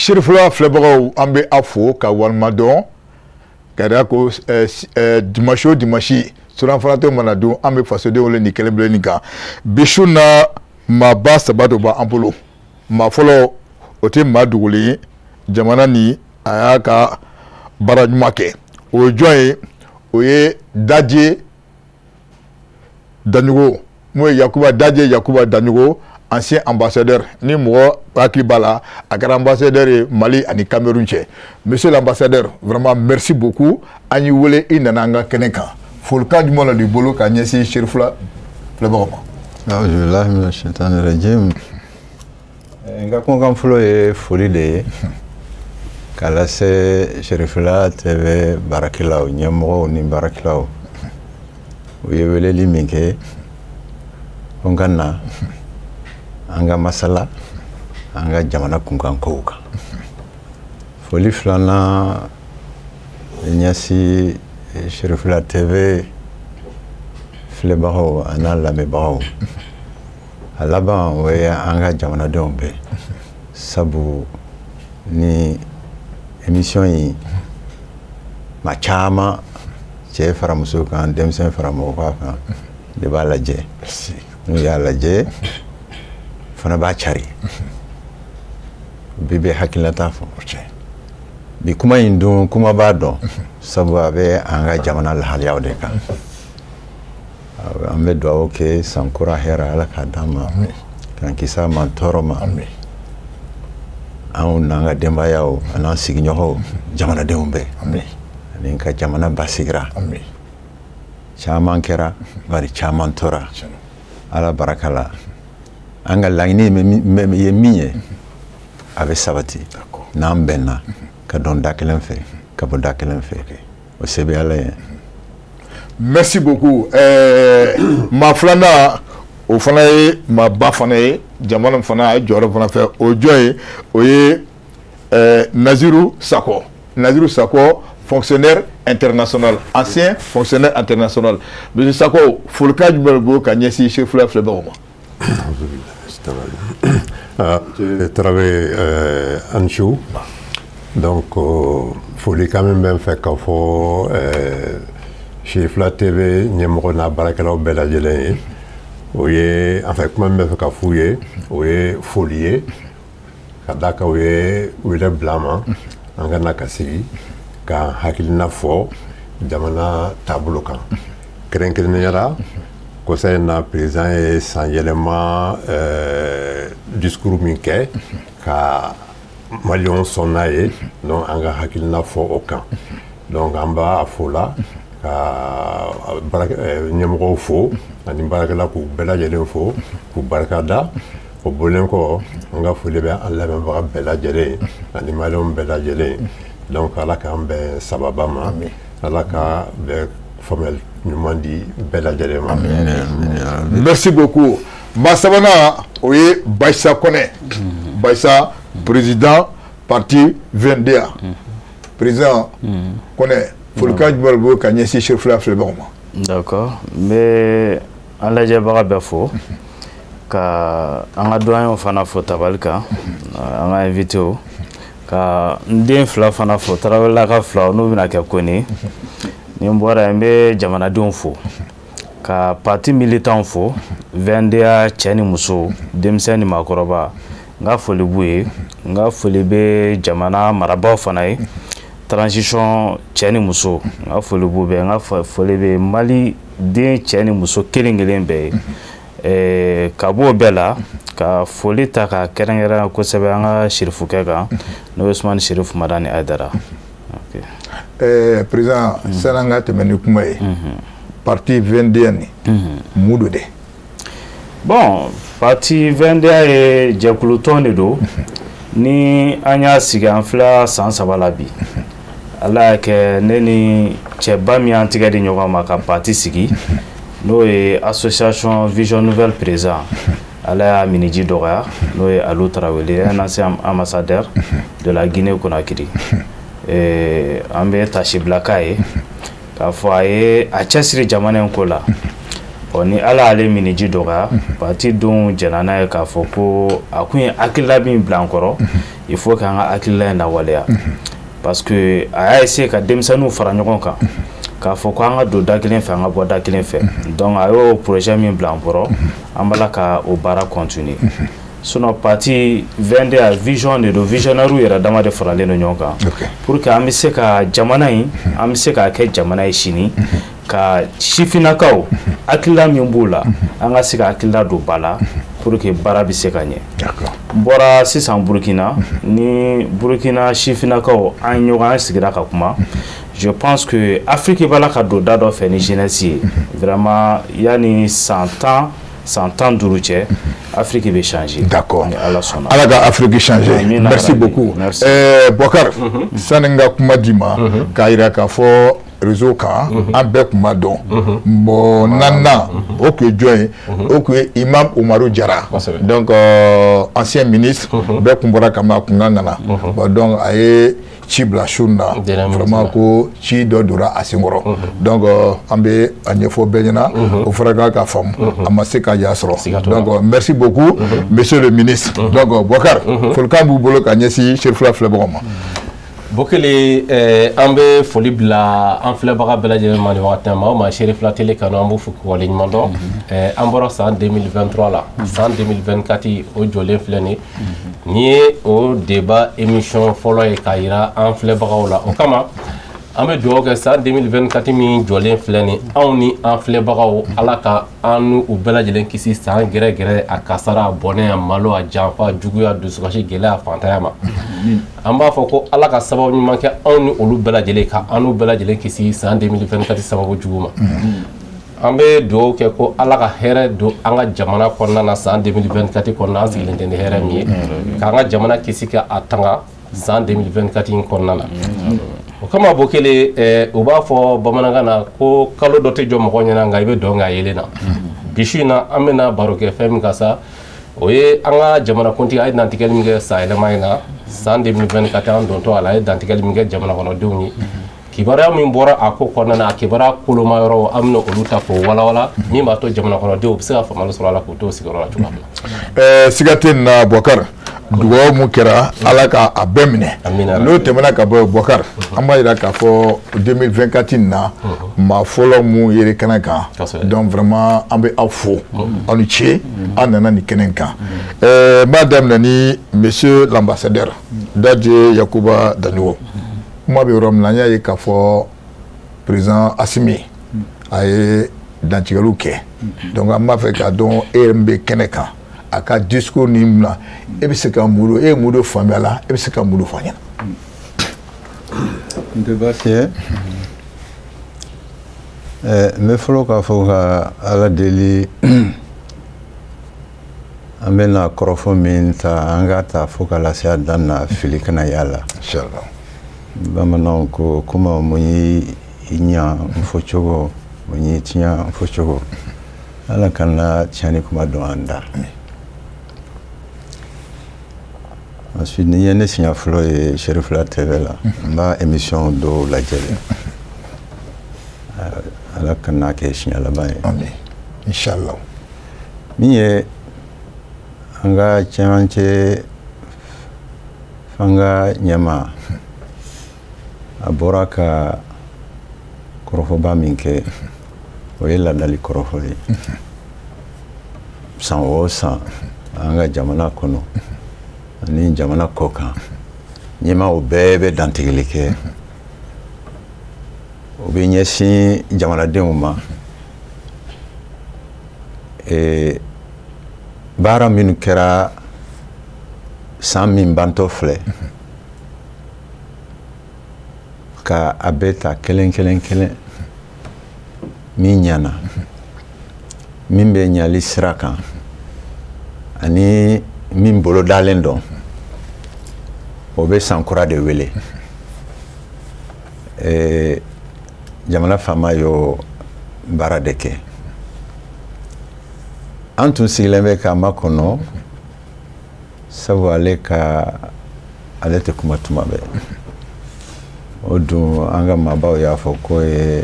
Chérifula filɛbagaw an bɛ a fo ka walima dɔn ka d'a ko dimanche o dimanche suranfaratɔ mana dun an bɛ fasodenw wele nin kɛlɛbilen kan bi su na maaba saba dɔ b'an bolo maa fɔlɔ o tɛ maa dogolen ye jamana ni a y'a ka baara ɲuman kɛ o ye jɔn ye o ye Dadje Daɲogo n'o ye Dadje Yakuba Daɲogo ancien ambassadeur ni mɔgɔ hakili b'a la a kɛra ambassadeur ye Mali ani Cameroun cɛ monsieur l'ambassadeur vraiment merci beaucoup an y'i wele i nana an ka kɛnɛ kan folikan jumɛn la b'i bolo ka ɲɛsin Chérifula filɛbagaw ma. Auzubillahi mina shaitani rajim. N ka kumakan fɔlɔ ye foli de ye k'a lase Chérifula TV baarakɛlaw ɲɛmɔgɔw ni baarakɛlaw u ye weleli min kɛ ko n ka na an ka masala an ka jamana kunkan kow kan foli filanan ɲɛsin Chérifula TV filɛbagaw a n'a lamɛnbagaw a laban o ye an ka jamanadenw bɛɛ sabu ni émission yi maa caman cɛ fara muso kan denmisɛn fara mɔgɔkɔrɔba kan de b'a lajɛ n'u y'a lajɛ fana b'a cari bi bɛ hakilinata fɔ bi kuma in dun kuma b'a dɔn sabu a bɛ an ka jamana lahaliyaw de kan an bɛ dugawu kɛ sankura hɛrɛ ala k'a d'an ma k'an kisi a ma tɔɔrɔ ma anw n'an ka denbayaw an'an sigiɲɔgɔnw jamanadenw bɛɛ ani ka jamana basigira caman kɛra bari caman tora ala baraka la an ka laɲini ye min ye a bɛ sabati n'an bɛnna ka dɔn da kelen fɛ ka bɔ da kelen fɛ o se bɛ ala ye. Merci beaucoup. Ma filanan o fana ye maaba fana ye jamana fana a ye jɔyɔrɔ fana fɛ o jɔn ye o ye Naziru Sakɔ. Naziru Sakɔ, fonctionnaire international, ancien fonctionnaire international. Monsieur Sakɔ, folikan jumɛn b'o ka ɲɛsin Chérifula filɛbagaw ma. Je travaille Anchou, donc folikan min bɛ n fɛ k'a fɔ Chérifula TV ɲɛmɔgɔ n'a baarakɛlaw bɛɛ lajɛlen ye o ye enfin kuma min bɛ fɛ ka f'u ye o ye foli ye ka d'a kan u ye wele bila ma an ka na ka sigi ka hakilina fɔ jamana taabolo kan kɛrɛnkɛrɛnnenya la kɔsa in na président ye san yɛlɛma discours min kɛ ka maliyɛnw sɔn n'a ye donc an ka hakilina fɔ o kan donc an b'a fo la ka ɲɛmɔgɔw fo ani baarakɛla k'u bɛɛ lajɛlen fo k'u barika da o bɔlen kɔ an ka foli bɛ an lamɛnbaga bɛɛ lajɛlen ani maliyɛnw bɛɛ lajɛlen donc ala k'an bɛn sababa ma ala ka bɛn faamuyali ɲuman di bɛɛ lajɛlen ma. Merci beaucoup. maa sabanan o ye Bayisa Kɔnɛ Bayisa président parti VNDA président Kɔnɛ folikan jumɛn b'o ka ɲɛsin Chérifula filɛbagaw ma. D'accord, n bɛ an lajɛbaga bɛɛ fo ka an ka doyen fana fo tabali kan an ka invité ka n den fila fana fo Tarawelelaka fila n'u bɛna kɛ koni ni n bɔra n bɛ jamanadenw fo ka parti militant fo VNDA cɛ ni muso denmisɛn ni maakɔrɔba n ka foli b'u ye n ka foli bɛ jamana marabaaw fana ye transition cɛ ni muso n ka foli b'u bɛɛ n ka foli bɛ Mali den cɛ ni muso kelen kelen bɛɛ ye ka b'o bɛɛ la ka foli ta ka kɛrɛnkɛrɛn kosɛbɛ an ka Chérifukɛ kan n'o ye Usmani Chérifu Madani Aidara. Président san'an ka tɛmɛ ni kuma ye parti VNDA ni mun do de. Bon, parti VNDA ye jɛkulu tɔn de don ni an y'a sigi an filɛ san 3 la bi ala y'a kɛ ne ni cɛba min y'an tigɛ di ɲɔgɔn ma ka parti sigi n'o ye association Vision Nouvelle président ala y'a miniji dɔgɔya n'o ye Alou Tarawele un ancien ambassadeur de la Guinée Conakry an bɛ tasibilaka ye k'a fɔ a ye a cɛsiri jamana in ko la ni ala ale miniji dɔgɔya parti don jɛnna n'a ye k'a fɔ ko a kun ye hakilila min bila an kɔrɔ il faut qu'an ka hakilila in lawaleya parce que a y'a essayé ka denmisɛnninw fara ɲɔgɔn kan k'a fɔ ko an ka don da kelen fɛ an ka bɔ da kelen fɛ donc a y'o projet min bila an kɔrɔ an b'ala ka o baara continuer sinon parti 22 a vision de don visionnaire yɛrɛ dama de faralen don ɲɔgɔn kan pour que an bɛ se ka jamana in an bɛ se k'a kɛ jamana ye sini ka sifinnakaw hakilila min b'u la an ka se ka hakilila don ba la pour que baara bɛ se ka ɲɛ n bɔra sisan Burkina ni Burkina sifinnakaw an ɲɔgɔn an sigira ka kuma je pense que Afrique b'a la ka don da dɔ fɛ ni jeunesse ye vraiment yanni 100 ans duuru cɛ Afrique bɛ changer. D'accord. Ala sɔnna. Ala ka Afrique changer. Merci beaucoup. Bokar sani n ka kuma d'i ma k'a yira k'a fɔ réseau kan an bɛɛ kun b'a dɔn bon naaninan o tun ye jɔn ye o tun ye Imam Umaru Jara donc ancien ministre bɛɛ kun bɔra kama a kun ka nana bon donc a ye ci bila su na vraiment ko ci dɔ donna a senkɔrɔ donc an bɛ a ɲɛfɔ bɛɛ ɲɛna o fɔra k'a faamu a ma se ka y'a sɔrɔ donc merci beaucoup monsieur le ministre donc Bokar folikan b'u bolo ka ɲɛsin Cherifula filɛbagaw ma. Bokele an bɛ foli bila an filɛbaga bɛɛ lajɛlen ma nin wagati ma o ma Cherifula télé kanu an b'u fo k'u waleɲuman dɔn an bɔra san 2023 la san 2024 o jɔlen filɛ nin ni ye o débat émission fɔlɔ ye k'a yira an filɛbagaw la o kama an bɛ dugawu kɛ san 2024 min jɔlen filɛ nin anw ni an filɛbagaw Ala ka an n'u bɛɛ lajɛlen kisi san gɛrɛgɛrɛ a kasara a bɔnɛ a malo a janfa juguya dusukasi gɛlɛya fantanya ma an b'a fɔ ko Ala ka sababu ɲuman kɛ anw ni olu bɛɛ lajɛlen ka an n'u bɛɛ lajɛlen kisi san 2024 sababu jugu ma an bɛ dugawu kɛ ko Ala ka hɛrɛ don an ka jamana kɔnɔna na san 2024 kɔnɔna an sigilen tɛ ni hɛrɛ min ye k'an ka jamana kisi ka a tanga san 2024 in kɔnɔna na o kama Bokele u b'a fɔ bamanankan na ko kalo dɔ tɛ jɔ mɔgɔ ɲɛna nka i bɛ dɔn k'a yelen na bisu in na an bɛna baro kɛ fɛn min ka sa o ye an ka jamanakuntigi a ye dantigɛli min kɛ san yɛlɛma in na san 2024 an dontɔ a la a ye dantigɛli min kɛ jamana kɔnɔdenw ye kibaruya min bɔra a ko kɔnɔna na a kibaruya koloma yɔrɔ an bɛna olu ta k'o walawala min b'a to jamana kɔnɔdenw bɛ se ka faamuyali sɔrɔ a la k'u to sigiyɔrɔ la cogoya min na. Siga tɛ nin na Bokar dugawu mun kɛra Ala ka a bɛɛ minɛ n'o tɛmɛna ka bɔ Bokar an b'a yira k'a fɔ 2024 nin na maa fɔlɔ mun yeri kɛnɛ kan donc vraiment an bɛ aw fo aw ni ce an nana nin kɛnɛ kan n b'a daminɛ ni monsieur l'ambassadeur Dadje Yakuba Danjogo kuma bɛ yɔrɔ min na an y'a ye k'a fɔ président Assimi a ye dantigɛliw kɛ donc an b'a fɛ k'a dɔn e yɛrɛ min bɛ kɛnɛ kan a ka discours ni mun na e bɛ se ka mun e ye mun de faamuya la e bɛ se ka mun de fɔ an ɲɛna. n tɛ baasi ye n bɛ fɔlɔ k'a fɔ ka Ala deli an bɛna kɔrɔfɔ min ta an ka ta fo ka lase a dan na fili kana y'a la bamananw ko kuma mun y'i ɲa n fɔ cogo mun y'i tiɲɛ n fɔ cogo Ala kana tiɲɛ ni kuma dɔn an da. Ensuite, ni ye ne siɲɛ fɔlɔ ye Cherifula TV la n b'a émission dɔw lajɛ Ala kana kɛ siɲɛ laban ye. Amin. Inshallah. Min ye an ka cɛmancɛ fanga ɲɛma a bɔra ka kɔrɔfɔba min kɛ o ye ladali kɔrɔfɔ ye san o san an ka jamana kɔnɔ ani jamana kɔ kan ɲɛmaw bɛɛ bɛ dantigɛli kɛ o bɛ ɲɛsin jamanadenw ma baara minnu kɛra san min bantɔ filɛ ka a bɛɛ ta kelen kelen kelen min ɲana min bɛ ɲali sira kan ani min bolo dalen dɔn o bɛ san kura de wele jamana faama y'o baara de kɛ an tun sigilen bɛ k'a makɔnɔ sabu ale tɛ kuma tuma bɛɛ o dun an ka maabaw y'a fɔ ko ye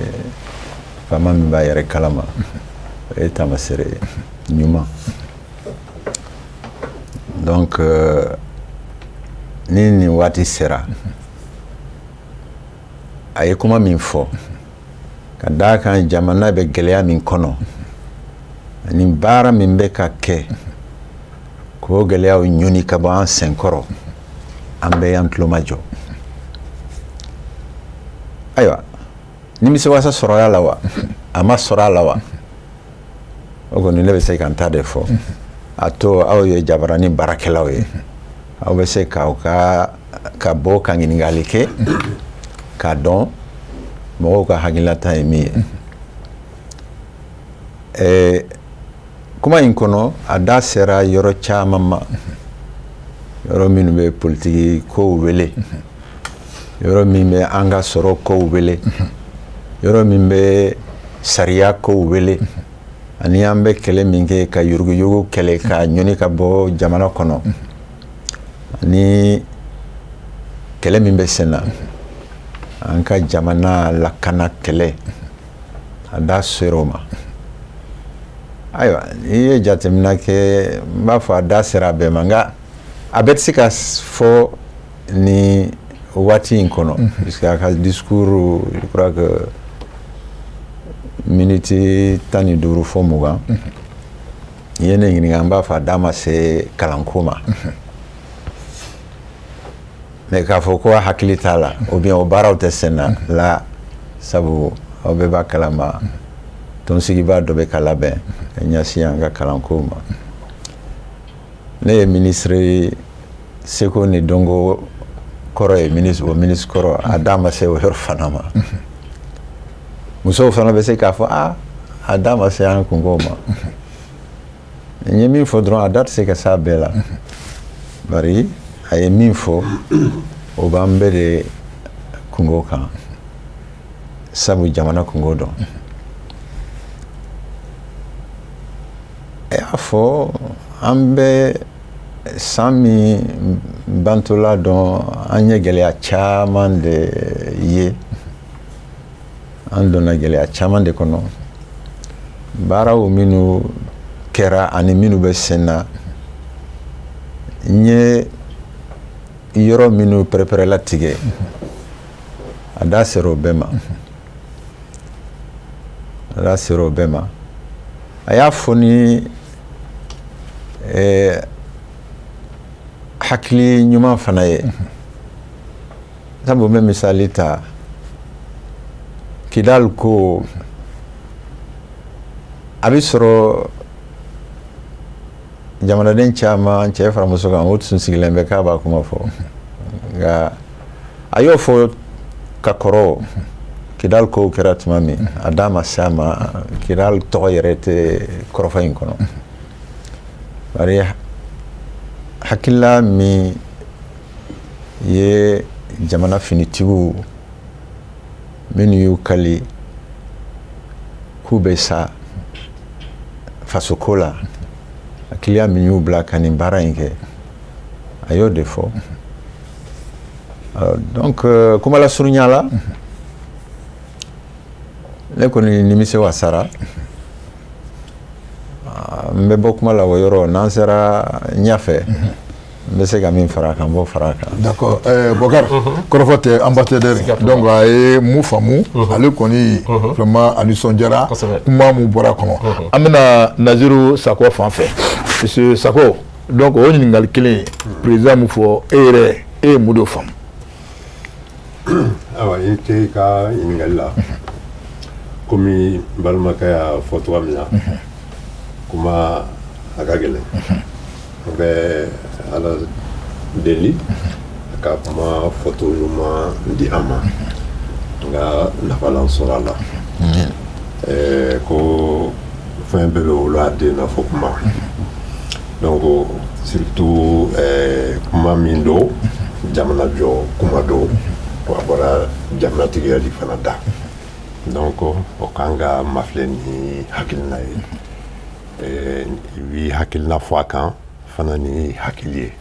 faama min b'a yɛrɛ kalama o ye taamasere ɲuman donc ni nin waati sera a ye kuma min fɔ ka d'a kan jamana bɛ gɛlɛya min kɔnɔ ani baara min bɛ ka kɛ k'o gɛlɛyaw ɲoni ka bɔ an senkɔrɔ an bɛ y'an tulo majɔ ayiwa nimisiwasa sɔrɔla la wa a ma sɔrɔ a la wa o kɔni ne bɛ se ka n ta de fɔ a to aw ye jabarani baarakɛlaw ye aw bɛ se k'aw ka bɔ ka ɲininkali kɛ k'a dɔn mɔgɔw ka hakilinata ye min ye kuma in kɔnɔ a da sera yɔrɔ caman ma yɔrɔ minnu bɛ politiki kow wele yɔrɔ min bɛ an ka sɔrɔ kow wele yɔrɔ min bɛ sariya kow wele ani an bɛ kɛlɛ min kɛ ka yuruguyurugu kɛlɛ ka ɲɔni ka bɔ jamana kɔnɔ ani kɛlɛ min bɛ sen na an ka jamana lakana kɛlɛ a da ser'o ma ayiwa n'i ye jateminɛ kɛ n b'a fɔ a da sera a bɛɛ ma nka a bɛɛ tɛ se ka fɔ ni waati in kɔnɔ puisque a ka discours je crois que miniti 15 fɔ 20 i ye ne ɲininka n b'a fɔ a da ma se kalanko ma mais k'a fɔ ko a hakili t'a la ou bien o baaraw tɛ sen na la sabu aw bɛɛ b'a kalama tɔnsigibaa dɔ bɛ ka labɛn ka ɲɛsin an ka kalanko ma ne ye ministre Seko ni Dongo kɔrɔ ye ministre kɔrɔ a da ma se o yɔrɔ fana ma musow fana bɛ se k'a fɔ a da ma se an kungo ma n ye min fɔ dɔrɔn a da tɛ se ka s'a bɛɛ la bari a ye min fɔ o b'an bɛɛ de kungo kan sabu jamana kungo dɔn a y'a fɔ an bɛ san min bantola dɔn an ye gɛlɛya caman de ye an donna gɛlɛya caman de kɔnɔ baaraw minnu kɛra ani minnu bɛ sen na n ye yɔrɔ minnu pɛrɛpɛrɛla tigɛ a da sera o bɛɛ ma a y'a fɔ ni hakili ɲuman fana ye sabu n bɛ misali ta Kidal ko a bɛ sɔrɔ jamanaden caman cɛ fara muso kan o tun sigilen bɛ k'a b'a kuma fɔ nka a y'o fɔ ka kɔrɔ Kidal ko kɛra tuma min a da ma s'a ma Kidal tɔgɔ yɛrɛ tɛ kɔrɔfɔ in kɔnɔ bari hakilila min ye jamana finitigiw minnu y'u kali k'u bɛ sa fasoko la hakiliya min y'u bila ka nin baara in kɛ a y'o de fɔ donc kuma lasurunya la ne kɔni nimisi wasara n bɛ bɔ kuma la o yɔrɔ n'an sera ɲɛfɛ n bɛ se ka min fara kan n b'o fara kan. D'accord Bokar kɔrɔfɔ tɛ ambassadeur donc a ye mun faamu ale kɔni vraiment a nisɔndiyara kuma mun bɔra kɔnɔ an bɛna Naziru Sako fan fɛ monsieur Sako donc o ɲininkali kelen président mun fɔ e yɛrɛ e ye mun de faamu. awa i tɛ i ka ɲininkali la komi n balimakɛ y'a fɔ cogoya min na kuma a ka gɛlɛn n bɛ ala deli ka kuma fɔto ɲuman di an ma nka nafalan sɔrɔ a la ko fɛn bɛɛ bɛ wolo a den na fɔ kuma donc surtout kuma min don jamana jɔ kuma don a bɔra jamana tigiyali fana da donc o kan ka mafilɛ ni hakilina ye i b'i hakilina fɔ a kan fana ni hakili ye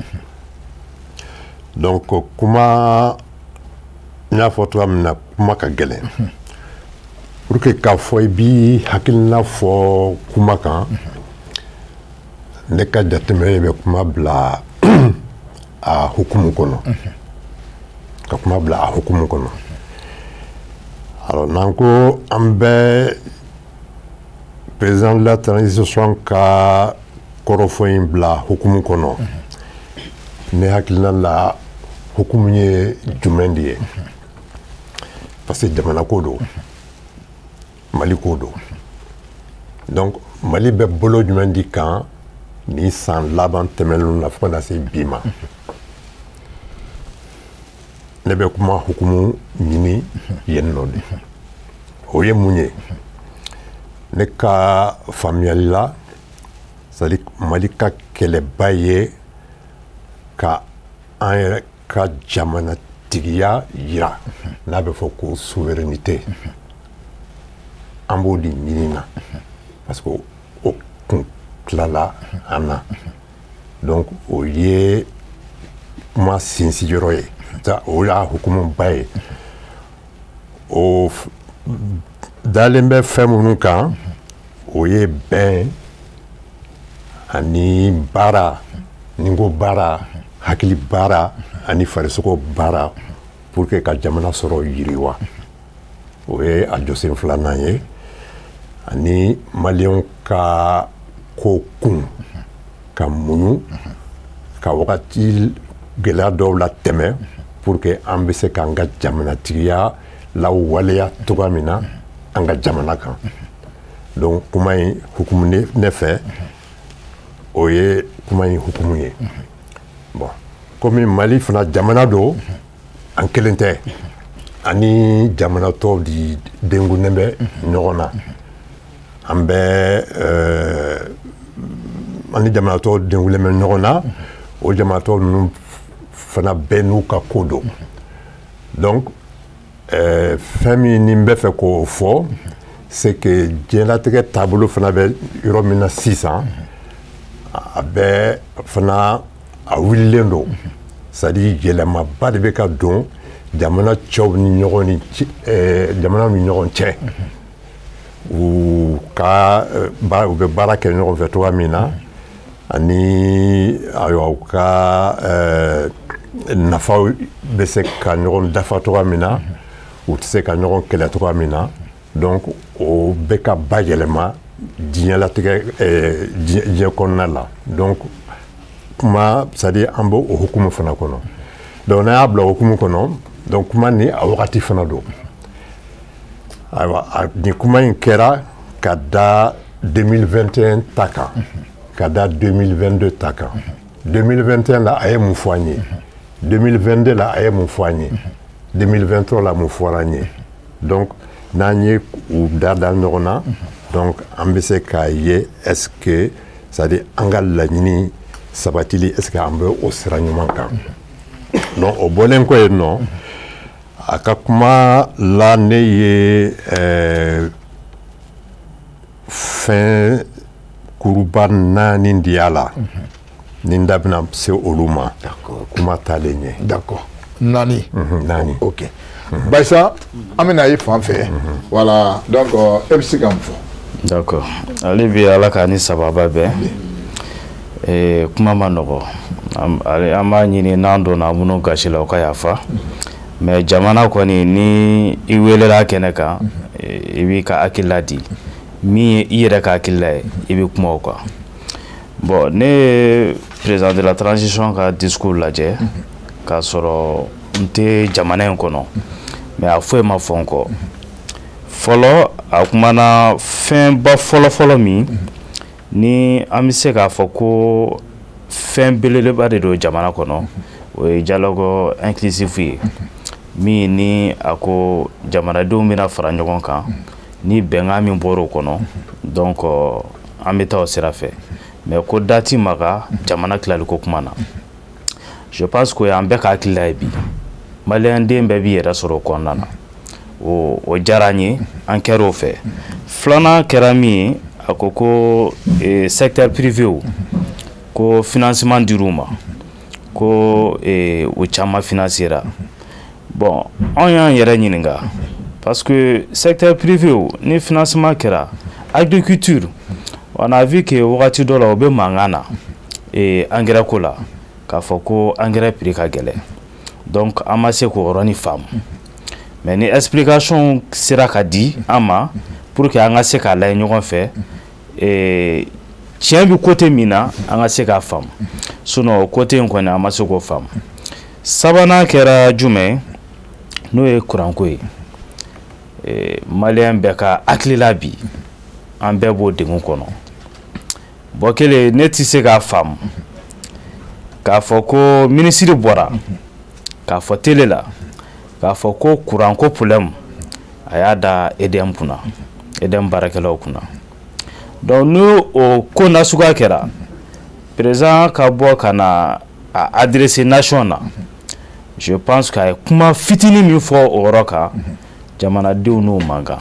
donc kuma n y'a fɔ cogoya min na kuma ka gɛlɛn pour que k'a fɔ i b'i hakilina fɔ kuma kan ne ka jateminɛ bɛ kuma bila a hukumu kɔnɔ ka kuma bila a hukumu kɔnɔ alors n'an ko an bɛ président de la transition ka kɔrɔfɔ in bila hukumu kɔnɔ ne hakilina la hukumu ye jumɛn de ye parce que jamana ko don Mali ko don donc Mali bɛ bolo jumɛn di kan ni san laban tɛmɛnen na fo ka na se bi ma ne bɛ kuma hukumu ɲini yen nɔ de o ye mun ye ne ka faamuyali la c'est-à-dire Mali ka kɛlɛba ye ka an yɛrɛ ka jamanatigiya yira n'a bɛ fɔ ko souveraineté an b'o de ɲini na parce que o kun tilala an na donc o ye kuma sinsiyɔrɔ ye o y'a hukumu ba ye o dalen bɛ fɛn minnu kan o ye bɛn ani baara ni ko baara hakili baara ani farisogo baara pour que ka jamana sɔrɔ yiriwa o ye a jɔsen filanan ye ani maliyɛnw ka ko kun ka muɲu ka wagati gɛlɛya dɔw la tɛmɛ pour que an bɛ se k'an ka jamanatigiya lawaleya cogoya min na an ka jamana kan donc kuma in hukumu ne fɛ o ye kuma in hukumu ye bon komi Mali fana jamana don an kelen tɛ ani jamana tɔw di dengunnen bɛ ɲɔgɔn na an bɛ ani jamana tɔw dengunnen bɛ ɲɔgɔn na o jamana tɔw ninnu fana bɛɛ n'u ka ko don donc fɛn min ni n bɛ fɛ k'o fɔ c'est que diɲɛlatigɛ taabolo fana bɛ yɔrɔ min na sisan a bɛ fana a wulilen don c'est-à-dire yɛlɛmaba de bɛ ka don jamana cɛw ni ɲɔgɔn jamana ni ɲɔgɔn cɛ u bɛ baara kɛ ɲɔgɔn fɛ cogoya min na ani ayiwa u ka nafaw bɛ se ka ɲɔgɔn dafa cogoya min na u tɛ se ka ɲɔgɔn kɛlɛ cogoya min na donc o bɛ ka bayɛlɛma diɲɛlatigɛ diɲɛ kɔnɔna la donc kuma c'est-à-dire an b'o hukumu fana kɔnɔ donc n'an y'a bila hukumu kɔnɔ donc kuma ni a wagati fana don ayiwa nin kuma in kɛra ka da 2021 ta kan ka da 2022 ta kan 2021 la a ye mun fɔ an ye 2022 la a ye mun fɔ an ye 2023 la mun fɔra an ye donc n'an ye u da ɲɔgɔn na donc an bɛ se k'a ye est-ce que c'est-à-dire an ka laɲini sabatili est-ce que an bɛ o sira ɲuman kan donc o bɔlen kɔ yen nɔ a ka kuma la ne ye fɛn kuruba 4 di a la ni n da bɛna se olu ma kuma taalen ɲɛ d'accord 4 4 ok Baïsa an bɛna ye fan fɛ voilà donc e bɛ se ka mun fɔ d'accord ale bi ala k'a ni sababa bɛn kuma ma nɔgɔ an b'a ɲini n'an donna minnu gasi la o ka yafa mais jamana kɔni ni i welela kɛnɛ kan i b'i ka hakilila di min ye i yɛrɛ ka hakilila ye i bɛ kuma o kan bon ne ye président de la transition ka discours lajɛ k'a sɔrɔ n tɛ jamana in kɔnɔ mais a foyi ma fɔ n kɔ fɔlɔ a kumana fɛnba fɔlɔfɔlɔ min ni an bɛ se k'a fɔ ko fɛn belebeleba de don jamana kɔnɔ o ye dialogue inclusif ye min ni a ko jamanadenw bɛna fara ɲɔgɔn kan ni bɛnkan min bɔra o kɔnɔ donc an bɛ taa o sira fɛ mais ko dati maga jamana tilaliko kuma na je pense que an bɛɛ ka hakilila ye bi maliyɛnden bɛɛ b'i yɛrɛ sɔrɔ o kɔnɔna na o diyara an ye an kɛra o fɛ filanan kɛra min ye a ko secteur privé ko financement dir'u ma ko o caman financera bon an y'an yɛrɛ ɲininka parce que secteur privé ni financement kɛra agriculture on a vu que wagati dɔ la o bɛ mankan na engrais ko la k'a fɔ ko engrais prix ka gɛlɛn donc an ma se k'o yɔrɔni faamu mais ni explication sera ka di an ma pour que an ka se k'a lajɛ ɲɔgɔn fɛ tiɲɛ bi côté min na an ka se k'a faamu sinon côté in kɔni an ma se k'o faamu sabanan kɛra jumɛn n'o ye kuranko ye maliyɛn bɛɛ ka hakilila bi an bɛɛ b'o degun kɔnɔ bon kelen ne tɛ se k'a faamu k'a fɔ ko minisiri bɔra k'a fɔ télé la k'a fɔ ko kuranko problème a y'a da EDM kunna EDM baarakɛlaw kunna donc ni o ko nasuguya kɛra président ka bɔ ka na a adresser nation na je pense qu'a ye kuma fitinin min fɔ o yɔrɔ kan jamanadenw n'o man kan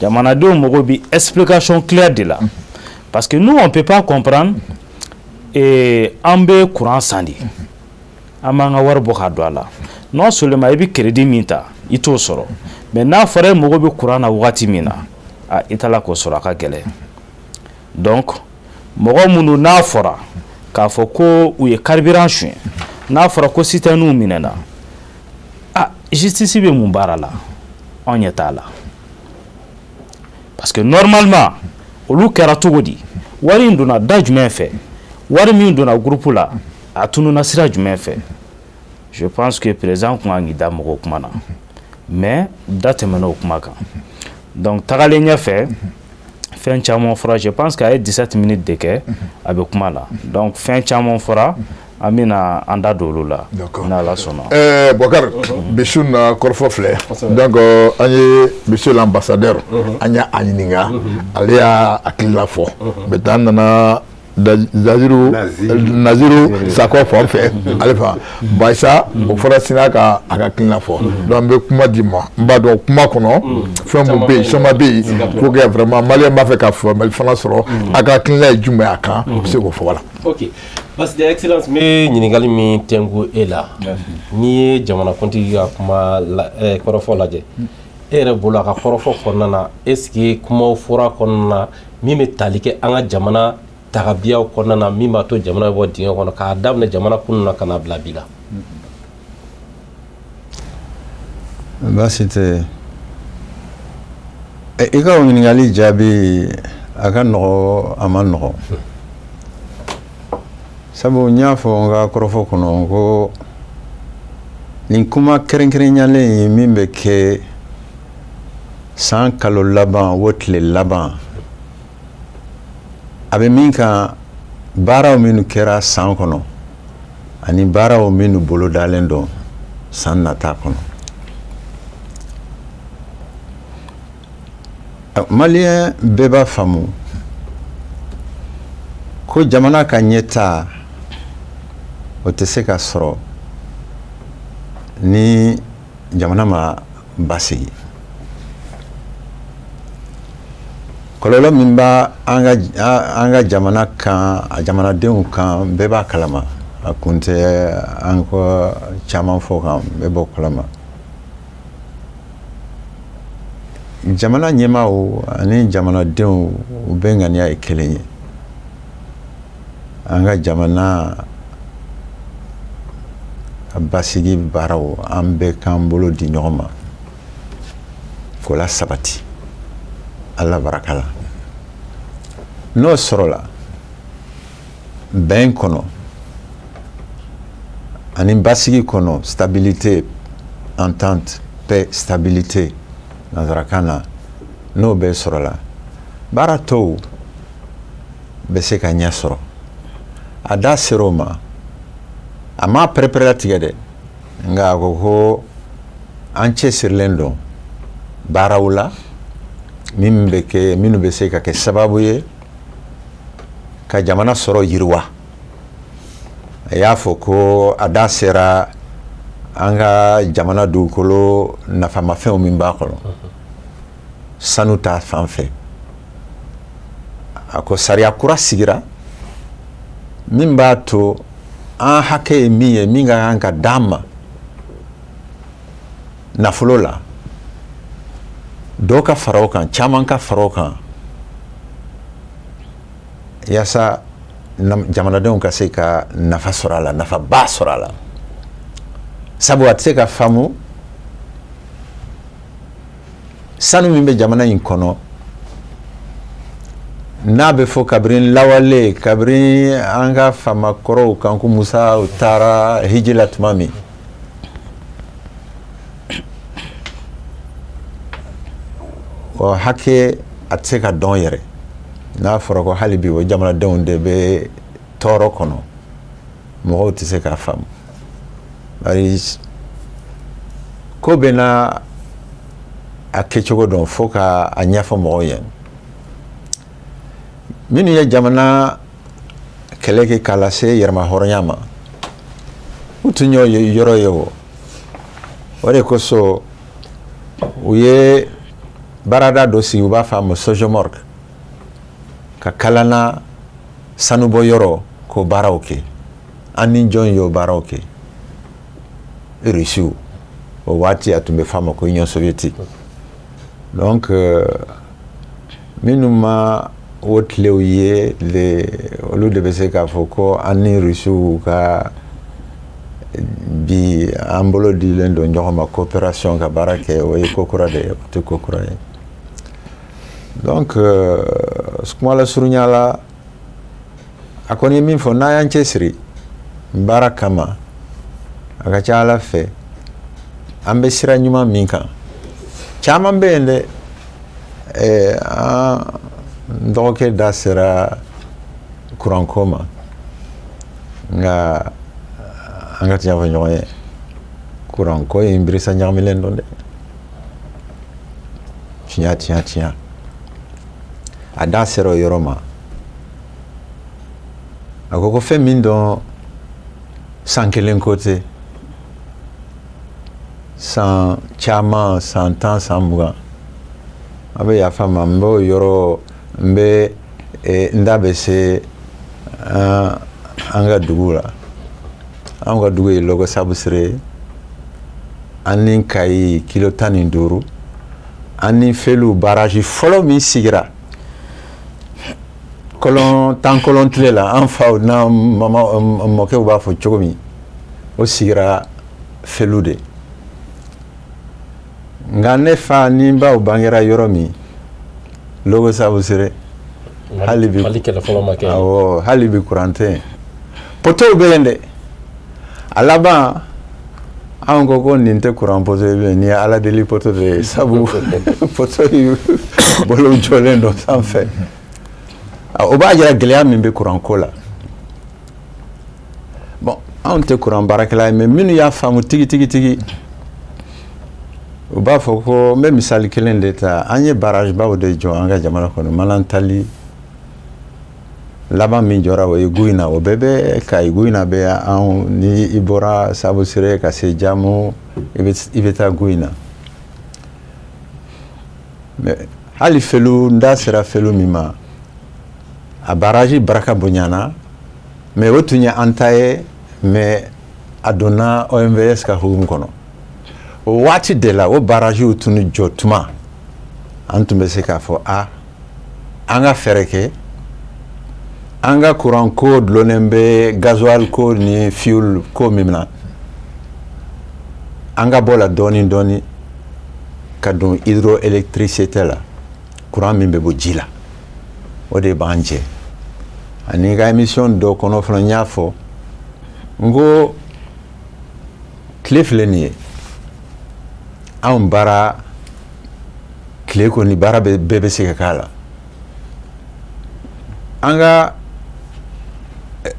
jamanadenw mago bi explication claire de la parce que nous on peut pas comprendre an bɛ courant san de an b'an ka wari bɔ ka don a la non seulement i bɛ crédit min ta i t'o sɔrɔ mais n'a fɔra e mago bɛ courant na wagati min na i t'a la k'o sɔrɔ a ka gɛlɛn donc mɔgɔ minnu n'a fɔra k'a fɔ ko u ye carburant suɲɛ n'a fɔra ko citernniw minɛna justice bɛ mun baara la anw ɲɛ t'a la parce que normalement olu kɛra cogo di wari in donna da jumɛn fɛ wari min donna groupe la a tununa sira jumɛn fɛ je pense que président kun kan k'i da mɔgɔw kuma na mais da tɛmɛna o kuma kan donc tagalen ɲɛfɛ fɛn caman fɔra je pense qu'a ye 17 minutes de kɛ a bɛ kuma la donc fɛn caman fɔra an bɛna an da don olu la ni ala sɔnna. Bokar bisu na kɔrɔfɔ filɛ donc an ye monsieur l'ambassadeur an y'a ɲininka ale y'a hakilila fɔ mais an nana Naziru Sakɔ fan fɛ ale fa Bayisa o fɔra sina ka a ka hakilina fɔ donc an bɛ kuma di ma n b'a dɔn kuma kɔnɔ fɛn mun bɛ yen caman bɛ yen pour que vraiment maliyɛn b'a fɛ ka faamuyali fana sɔrɔ a ka hakilina ye jumɛn a kan u bɛ se k'o fɔ wala. Ok parce que excellence n bɛ ɲininkali min tɛnku e la n'i ye jamanakuntigi ka kuma kɔrɔfɔ lajɛ e yɛrɛ bolo a ka kɔrɔfɔ kɔnɔna na est-ce que kumaw fɔra kɔnɔna na min bɛ tali kɛ an ka jamana tagabiyaw kɔnɔna na min b'a to jamana bɛ bɔ dingɛ kɔnɔ k'a daminɛ jamana kunun na ka na bila bi la. baasi tɛ i ka o ɲininkali jaabi a ka nɔgɔ a ma nɔgɔ sabu n y'a fɔ n ka kɔrɔfɔ kɔnɔ ko nin kuma kɛrɛnkɛrɛnyalen ye min bɛ kɛ san kalo laban o tile laban a bɛ min kan baaraw minnu kɛra san kɔnɔ ani baaraw minnu bolo dalen don san nata kɔnɔ maliyɛn bɛɛ b'a faamu ko jamana ka ɲɛtaa o tɛ se ka sɔrɔ ni jamana ma basigi kɔlɔlɔ min b'a an ka jamana kan a jamanadenw kan bɛɛ b'a kalama a kun tɛ an kɔ caman fɔ kan bɛɛ b'o kalama jamana ɲɛmaaw ani jamanadenw u bɛɛ ŋaniya ye kelen ye an ka jamana a basigi baaraw an bɛɛ k'an bolo di ɲɔgɔn ma k'o la sabati ala baraka la n'o sɔrɔla bɛn kɔnɔ ani basigi kɔnɔ stabilité entente paix stabilité nanzarakan na n'o bɛɛ sɔrɔla baara tɔw bɛ se ka ɲɛ sɔrɔ a da ser'o ma a ma pɛrɛpɛrɛ tigɛ dɛ nka a ko ko an cɛsirilen don baaraw la minnu bɛ se ka kɛ sababu ye ka jamana sɔrɔ yiriwa a y'a fɔ ko a da sera an ka jamana dugukolo nafamafɛnw min b'a kɔnɔ sanu ta fan fɛ a ko sariya kura sigira min b'a to an hakɛ ye min ye min ka kan ka d'an ma nafolo la dɔw ka fara o kan caman ka fara o kan yaasa jamanadenw ka se ka nafa sɔrɔ a la nafaba sɔrɔ a la sabu a tɛ se ka faamu sanu min bɛ jamana in kɔnɔ n'a bɛ fɔ kabini lawale kabini an ka faamakɔrɔw kan ko Musa u taara hiji la tuma min o hakɛ a tɛ se ka dɔn yɛrɛ n'a fɔra ko hali bi o jamanadenw de bɛ tɔɔrɔ kɔnɔ mɔgɔw tɛ se k'a faamu bari ko bɛ na a kɛcogo dɔn fo ka a ɲɛfɔ mɔgɔw ye minnu ye jamana kɛlɛ kɛ k'a lase yɛrɛmahɔrɔnya ma u tun y'o yɔrɔ ye o de kosɔn u ye baarada dɔ sigi u b'a fɔ a ma sojomorgue ka kalana sanubɔ yɔrɔ k'o baaraw kɛ an ni jɔn y'o baaraw kɛ Rusiw o waati a tun bɛ f'a ma ko Union soviétique donc minnu ma o tilew ye olu de bɛ se k'a fɔ ko an ni Rusiw ka bi an bolo dilen don ɲɔgɔn ma coopération ka baara kɛ o ye ko kura de ye o tɛ ko kura ye donc kuma la surunya la a kɔni ye min fɔ n'a y'an cɛsiri baara kama a ka ca Ala fɛ an bɛ sira ɲuman min kan caman bɛ yen dɛ an dɔgɔkɛ da sera kuranko ma nka an ka tiɲɛ fɔ ɲɔgɔn ye kuranko in birisa ɲagamilen don dɛ tiɲɛ a da sera o yɔrɔ ma a ko fɛn min dɔn san kelen ko tɛ san caman san 10 san 20 a bɛ yafa ma n b'o yɔrɔ n bɛ n da bɛ se an ka dugu la an ka dugu ye Lɔgɔ Sabu Sire an ni Kayi kilo 15 an ni Felu barrage fɔlɔ min sigira tan kolon tile la an faw na mɔkɛw b'a fɔ cogo min o sigira Felu de nka ne fa ni n baw bangera yɔrɔ min Lɔgɔ Sabu Sire hali bi kuran tɛ yen potew bɛ yen dɛ a laban an ko nin tɛ kuran poto ye nin ye Ala deli poto de ye sabu poto yi bolo jɔlen dɔ sanfɛ o b'a jira gɛlɛya min bɛ kuranko la bon anw tɛ kuran baarakɛla ye mais minnu y'a faamu tigi u b'a fɔ ko n bɛ misali kelen de ta an ye barrage baw de jɔ an ka jamana kɔnɔ Malantali laban min jɔra o ye Guyina o bɛɛ bɛ Kayi Guyina bɛ anw ni i bɔra Sabu Sire ka se Jamu i bɛ taa Guyina mais hali Felu n da sera Felu min ma a barrage baraka bonyana mais o tun ye an ta ye mais a donna OMVS ka hukumu kɔnɔ o waati de la o barrage tun jɔ tuma an tun bɛ se k'a fɔ an ka fɛɛrɛ kɛ an ka courant ko dulonnen bɛ gasoil ko ni fuel ko min na an ka bɔ la dɔɔni ka don hydroélectricité la courant min bɛ bɔ ji la o de b'an jɛ ani ka émission dɔ kɔnɔ fana n y'a fɔ n ko tile filɛ nin ye anw baara tile kɔni baara bɛɛ bɛ se ka k'a la an ka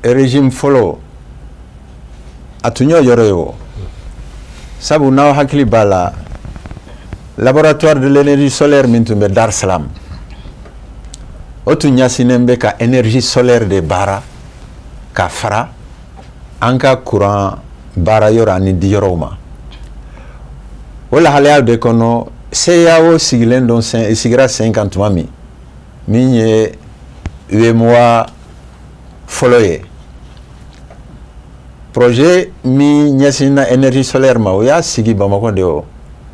régime fɔlɔ a tun y'o yɔrɔ ye o sabu n'aw hakili b'a la laboratoire de l'énergie solaire min tun bɛ Dar Salam o tun ɲɛsinnen bɛ ka énergie solaire de baara ka fara an ka courant baara yɔrɔ ani di yɔrɔw ma o lahalaya de kɔnɔ CEDEAO sigira sen kan tuma min ye UEMOA fɔlɔ ye projet min ɲɛsinna énergie solaire ma o y'a sigi Bamakɔ de o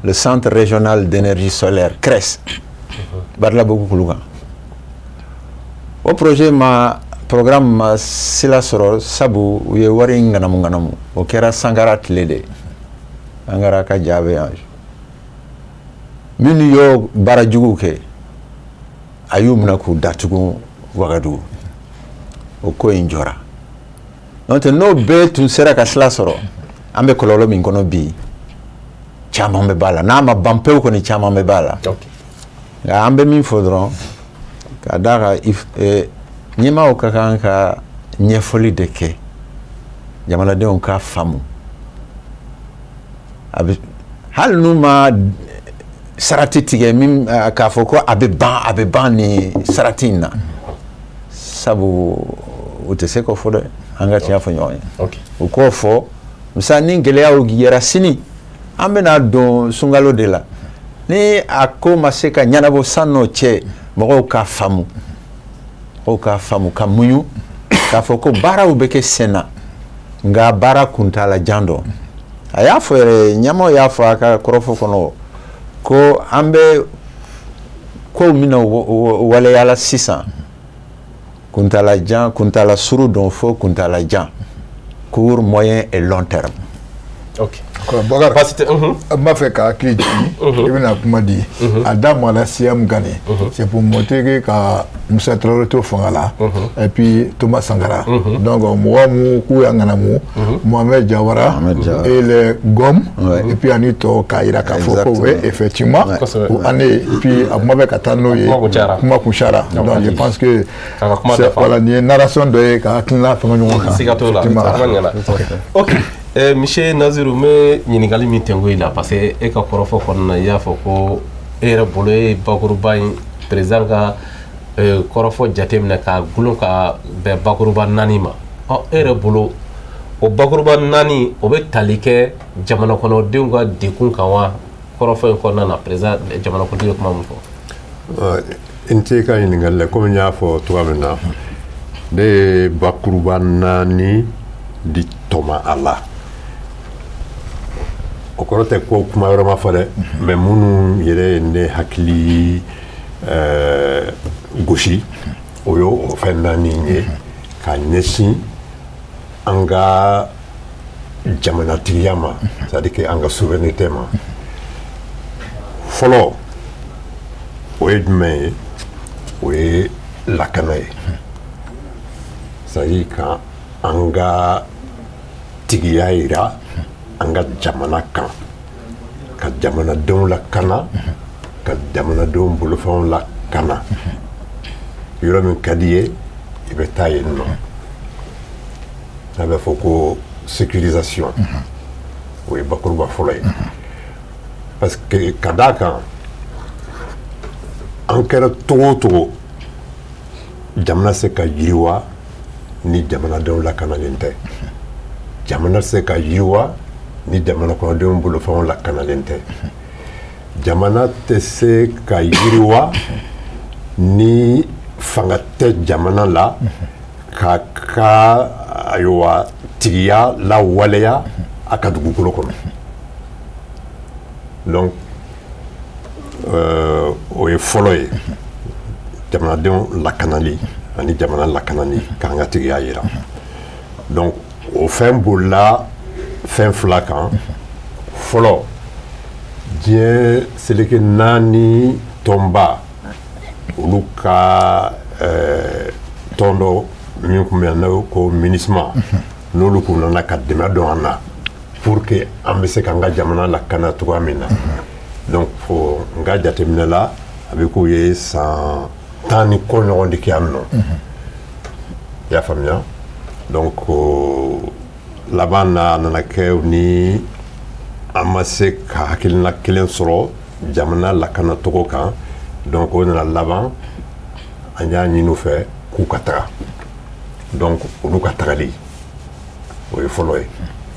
le centre régional d'énergie solaire CRES Badalabugu Kulukan o projet ma programme ma sila sɔrɔ sabu u ye wari ŋanamu o kɛra Sankara tile de Sankara ka jaabe yan minnu y'o baara juguw kɛ a y'u minɛ k'u datugu Wagadugu o ko in jɔra n'o tɛ n'o bɛɛ tun sera ka sila sɔrɔ an bɛ kɔlɔlɔ min kɔnɔ bi caman bɛ b'a la n'a ma ban pewu kɔni caman bɛ b'a la nka an bɛ min fɔ dɔrɔn ka d'a kan ɲɛmaaw ka kan ka ɲɛfɔli de kɛ jamanadenw ka faamu hali n'u ma sarati tigɛ min k'a fɔ ko a bɛ ban ni sarati in na sabu u tɛ se k'o fɔ dɛ an ka tiɲɛ fɔ ɲɔgɔn ye u k'o fɔ misa ni gɛlɛyaw yɛrɛ sini an bɛna don sunkalo de la ni a ko ma se ka ɲɛnabɔ san n'o cɛ mɔgɔw ka faamu ka muɲu k'a fɔ ko baaraw bɛ kɛ sen na nka baara kuntala jan dɔ a y'a fɔ yɛrɛ ɲɛmaaw y'a fɔ a ka kɔrɔfɔ kɔnɔ ko an bɛ kow mina waleyala sisan kuntala jan kuntala suru dɔn fo kuntala jan court moyen et long terme. Ok. Bakar, m'a fait qu'à qui dit, il m'a kuma dit, Adam à la CM gagné. C'est pour montrer que Moussa Traoré tout fangala et puis Thomas Sankara. Donc moi Kouyanganamu, Mohamed Jawara et les Gom et puis Anito Kaira Kafoko, effectivement. Et puis Mohamed Katano et Kuma Kouchara. Donc je pense que c'est voilà une narration de Kakina Ok. Monsieur Nazirou me ɲininkali min tɛngo i la parce que e ka kɔrɔfɔ kɔnɔna i y'a fɔ ko e yɛrɛ bolo e bakuruba in président ka kɔrɔfɔ jate minɛ k'a gulon ka bɛn bakuruba 4 ma e yɛrɛ bolo o bakuruba 4 o bɛ tali kɛ jamana kɔnɔdenw ka dekun kan wa kɔrɔfɔ in kɔnɔna na président jamana kɔnɔdenw ye kuma min fɔ n tɛ ka ɲininkali la komi n y'a fɔ cogoya min na ne ye bakuruba 4 di tɔma a la o kɔrɔ tɛ ko kuma wɛrɛ ma fɔ dɛ mais minnu yɛrɛ ye ne hakili gosi o ye o fɛn 4 ye ka ɲɛsin an ka jamanatigiya ma c'est à dire que an ka souveraineté ma fɔlɔ o ye jumɛn ye o ye lakana ye c'est à dire ka an ka tigiya yira an ka jamana kan ka jamanadenw lakana ka jamanadenw bolofɛnw lakana yɔrɔ min ka di ye i bɛ taa yen nɔ n'a bɛ fɔ ko sécurisation o ye bakuruba fɔlɔ ye parce que ka d'a kan an kɛra togo o togo jamana se ka yiriwa ni jamanadenw lakanalen tɛ jamana se ka yiriwa ni jamana kɔnɔdenw bolofɛnw lakanalen tɛ jamana tɛ se ka yiriwa ni fanga tɛ jamana la ka ayiwa tigiya lawaleya a ka dugukolo kɔnɔ donc o ye fɔlɔ ye jamanadenw lakanali ani jamana lakanani k'an ka tigiya yira donc o fɛn bolila fɛn 2 kan fɔlɔ diɲɛ seleke 4 tɔnba olu ka tɔn dɔ min tun bɛ yan n'o ko MINUSMA n'olu kun nana ka dɛmɛ dɔn an na pour que an bɛ se k'an ka jamana lakana cogoya min na donc n ka jateminɛ la a bɛ k'u ye san 10 ni kɔ ɲɔgɔn de kɛ yan nɔ i y'a faamuya donc laban na a nana kɛ ni an ma se ka hakilina kelen sɔrɔ jamana lakana cogo kan donc o nana laban an y'a ɲini u fɛ k'u ka taga donc olu ka tagali o ye fɔlɔ ye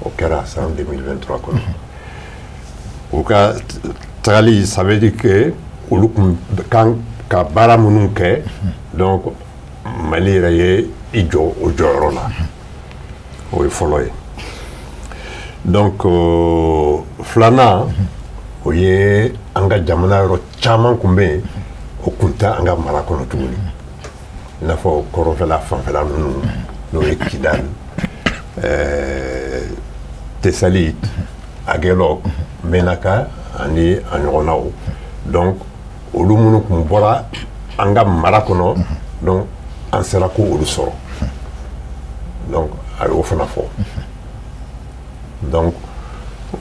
o kɛra san 2023 kɔnɔ u ka tagali ça veut dire que olu kun kan ka baara minnu kɛ donc Mali yɛrɛ ye i jɔ o jɔyɔrɔ la o ye fɔlɔ ye donc 2nan o ye an ka jamana yɔrɔ caman kun bɛ yen o kun tɛ an ka mara kɔnɔ tuguni i n'a fɔ kɔrɔnfɛla fanfɛla ninnu n'o ye Kidal Tessalit Aguelok Menaka ani a ɲɔgɔnnaw donc olu minnu tun bɔra an ka mara kɔnɔ donc an sera ko olu sɔrɔ donc a y'o fana fɔ donc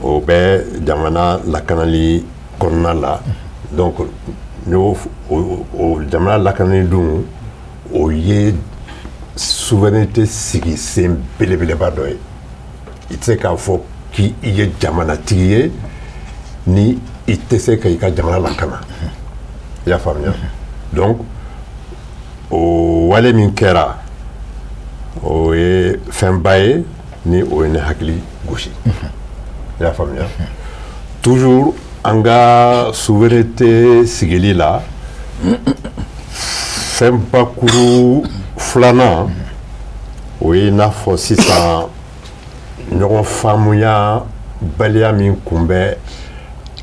o bɛ jamana lakanali kɔnɔna la donc o jamana lakanali dun o ye souveraineté sigi sen belebeleba dɔ ye i tɛ se k'a fɔ k'i ye jamanatigi ye ni i tɛ se ka i ka jamana lakana i y'a faamuya donc o wale min kɛra o ye fɛnba ye ni o ye ne hakili gosi i y'a faamuya toujours an ka souveraineté sigili la fɛnbakuru filanan o ye i n'a fɔ sisan ɲɔgɔn faamuya baliya min kun bɛ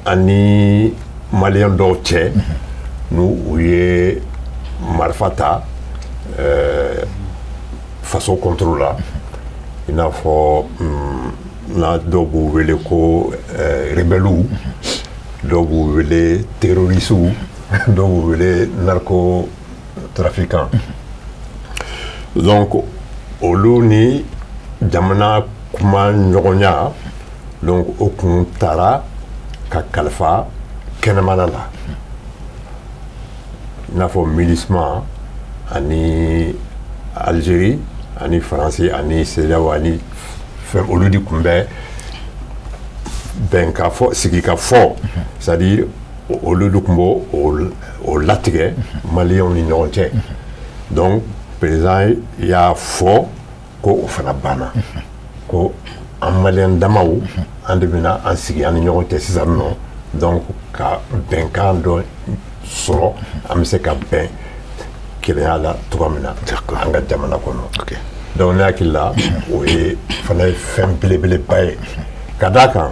ani maliyɛn dɔw cɛ n'u u ye marifa ta faso contrôle la i n'a fɔ na dɔw b'u wele ko rebelles dɔw b'u wele terroristes dɔw b'u wele narcotrafiquants donc olu ni jamana kuma ɲɔgɔnya donc o kun taara ka kalifa kɛnɛmana la i n'a fɔ MINUSMA ani Algérie ani Faransi ani CEDEAO ani fɛn olu de kun bɛ bɛn ka fɔ sigi ka fɔ c'est à dire olu de kun b'o o latigɛ maliyɛnw ni ɲɔgɔn cɛ donc président y'a fɔ ko o fana banna ko an maliyɛn damaw an de bɛna an sigi an ni ɲɔgɔn cɛ sisan nɔ donc ka bɛnkan dɔ sɔrɔ an bɛ se ka bɛn kelenya la cogoya min na an ka jamana kɔnɔ donc ne hakili la o ye fana ye fɛn belebeleba ye ka d'a kan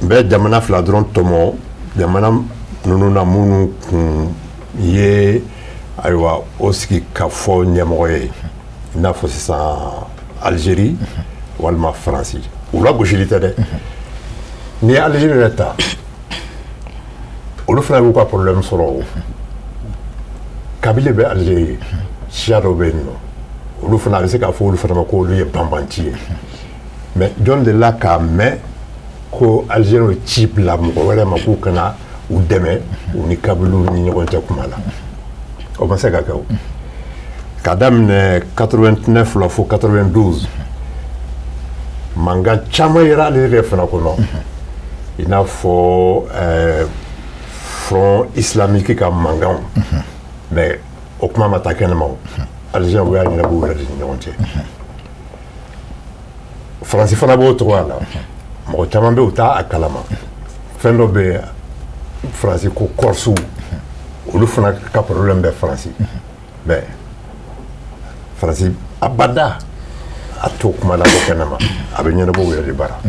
n bɛ jamana fila dɔrɔn tɔmɔ jamana ninnu na minnu kun ye ayiwa o sigi ka fɔ ɲɛmɔgɔ ye i n'a fɔ sisan Algérie walima Faransi u lagosili tɛ dɛ n'i ye Algérie yɛrɛ ta olu fana b'u ka problème sɔrɔ o kabila bɛ Algérie siya dɔw bɛ yen nɔ olu fana a bɛ se k'a fɔ olu fana ma ko olu ye banbanci ye mais jɔn de la k'a mɛn ko Algérie ye ci bila mɔgɔ wɛrɛ ma k'u kana u dɛmɛ u ni kabilaw ni ɲɔgɔn cɛ kuma la o ma se ka kɛ o ka daminɛ 89 la fo 92 mankan caman yera Algérie fana kɔnɔ i n'a fɔ front islamique ka mankanw mais o kuma ma taa kɛnɛma o Algériens u y'a ɲɛnabɔ u yɛrɛ de ni ɲɔgɔn cɛ Faransi fana b'o cogoya la mɔgɔ caman bɛ u t'a a kalama fɛn dɔ bɛ Faransi ko Corsiw olu fana ka problème bɛ Faransi mais Faransi abada a to kuma la ko kɛnɛma a bɛ ɲɛnabɔ u yɛrɛ de bara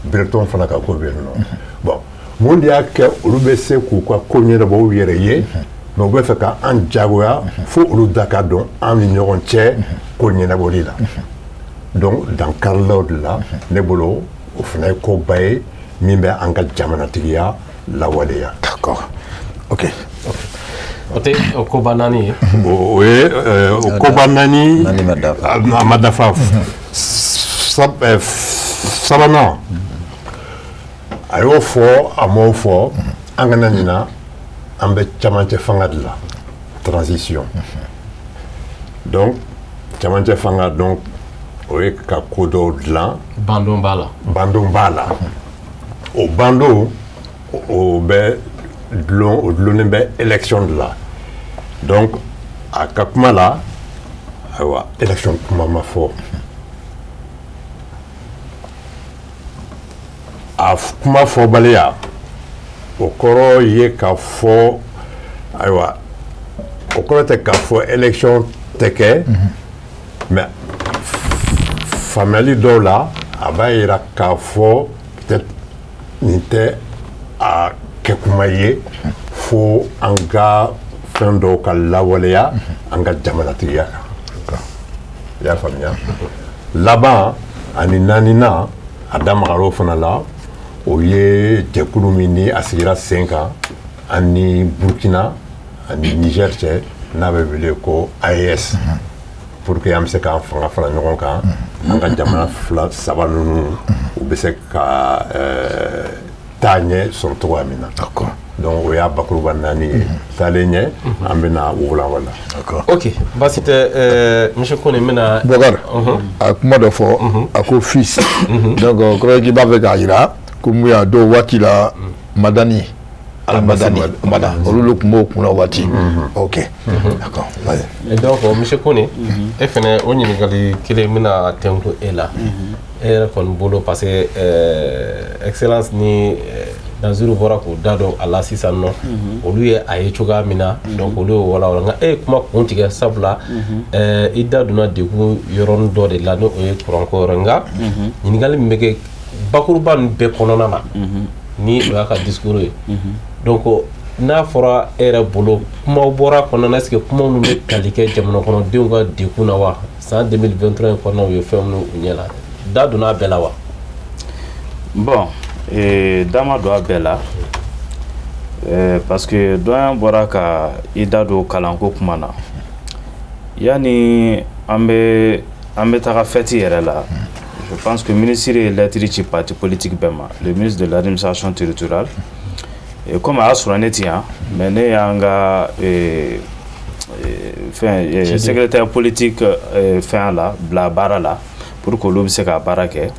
Breton fana ka ko bɛ yen nɔ bon mun de y'a kɛ olu bɛ se k'u ka ko ɲɛnabɔ u yɛrɛ ye mais u bɛ fɛ ka an jagoya fo olu da ka dɔn an ni ɲɔgɔn cɛ ko ɲɛnabɔli la donc dankarila de la ne bolo o fana ye koba ye min bɛ an ka jamanatigiya lawaleya. D'accord. Ok. O tɛ o koba naani ye. O ye o koba naani a ma dafa sabanan a y'o fɔ a m'o fɔ an kana ɲina an bɛ camancɛ fanga de la transition donc camancɛ fanga donc o ye ka ko dɔw dilan bandon b'a la o bandon o bɛ o dulonnen bɛ élection de la donc a ka kuma la ayiwa élection kuma ma fɔ a kuma fɔbaliya o kɔrɔ ye k'a fɔ ayiwa o kɔrɔ tɛ k'a fɔ élection tɛ kɛ mais faamuyali dɔw la a b'a yira k'a fɔ peut-être nin tɛ a kɛ kuma ye fo an ka fɛn dɔw ka lawaleya an ka jamanatigiya kan i y'a faamuya laban ani naaninan a damagar'o fana la o ye jɛkulu min ni a sigira sen kan ani Burkina ani Niger cɛ n'a bɛ wele ko AES pour que an bɛ se k'an fanga fara ɲɔgɔn kan an ka jamana saba ninnu u bɛ se ka taa ɲɛ sɔrɔ cogoya min na donc o y'a bakuruba naani ye taalen ɲɛ an bɛna wolawala. Ok baasi tɛ monsieur Kone n bɛna. Bɔkari a kuma dɔ fɔ a ko fils donc kɔrɔ k'i b'a fɛ k'a jira ko mun y'a dɔw waati la Madani Alamadani Mada olu tun b'o kunna waati. Ok d'accord. Donc monsieur Kone e fɛnɛ o ɲininkali kelen n bɛna tɛnku e la e yɛrɛ kɔni bolo parce que excellence ni Danzuru bɔra k'o da dɔn a la sisan nɔ olu ye a ye cogoya min na donc olu y'o walawala nka e ye kuma kun tigɛ sabula i da donna degun yɔrɔnin dɔ de la n'o ye kuranko yɔrɔ nka ɲininkali min bɛ kɛ bakuruba ninnu bɛɛ kɔnɔna na ni o y'a ka discours ye donc n'a fɔra e yɛrɛ bolo kumaw bɔra kɔnɔna est ce que kuma minnu bɛ tali kɛ jamana kɔnɔdenw ka degun na wa san 2023 in kɔnɔna u ye fɛn minnu u ɲɛ la da donna a bɛɛ la wa. Bon dama don a bɛɛ la parce que doyen bɔra ka i da don kalanko kuma na yani an bɛ taga fête yɛrɛ la je pense que ministre ye lettre ci parti politique bɛɛ ma le ministre de l'administration territoriale et comme a y'a sɔrɔ ne ti yan mais ne y'an ka secrétaire politique fɛn la bila baara la pour que olu bɛ se ka baara kɛ.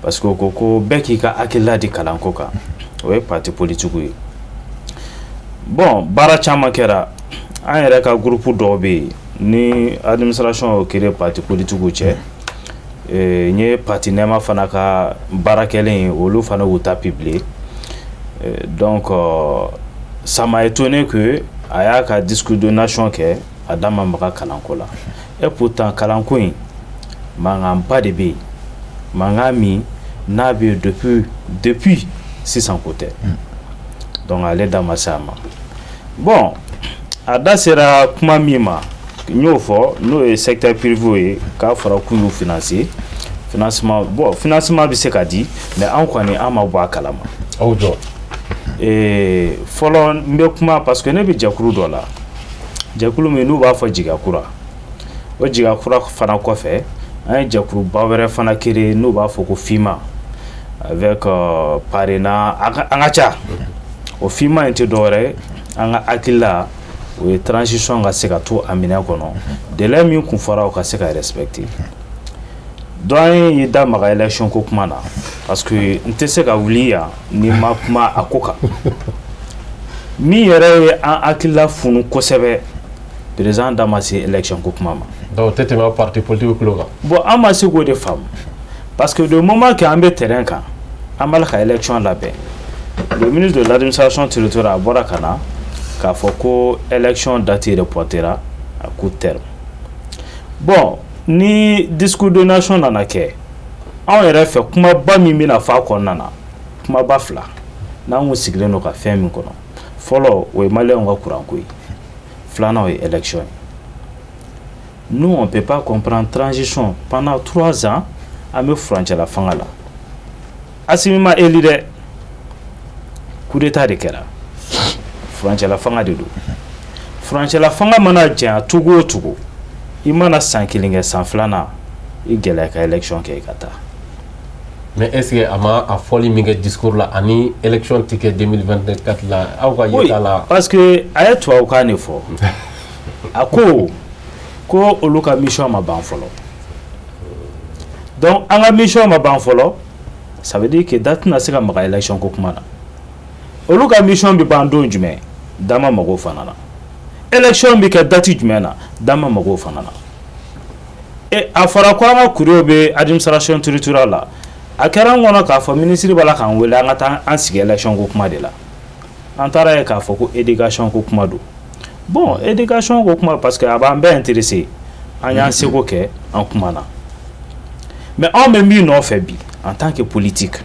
Parce que ko bɛɛ k'i ka hakilila di kalanko kan o ye parti politique ye bon baara caman kɛra an yɛrɛ ka groupe dɔw bɛ yen ni administration y'o créé parti politique cɛ n ye parti nɛma fana ka baara kɛlen ye olu fana y'u ta publier donc ça m'a étonné que a y'a ka discours de nation kɛ a da ma maga kalanko la et pourtant kalanko in mankanba de bɛ yen mankan min n'a bɛ depuis sisan ko tɛ donc ale da ma se a ma bon a da sera kuma min ma n y'o fɔ n'o ye secteur privé ye k'a fɔra k'u y'u financer financement bon financement bɛ se ka di mais an kɔni an ma bɔ a kalama. aw jɔ. fɔlɔ n bɛ kuma parce que ne bɛ jɛkulu dɔ la jɛkulu min n'u b'a fɔ Jigakura o Jigakura fana kɔfɛ an ye jɛkuluba wɛrɛ fana créé n'u b'a fɔ ko FIMA avec parrainage an ka ca o FIMA in tɛ dɔwɛrɛ an ka hakilila o ye transition ka se ka to a minɛ kɔnɔ délai min kun fɔra o ka se ka respecter doyen y'i da maga élection ko kuma na parce que n tɛ se ka wuli yan ni ma kuma a ko kan min yɛrɛ ye an hakilila funu kosɛbɛ président da ma se élection ko kuma ma. Donc tɛ tɛmɛ parti politique kulo kan. Bon an ma se k'o de faamu parce que du moment que an bɛ terrain kan an b'a la ka élection labɛn le ministre de l'administration territoriale a bɔra ka na k'a fɔ ko élection date reportera à court terme bon ni discours de nation nana kɛ anw yɛrɛ fɛ kumaba min bɛna fɔ a kɔnɔna na kumaba fila n'an kun sigilen don ka fɛn min kɔnɔ fɔlɔ o ye maliyɛnw ka kuranko ye filanan o ye élection ye. Nous, on ne peut pas comprendre transition pendant 3 ans à me frontière la fanga la. Assimi ma élu de coup d'état de kera. Frontière la fanga de do. Frontière la fanga mana djan Togo Togo. I mana san kilinge san flana i gɛlɛya ka élection kɛ i ka taa. Mais est-ce que a ma a fɔli min kɛ discours la ani élection tɛ kɛ 2024 la aw ka yeta la. Parce que a ye tubabukan de fɔ. A ko olu ka mission ma ban fɔlɔ donc an ka mission ma ban fɔlɔ ça veut dire que date tɛna se ka maga élection ko kuma na olu ka mission bɛ ban don jumɛn dama mago fana na élection bɛ kɛ date jumɛn na dama mago fana na et a fɔra ko an ka kurew bɛ administration territoriale la a kɛra an kɔnɔ k'a fɔ ministre b'a la k'an wele an ka taa an sigi élection ko kuma de la an taara ye k'a fɔ ko éducation ko kuma don. Bon, éducation ko kuma parce que aba bɛ intéressé an y'an seko kɛ an kuma na mais anw bɛ min nɔfɛ bi en tant que politique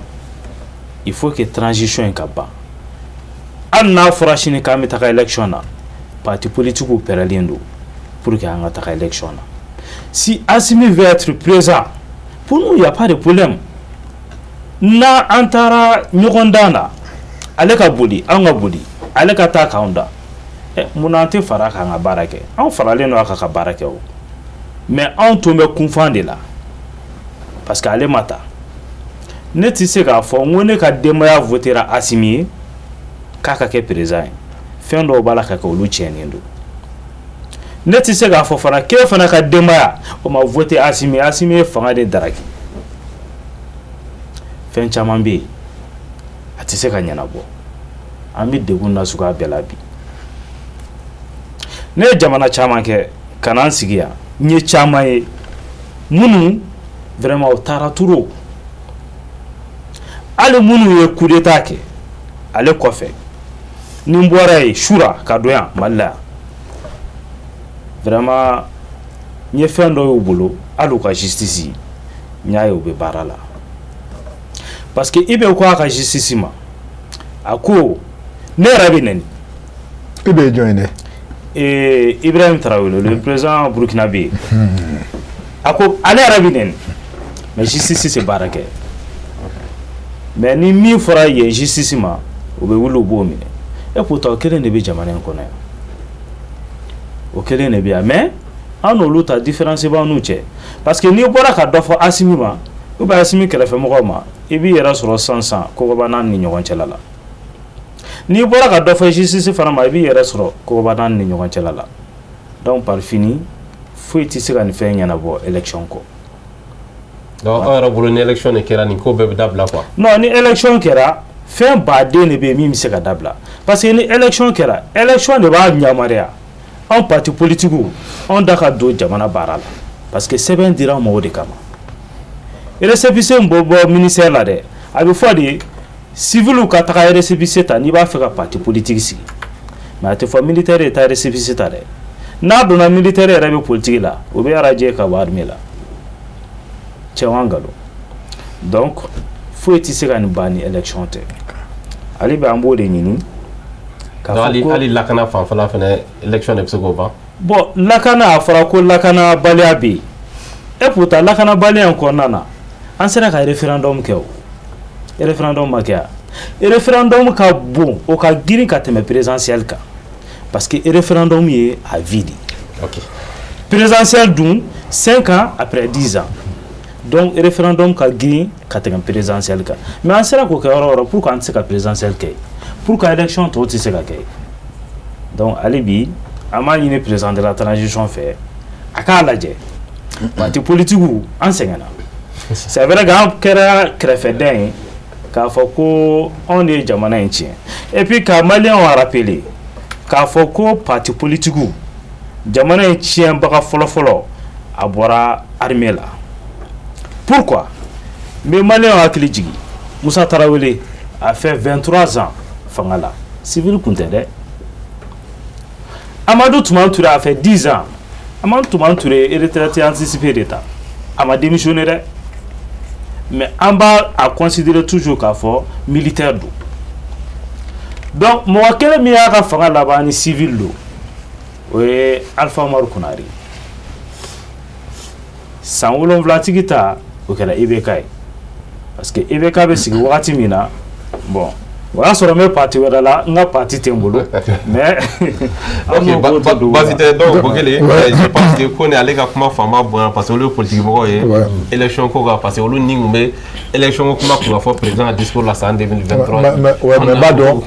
il faut que transition in ka ban hali n'a fɔra sini k'an bɛ taga élection na parti politique ou peraliendo pour qu'il y ait une élection. Si Assimi veut être présent, pour nous, il n'y a pas de problème. Na antara nyogondana, aleka boli, anga boli, aleka ta kaunda. Munante fara ka nga barake. On fara le no aka barake o. Mais on tombe confondé là. Parce qu'elle est mata. Ne tisse ka fo ngone ka demaya votera Assimi kaka ke président. Fendo bala ka ko lu tienendo. Ne tisse ka fo fana ke fana ka demaya o ma voter Assimi fanga de daraki. Fen caman be a tɛ se ka ɲɛnabɔ an bɛ degun na suguya bɛɛ la bi ne ye jamana caman kɛ ka na n sigi yan n ye caman ye minnu vraiment u taara turo hali minnu ye coup d'état kɛ ale kɔfɛ ni n bɔra ye sura ka don yan Mali la yan vraiment n ye fɛn dɔ y'u bolo hali u ka justice n y'a ye u bɛ baara la. Parce que il veut quoi que justice ma a ko ne rabinen ibe joine Ibrahim Traoré le président burkinabé a ko ale rabinen mais justice c'est barake mais ni mi fora ye justice ma o be wulu bo mi et pourtant kelen de be jamana en kono o kelen ne bia mais an olu ta différence ba nu che parce que ni bora ka dofo Assimi ma ou ba Assimi kele fe mo ma ibi yɛrɛ sɔrɔ sansan kogoba n'an ni ɲɔgɔn cɛla la n'i bɔra ka dɔ fɔ justice fana ma i b'i yɛrɛ sɔrɔ kogoba n'an ni ɲɔgɔn cɛla la donc par fini foyi tɛ se ka nin fɛn ɲɛnabɔ élection kɔ. donc aw yɛrɛ bolo ni élection de kɛra nin ko bɛɛ bɛ dabila quoi. non ni élection kɛra fɛn baden de bɛ yen min bɛ se ka dabila parce que ni élection kɛra élection de b'a yamaruya anw parti politique anw da ka don jamana baara la parce que sɛbɛn dira anw ma o de kama. récépissé bɔ ministère la dɛ a bɛ fɔ de civil ka taga récépissé ta n'i b'a fɛ ka parti politique sigi mais a tɛ fɔ militaire de taa récépissé ta dɛ n'a donna militaire yɛrɛ bɛ politique la o bɛ arajɛ ka bɔ armée la cɛman nkalon donc foyi tɛ se ka nin ban ni élection tɛ ale bɛ an b'o de ɲini k'a fɔ ko hali lakana fanfɛla fɛnɛ élection de bɛ se k'o ban. bon lakana a fɔra ko lakanabaliya bɛ yen et pourtant lakanabaliya in kɔnɔna na an sera ka référendum kɛ o référendum ma kɛ référendum ka bon o ka girin ka tɛmɛ présidentiel kan parce que référendum ye à vie de ok présidentiel dun 5 ans après 10 ans donc référendum ka girin ka tɛmɛ présidentiel kan mais an sera k'o kɛ yɔrɔ o yɔrɔ pour que an tɛ se ka présidentiel kɛ pour que élection tɔw tɛ se ka kɛ donc ale bi an b'a ɲini président de la transition fɛ a k'a lajɛ parti politique an sɛgɛnna c'est vrai qu'an kɛra kɛrɛfɛden ye k'a fɔ ko anw de ye jamana in tiɲɛ et puis ka maliyɛnw rappeler k'a fɔ ko parti politique jamana in tiɲɛbaga fɔlɔfɔlɔ a bɔra armée la pourquoi n bɛ maliyɛnw hakili jigin Musa Tarawele a fait 23 ans fanga la civil kun tɛ dɛ Amadou Toumani Touré a fait 10 ans Amadou Toumani Touré retraité anticipé d'État a ma démissionné dɛ mais an b'a considérer toujours k'a fɔ militaire do donc mɔgɔ kelen min y'a ka fanga laban ni civil do o ye Alpha Umaru Konare san 7 tigi ta o kɛra IBK ye parce que IBK bɛ sigi wagati min na bon o y'a sɔrɔ n bɛ parti wɛrɛ la n ka parti tɛ n bolo mais basi tɛ donc Bokele je pense que ko ni ale ka kuma fanba bonya parce que olu ye politique mɔgɔw ye élection ko kan parce que olu ni tun bɛ élection ko kuma tun ka fɔ président ka discours la san 2023 mais n b'a dɔn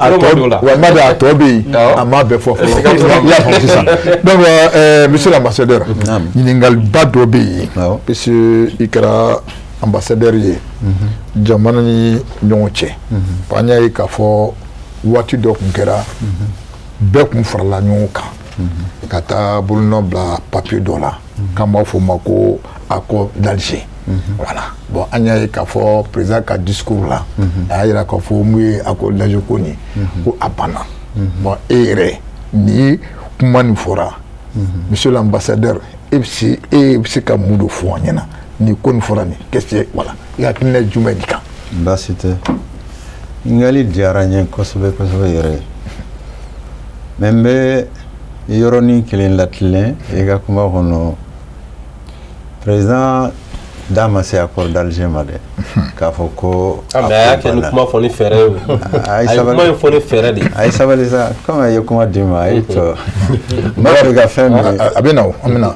a tɔ bɛ yen a m'a bɛɛ fɔ fɔlɔ i y'a faamu sisan donc monsieur l'ambassadeur ɲininkaliba dɔ bɛ yen parce que i kɛra ambassadeur ye jamana ni ɲɔgɔn cɛ an y'a ye k'a fɔ waati dɔ tun kɛra bɛɛ tun farala ɲɔgɔn kan ka taa bolonɔ bila papier dɔ la k'an b'a fɔ o ma ko accord d'Alger voilà bon an y'a ye k'a fɔ président ka discours la a y'a yira k'a fɔ mun ye accord d'Alger ko nin ko a banna bon e yɛrɛ ni kuma nin fɔra monsieur l'ambassadeur e bɛ se ka mun de fɔ an ɲɛna ni ko nin fɔra nin qu'est-ce que voilà i hakilina jumɛn de kan. baasi tɛ ɲininkali diyara n ye kosɛbɛ kosɛbɛ yɛrɛ mais n bɛ yɔrɔnin kelen latilen i ka kuma kɔnɔ président da ma se accord d'Alger ma dɛ k'a fɔ ko mais a y'a kɛ ni kuma fɔ ni fɛɛrɛ ye o a ye kuma in fɔ ni fɛɛrɛ de a ye sabali sa comme a ye kuma d'i ma a ye tɔ mɔgɔ bɛ ka fɛn min a bɛ na o an bɛ na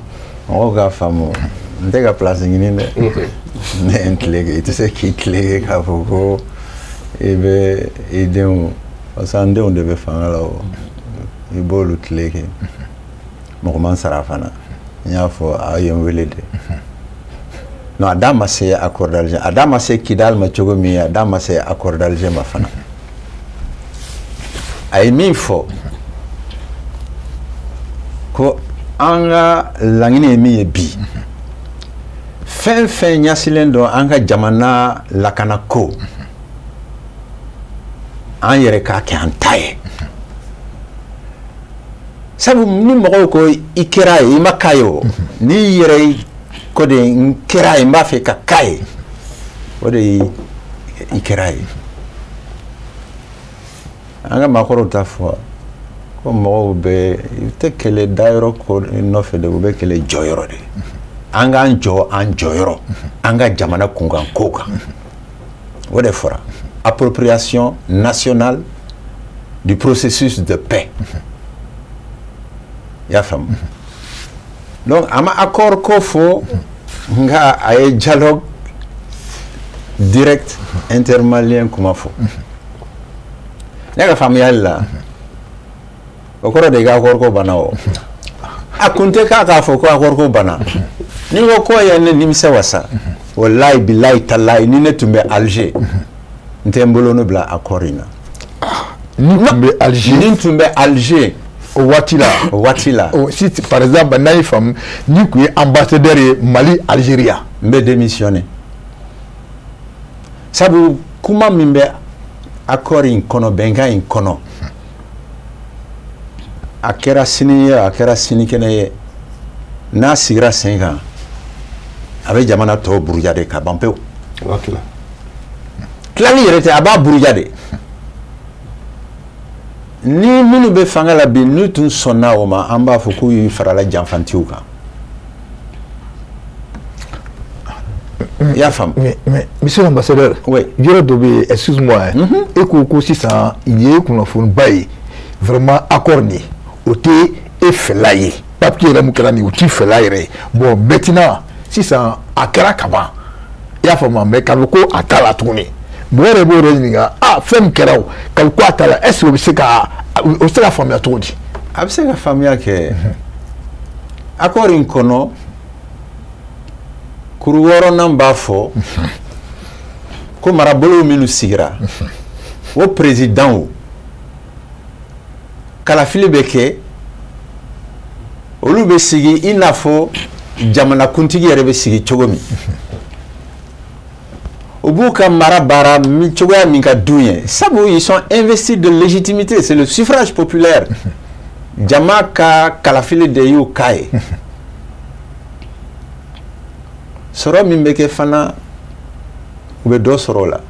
mɔgɔw k'a faamu n tɛ ka place ɲini dɛ ne ye n tileke i tɛ se k'i tileke k'a fɔ ko i bɛ i denw parce que an denw de bɛ fanga la o i b'olu tileke mɔgɔ man sara fana n y'a fɔ a ye n wele de non a da ma se accord d'Alger a da ma se Kidal ma cogo min a da ma se accord d'Alger ma fana a ye min fɔ ko an ka laɲini ye min ye bi fɛn fɛn ɲɛsilen don an ka jamana lakana ko an yɛrɛ k'a kɛ an ta ye sabu ni mɔgɔw ko i kɛra ye i ma k'a ye o n'i yɛrɛ ko de n kɛra ye n b'a fɛ ka k'a ye o de ye i kɛra ye an ka maakɔrɔw t'a fɔ ko mɔgɔw bɛ i tɛ kɛlɛ dayɔrɔ ko nɔfɛ de u bɛ kɛlɛ jɔyɔrɔ de an k'an jɔ an jɔyɔrɔ an ka jamana kunkan ko kan o de fɔra appropriation nationale du processus de paix i y'a faamu donc a ma accord ko fɔ nka a ye dialogue direct intermalien kuma fɔ ne ka faamuyali la o kɔrɔ de i ka accord ko banna o a kun tɛ k'a k'a fɔ ko accord ko banna ni ko ko ye ne nimisa wasa wallahi billahi tallahi ni ne tun bɛ Alger n tɛ n bolo ne bila accord in na ni tun bɛ Alger ni tun bɛ Alger o waati la si par exemple n'a ye faamu ni tun ye ambassadeur ye Mali Algérie n bɛ démissionné sabu kuma min bɛ accord in kɔnɔ bɛnkan in kɔnɔ a kɛra sini ye a kɛra sinikɛnɛ ye n'a sigira sen kan a bɛ jamana tɔw buruja de ka ban pewu tilali yɛrɛ tɛ a b'a buruja de ni minnu bɛ fanga la bi n'u tun sɔnna o ma an b'a fɔ k'u y'u farala janfantiw kan i y'a faamu mais monsieur l'ambassadeur yɔrɔ dɔ bɛ yen excuse-moi e ko sisan ye kunnafoniba ye vraiment accord ni o tɛ e fɛla ye papier yɛrɛ mun kɛra nin o t'i fɛla yɛrɛ ye bon maintenant sisan a kɛra ka ban i y'a faamu mais k'a fɔ ko a t'a la tuguni mɔgɔ yɛrɛ b'o yɛrɛ ɲininka fɛn min kɛra o k'a fɔ ko a t'a la est-ce que o bɛ se ka faamuya cogo di a bɛ se ka faamuya kɛ accord in kɔnɔ kuru wɔɔrɔnan b'a fɔ ko marabolow minnu sigira o présidentw kalafili bɛ kɛ olu bɛ sigi i n'a fɔ jamanakuntigi yɛrɛ bɛ sigi cogo min u b'u ka mara baara cogoya min ka d'u ye sabu ils sont investis de légitimité c'est le suffrage populaire jama ka kalafili de y'u ka ye sɔrɔ min bɛ kɛ fana u bɛ dɔ sɔrɔ o la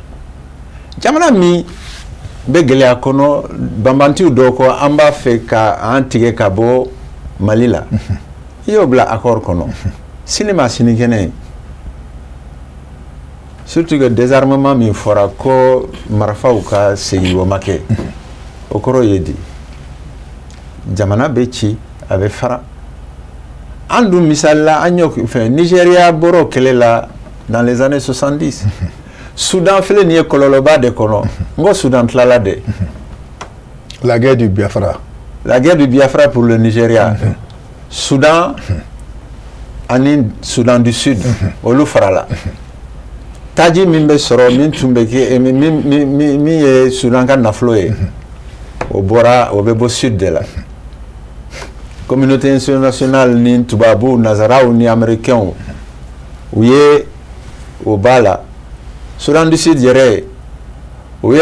jamana min bɛ gɛlɛya kɔnɔ banbantiw dɔw kɔ an b'a fɛ ka an tigɛ ka bɔ Mali la i y'o bila accord kɔnɔ sini ma sinikɛnɛ surtout que désarmement min fɔra ko marifaw ka segin o ma kɛ o kɔrɔ ye di jamana bɛ ci a bɛ fara an dun misali la an y'o fɛn Nigéria bɔra o kɛlɛ la dans les années 70 Soudan filɛ nin ye kɔlɔlɔba de kɔnɔ n ko Soudan tilala de la guerre du Biafra pour le Nigeria Soudan ani Soudan du Sud olu farala taji min bɛ sɔrɔ min tun bɛ kɛ min ye Soudan ka nafolo ye o bɛ bɔ Sud de la communauté internationale ni tubabuw nazaraw ni américains u ye o b'a la Soudan du Sud yɛrɛ u ye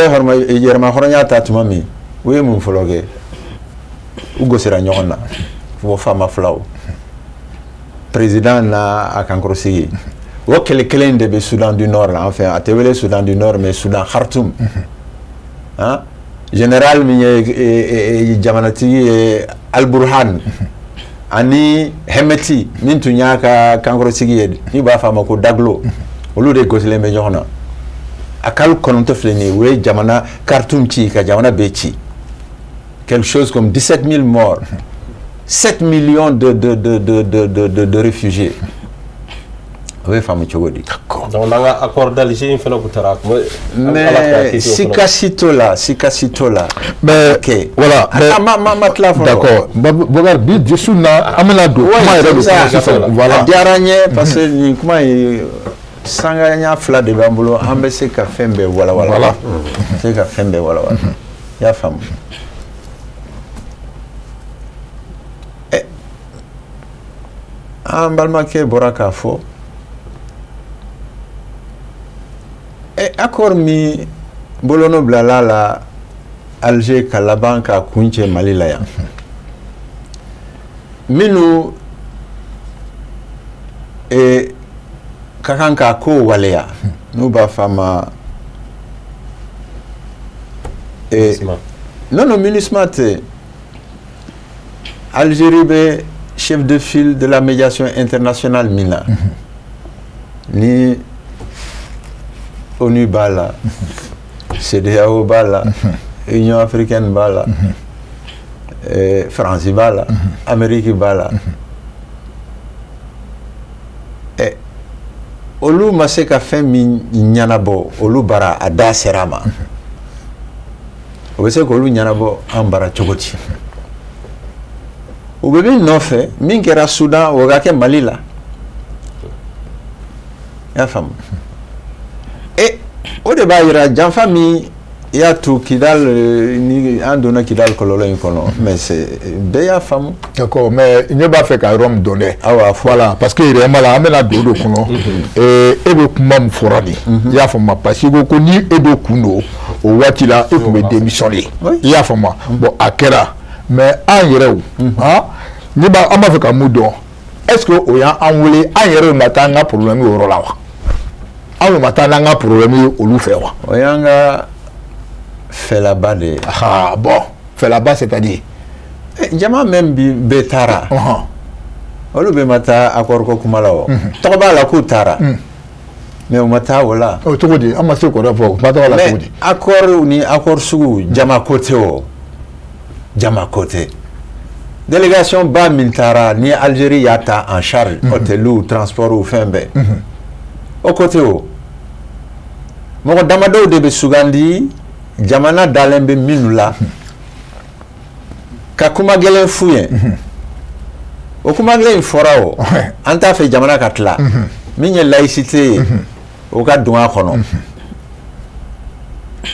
yɛrɛmahɔrɔnya ta tuma min u ye mun fɔlɔ kɛ u gosira ɲɔgɔn na fo faama filaw président n'a a kankɔrɔsigi o kɛlɛ kelen de bɛ Soudan du Nord la enfin a tɛ wele Soudan du Nord mais Soudan Khartoum général min ye jamanatigi Al Burhan ani Hemeti min tun y'a ka kankɔrɔsigi ye ni b'a f'a ma ko Daglo olu de gosilen bɛ ɲɔgɔn na a kalo 9 filɛ nin ye u ye jamana Khartoum ci ka jamana bɛɛ ci quelque chose comme 17 000 morts 7 millions de réfugiés o bɛ faamu cogo di donc n'an ka accord d'Alger in fana kun taara mais sikasito la mais ok voilà ma tila fɔlɔ d'accord Bokar bi dusu na an bɛna don kuma yɛrɛ de kɔnɔ voilà a diyara n ye parce que nin kuma ye sanganya fila de b'an bolo an bɛ se ka fɛn bɛɛ walawala se ka fɛn bɛɛ walawala i y'a faamu an balimakɛ bɔra k'a fɔ accord min bolonɔ bilala la Alger ka laban ka kun cɛ Mali la yan minnu ka kan k'a ko waleya n'u b'a f'a ma non MINUSMA tɛ Algérie bɛ chef de file de la médiation internationale min na ni ONU b'a la CEDEAO b'a la Union africaine b'a la France b'a la Amérique b'a la olu ma se ka fɛn min ɲɛnabɔ olu bara a da sera ma o bɛ se k'olu ɲɛnabɔ an bara cogo di u bɛ min nɔfɛ min kɛra Soudan o ka kɛ Mali la i y'a faamu o de b'a yira janfa min i y'a to Kidal ni an donna Kidal kɔlɔlɔ in kɔnɔ mais bɛɛ y'a faamu d'accord mais ne b'a fɛ ka yɔrɔ min dɔn dɛ voilà parce que réellement la an bɛna don o de kɔnɔ e bɛ kuma min fɔra nin i y'a faamu parce que ko ni e bɛ kun don o waati la e tun bɛ démissionner i y'a faamu bon a kɛra mais an yɛrɛw ne b'a an b'a fɛ ka mun dɔn est-ce que o y'an wele an yɛrɛ ma taa an ka problème o yɔrɔ la wa an ma taa n'an ka problème ye olu fɛ wa o y'an ka fɛlaba de ye bon fɛlaba c'est-à-dire jama même bi bɛɛ taara olu bɛɛ ma taa accord ko kuma la wa tɔgɔ b'a la k'u taara mais u ma taa o la o cogo di an ma se k'o de fɔ kuma tɔgɔ la cogo di accord ni accord sugu jama ko tɛ o jama ko tɛ délégation ba min taara ni Algérie y'a ta en charge hôteliw transportw fɛn bɛɛ o côté o mɔgɔ damadɔw de bɛ sugandi jamana dalen bɛ minnu la ka kuma gɛlɛn f'u ye o kuma gɛlɛn in fɔra o an t'a fɛ jamana ka tila min ye laïcité ye o ka don a kɔnɔ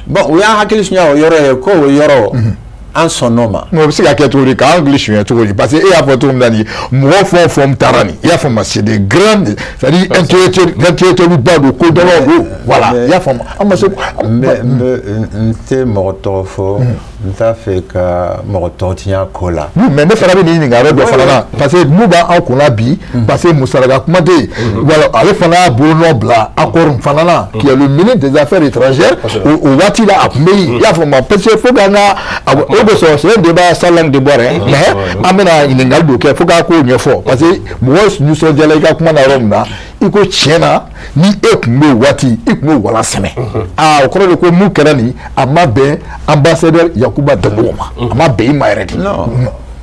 bon u y'an hakili suɲɛ o yɔrɔ ye ko o yɔrɔ an sɔnn'o ma o bɛ se ka kɛ cogo di k'an hakili suɲɛ cogo di parce que e y'a fɔ cogo min na nin mɔgɔ fɛn o fɛn taara nin i y'a faamu c'est des grandes c'est-à-dire intellectuels ba don kodɔnnaw don voilà i y'a faamu an ma se n tɛ mɔgɔ tɔgɔ fɔ n t'a fɛ ka mɔgɔ tɔgɔ tiɲɛ ko la mais ne fana bɛ nin ɲininkali dɔ fana na parce que n'u b'an kunna bi parce que Musalaka kuma tɛ yen voilà ale fana y'a bolonɔ bila accord fana na qui est le ministre des affaires étrangères o waati la a tun bɛ yen i y'a faamu parce que fo k'an ka o de sɔrɔ c'est un débat sans langue de bois mais an bɛna ɲininkali dɔ kɛ fo k'a ko ɲɛfɔ parce que mɔgɔ nisɔndiyala i ka kuma na yɔrɔ min na i ko tiɲɛ na ni e tun bɛ waati i tun bɛ wala sɛmɛ o kɔrɔ de ko mun kɛra nin a ma bɛn ambassadeur Yakuba Dabogo ma a ma bɛn i ma yɛrɛ de non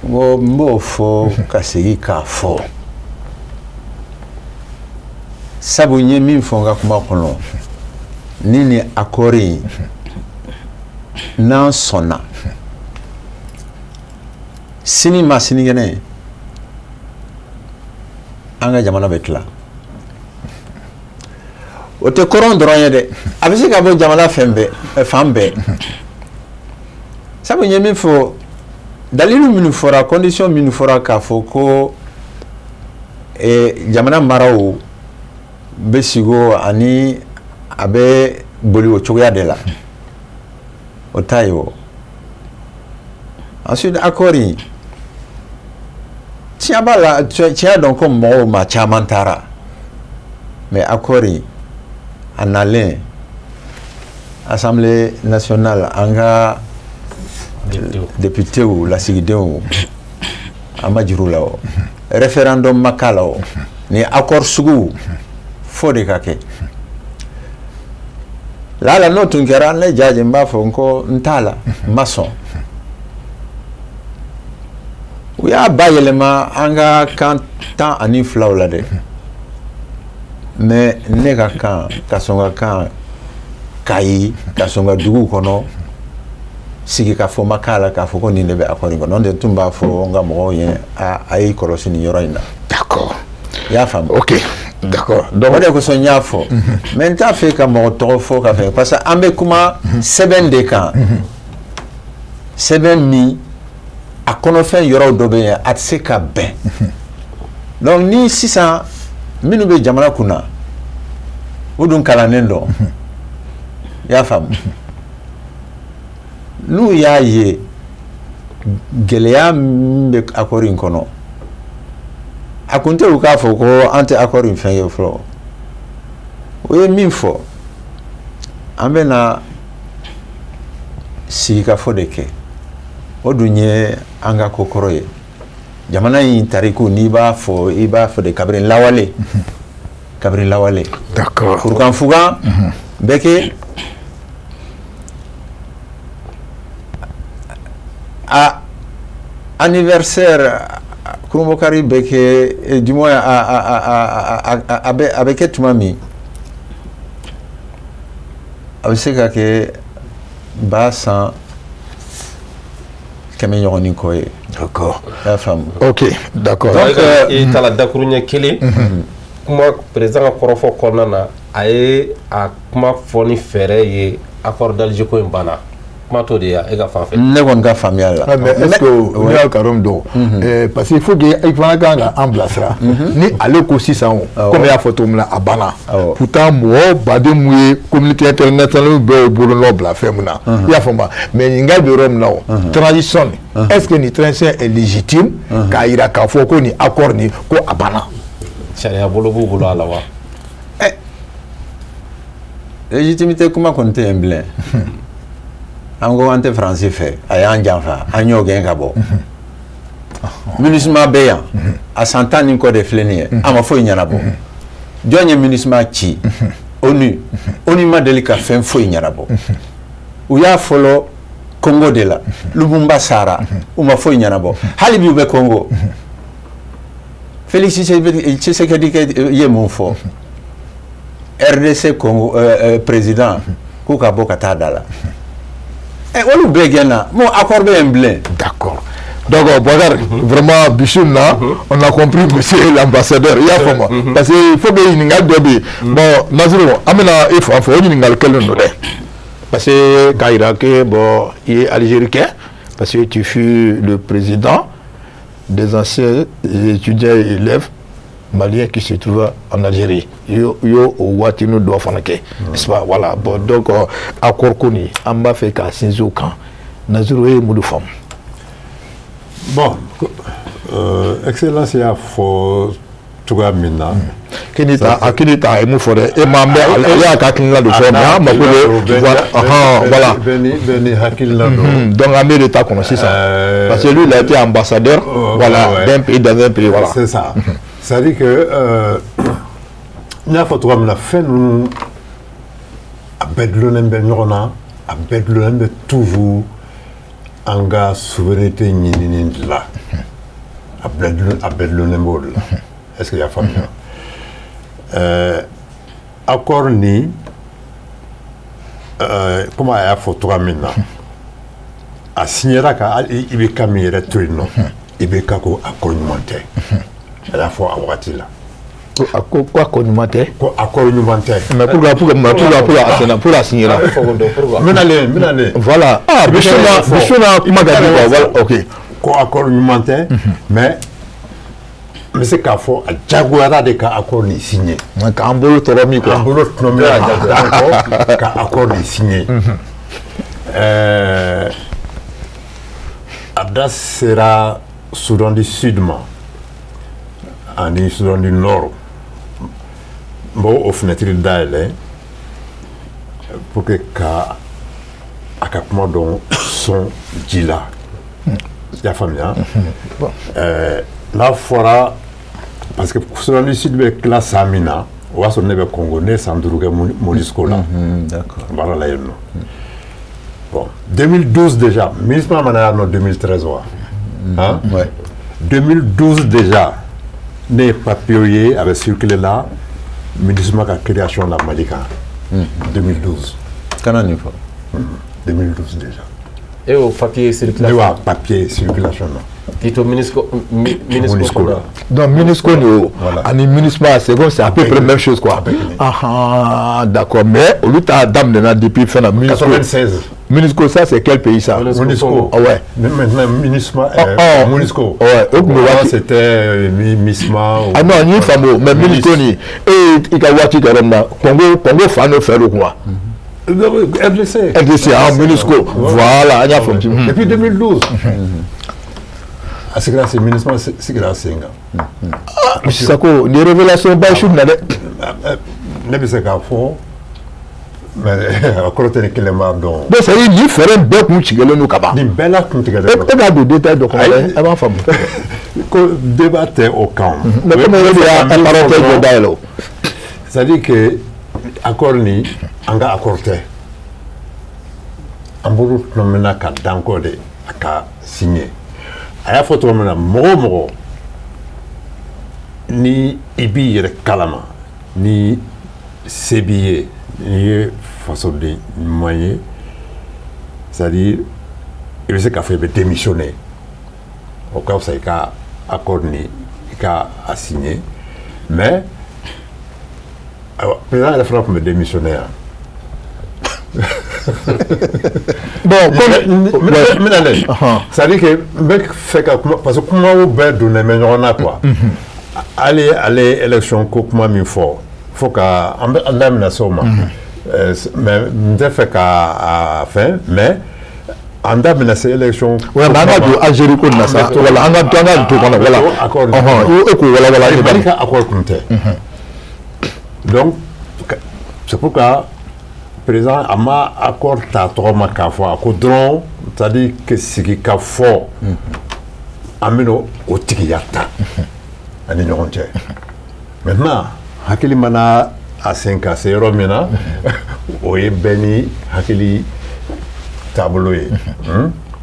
n b'o fɔ ka segin k'a fɔ sabu n ye min fɔ n ka kuma kɔnɔ ni nin accord in n'an sɔnna sini ma sinikɛnɛ an ka jamana bɛ tila o tɛ kɔrɔn dɔrɔn ye dɛ a bɛ se ka bɔ jamana fan bɛɛ sabu n ye min fɔ dalilu minnu fɔra condition minnu fɔra k'a fɔ ko jamana maraw bɛ sigi o ani a bɛ boli o cogoya de la o t'a ye o ensuite accord in tiɲɛ b'a la tiɲɛ dɔn ko mɔgɔw ma caman taara mais accord in a nalen assemblée nationale an ka député ou lasigidenw an ma juru la o référendum ma k'a la o ni accord sugu fo de ka kɛ la n'o tun kɛra ne jaaje n b'a fɔ n ko n t'a la n ma sɔn u y'a bayɛlɛma an ka kan 12 la dɛ mais ne ka kan ka sɔn ka kan Kayi ka sɔn ka dugu kɔnɔ sigi ka fɔ ma k'a la k'a fɔ ko nin de bɛ accord in kɔnɔ n'o tɛ tun b'a fɔ n ka mɔgɔw ye a y'i kɔlɔsi nin yɔrɔ in na. D'accord. I y'a faamu. Ok. D'accord. Donc o de kosɔn n y'a fɔ mais n t'a fɛ ka mɔgɔ tɔgɔ fɔ ka fɛ parce que an bɛ kuma sɛbɛn de kan sɛbɛn min a kɔnɔfɛn yɔrɔw dɔ bɛ yen a tɛ se ka bɛn donc ni sisan minnu bɛ jamana kunna o dun kalannen dɔn i y'a faamu n'u y'a ye gɛlɛya min bɛ accord in kɔnɔ a kun tɛ u k'a fɔ ko an tɛ accord in fɛn ye fɔlɔ o ye min fɔ an bɛ na sigikafɔ de kɛ o dun ye an ka ko kɔrɔ ye jamana in tariku n'i b'a fɔ i b'a fɔ de kabiri lawale kabiri lawale d'accord kurukan fugan bɛ kɛ a anniversaire Kurumokari bɛ kɛ du moins a bɛ kɛ tuma min a bɛ se ka kɛ 100 kɛmɛ ɲɔgɔn kɔ ye. D'accord. I y'a faamu. Ok, d'accord. Donc i taara dakuru ɲɛ kelen kuma président ka kɔrɔfɔ kɔnɔna na a ye a kuma fɔ ni fɛɛrɛ ye accord d'Alger ko in banna kuma t'o de ye e ka fan fɛ. Ne kɔni ka faamuya la. Mais est-ce que ne y'a karom dɔn parce que il faut que i fana kan ka an bilasira ni ale ko sisan comme i y'a fɔ cogo min na a banna pourtant mɔgɔ baden mun ye communauté internationale bɛɛ bolo nɔ bila fɛn min na i y'a faamu mais ɲininkali bɛ yɔrɔ min na o transition est-ce que nin transition est légitime k'a jira k'a fɔ ko nin accord nin ko a banna. Sariya bolo b'u bolo a la wa. Légitimité kuma kɔni tɛ yen bilen. An ko an tɛ faransi fɛ a y'an janfa an y'o gɛn ka bɔ MINUSMA bɛ yan a san 10 ni kɔ de filɛ nin ye a ma foyi ɲɛnabɔ jɔn ye MINUSMA ci ONU ma deli ka fɛn foyi ɲɛnabɔ u y'a fɔlɔ Congo de la Lumumba sara u ma foyi ɲɛnabɔ hali bi u bɛ Congo Félix Tshisekedi ye mun fɔ RDC Congo président k'u ka bɔ ka taa da la olu bɛɛ gɛnna bon accord bɛ yen bilen. D'accord. Donc Boubacar vraiment Bichoun là on a compris monsieur l'ambassadeur il y a faamu parce que il faut que ɲininkali dɔ bɛ yen bon Naziru an bɛna e fan fɛ o ɲininkali kelen don dɛ parce que k'a jira que bon i ye Algérien parce que tu fus le président des anciens étudiants et élèves maliens qui se trouvent en Algérie. Yo au watinu do fana ke. N'est-ce pas? Voilà. Bon donc accord koni an b'a fɛ ka sinsin o kan. Naziru ye mun de faamu? Bon, excellence y'a fɔ cogoya min na. Kini ta ye mun fɔ dɛ. E ma bɛ ale y'a ka hakilina de fɔ mais an mako bɛ voilà. Bɛɛ ni hakilina don. Donc an bɛ de ta kɔnɔ sisan. Parce que lui il a été ambassadeur voilà d'un pays dans un pays voilà. C'est ça. C'est-à-dire que n y'a fɔ cogoya min na fɛn ninnu a bɛɛ dulonnen bɛ ɲɔgɔn na a bɛɛ dulonnen bɛ toujours an ka souveraineté ɲinini de la a bɛɛ dulonnen b'o de la est-ce que i y'a faamuya accord ni comme a y'a fɔ cogoya min na a signera ka hali i bɛ ka min yɛrɛ to yen nɔ i bɛ ka ko accord ɲuman tɛ a y'a fɔ a wagati la. A ko accord ɲuman tɛ. Ko accord ɲuman tɛ. Mais pour la signer là. Minale. Voilà. Ah Bichouna kuma ka di quoi voilà OK. Ko accord ɲuman tɛ mais n bɛ se k'a fɔ a jagoyara de ka accord nin signer. K'an bolo tɔɔrɔ min quoi. K'an bolo tɔɔrɔ min a jagoyara ka accord nin signer. Abda sera Soudan du Sud ma. Ani Soudan du Nord n b'o fenêtre dayɛlɛ pour que ka a ka kuma dɔn sɔn ji la i y'a faamuya n'a fɔra parce que Soudan du Sud bɛ tila san min na o b'a sɔrɔ ne bɛ Congo ne ye san 5 kɛ MONUSCO la baara la yen nɔ bon 2012 déjà MINUSMA mana yan nɔ 2013 wa 2012 déjà ne ye papier ye a bɛ circuler la MINUSMA ka création la Mali kan 2012 kana nin fɔ 2012 déjà et au papier circulation ne wa papier circulation na Tito MONUSCO donc MINUSCO ani MINUSMA c'est comme c'est à peu près la même chose quoi. Ah d'accord, mais au lieu de depuis fin de 96 MINUSCO, ça c'est quel pays ça? MONUSCO. Ah ouais. Maintenant MINUSMA MONUSCO. Ouais, c'était MISMA. Ah non, ni fameux, mais MINUSCO ni et Ikawati Karamba, Congo fano faire quoi? RDC, ah MINUSCO. Voilà, il y a fait. Depuis 2012. C'est grâce à MINUSMA, c'est grâce à ah, c'est quoi? Les révélations bâchou n'allait. Ne sais pas fort. Mais encore une fois, donc. Mais ça y est, il fait un bec où tu gagnes nous kaba. Ni bella qu'on te gagne. Et pas de détails de comment elle va faire. Débattre au camp. Mais comment il y a un parenthèse de dialogue. C'est-à-dire que accord ni anga accordé. Amburu nomena ka danko de aka signé. Aya photo mena mogo ni ibi yere kalama ni sebiye ni façon de moyen, c'est-à-dire il veut se faire démissionner au cas où ça a accordé, il a assigné, mais le président il a fait me démissionner. Bon, c'est-à-dire que parce que comment vous pouvez donner mais on a quoi aller élection comment il faut qu'à mais ne fait qu'à fin mais en date de ces élections ouais mais on a Algérie qu'on a ça voilà on a tout voilà accord voilà accord donc c'est pourquoi président ama accord ta trois ka fois accord c'est-à-dire que ce qui ka fort amino au tikiyata ani ɲɔgɔn cɛ maintenant hakili mana a sen ka se yɔrɔ min na o ye bɛɛ ni hakili taabolo ye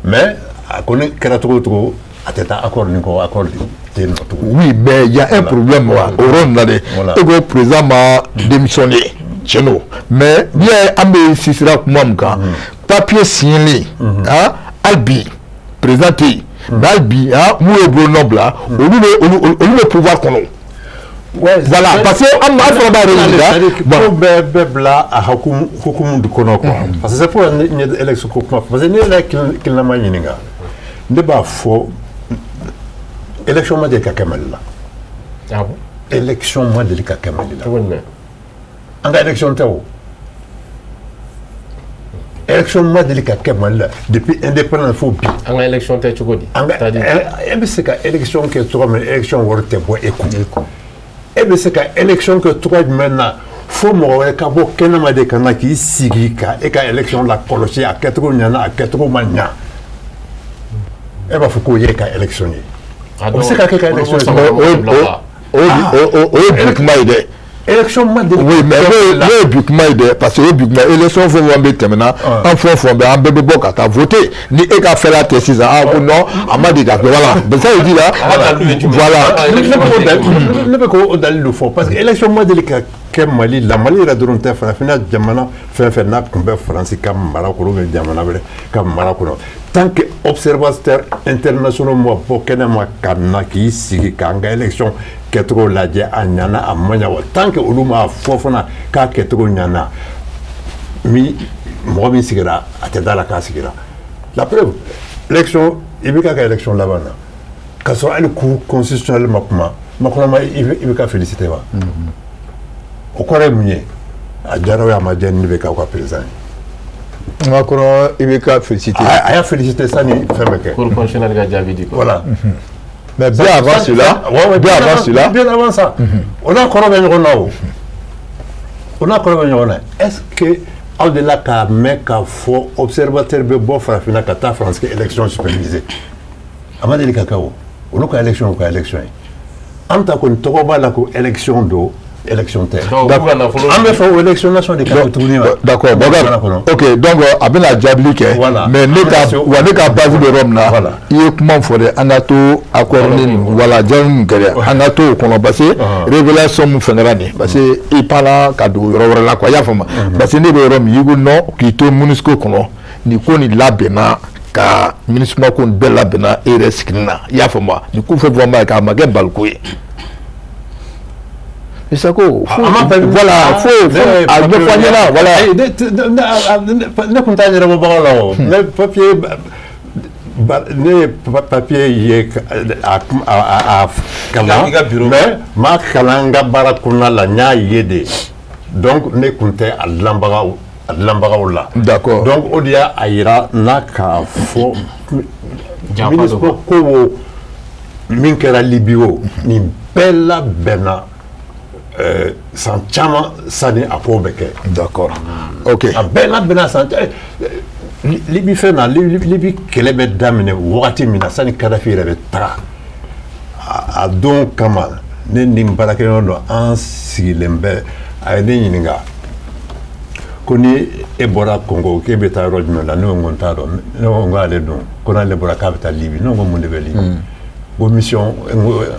mais a kɔni kɛra cogo o cogo a tɛ taa accord nin kɔ accord tɛ nɔ tugun. Oui, mais il y a un problème au rôle là de le président m'a démissionné chez nous mais bien ambe sisira kuma mun kan papier signé albi présenté d'albi mu ye bolo nobla olu bɛ pouvoir kɔnɔ. Ouais, voilà, parce que on m'a fait bon bɛɛ bila a hukumu du kɔnɔ quoi parce que c'est pour une élection ko kuma parce que ne yɛrɛ kilina ma ɲininka ne b'a fɔ élection ma deli ka kɛ Mali la. Ah bon? Élection ma deli ka kɛ Mali la. An ka élection tɛ o. Élection ma deli ka kɛ Mali la depuis indépendance fo bi. An ka élection tɛ cogo di? E bɛ se ka élection kɛ cogo min élection wari tɛ bɔ e kun. E bɛ se ka élection kɛ cogo jumɛn na fo mɔgɔ wɛrɛ ka bɔ kɛnɛma de ka na k'i sigi ka e ka élection la kɔlɔsi a kɛcogo ɲana a kɛcogo ma ɲa. E b'a fɔ k'o ye ka élection ye. O bɛ se ka kɛ ka élection ye. O ye bi kuma ye dɛ. Élection ma de. Oui, mais ne ye bi kuma ye dɛ parce que o bi kuma élection fɛn fɛn bɛ tɛmɛna an fɛn fɛn bɛ an bɛɛ bɛ bɔ ka taa voter ni e ka fɛla tɛ sisan ah ko non a ma di ka kɛ voilà c'est ça il dit là voilà. Ne bɛ k'o dalili fɔ parce que élection ma deli ka kɛ Mali la Mali yɛrɛ dɔrɔn tɛ farafinna jamana fɛn fɛn n'a tun bɛ Faransi ka mara kɔnɔ ou bien jamana wɛrɛ ka mara kɔnɔ tant que observateurs internationaux ma bɔ kɛnɛma ka na k'i sigi k'an ka élection kɛcogo lajɛ a ɲana a ma ɲa wa tant que olu m'a fɔ fana k'a kɛcogo ɲana mɔgɔ min sigira a tɛ da la k'a sigira la preuve élection i bɛ ka élection laban na k'a sɔrɔ hali cour constitutionnel ma kuma ma i bɛ ka féliciter wa o kɔrɔ ye mun ye a diyara o ye a ma diya ni ne bɛ k'aw ka président ye. Macron il bɛ ka féliciter. a y'a féliciter sani fɛn bɛ kɛ. Cour constitutionnelle ka jaabi di quoi. Voilà. Mais bien avant cela, bien avant ça, on a encore un on a encore un est-ce que au-delà k'a mɛn k'a fɔ observateur bɛ bɔ farafinna ka taa France kɛ élection supervisée a ma deli ka kɛ o olu ka élection y'u ka élection ye an ta kɔni tɔgɔ b'a la ko élection don élection tɛ an bɛ fɛ o élection nationale de ka tuguni wa d'accord ok donc a bɛna jaabili kɛ mais ne ka base bɛ yɔrɔ min na i ye kuma fɔ dɛ an ka to accord ni wala jaabi min kɛra an ka to o kɔnɔ parce que révélation min fɛnkɛra nin parce que i panna ka don yɔrɔ wɛrɛ la quoi i y'a faamu parce que ne bɛ yɔrɔ min i ko non k'i to MONUSCO kɔnɔ nin ko nin labɛnna ka MINUSMA ko nin bɛɛ labɛnna e yɛrɛ sigini na i y'a faamu ni ko fɛn fɛn b'a kɛ a ma kɛ baliko ye. Isako, voilà, faut voilà. Ne kun t'a ɲɛnabɔ baga la o, ne papier ye a kalan, mais ma kalan n ka baara kɔnɔna la n y'a ye de, donc ne kun tɛ a dilanbagaw la. D'accord. Donc o de y'a yira n'a k'a fɔ MINUSMA ko o min kɛra Libi o nin bɛɛ labɛnna. San caman sani a ko bɛ kɛ. D'accord. Ok. A bɛɛ labɛnna san Libi fɛn na Libi kɛlɛ bɛ daminɛ wagati min na sani Kadafi yɛrɛ bɛ taga a don kama ne ni n baarakɛɲɔgɔn dɔ an sigilen bɛ a ye ne ɲininka ko ni e bɔra Congo k'e bɛ taa yɔrɔ jumɛn la ne ko n t'a dɔn ne ko n k'ale dɔn ko n'ale bɔra k'a bɛ taa Libi ne ko mun de bɛ Libi. Ko mission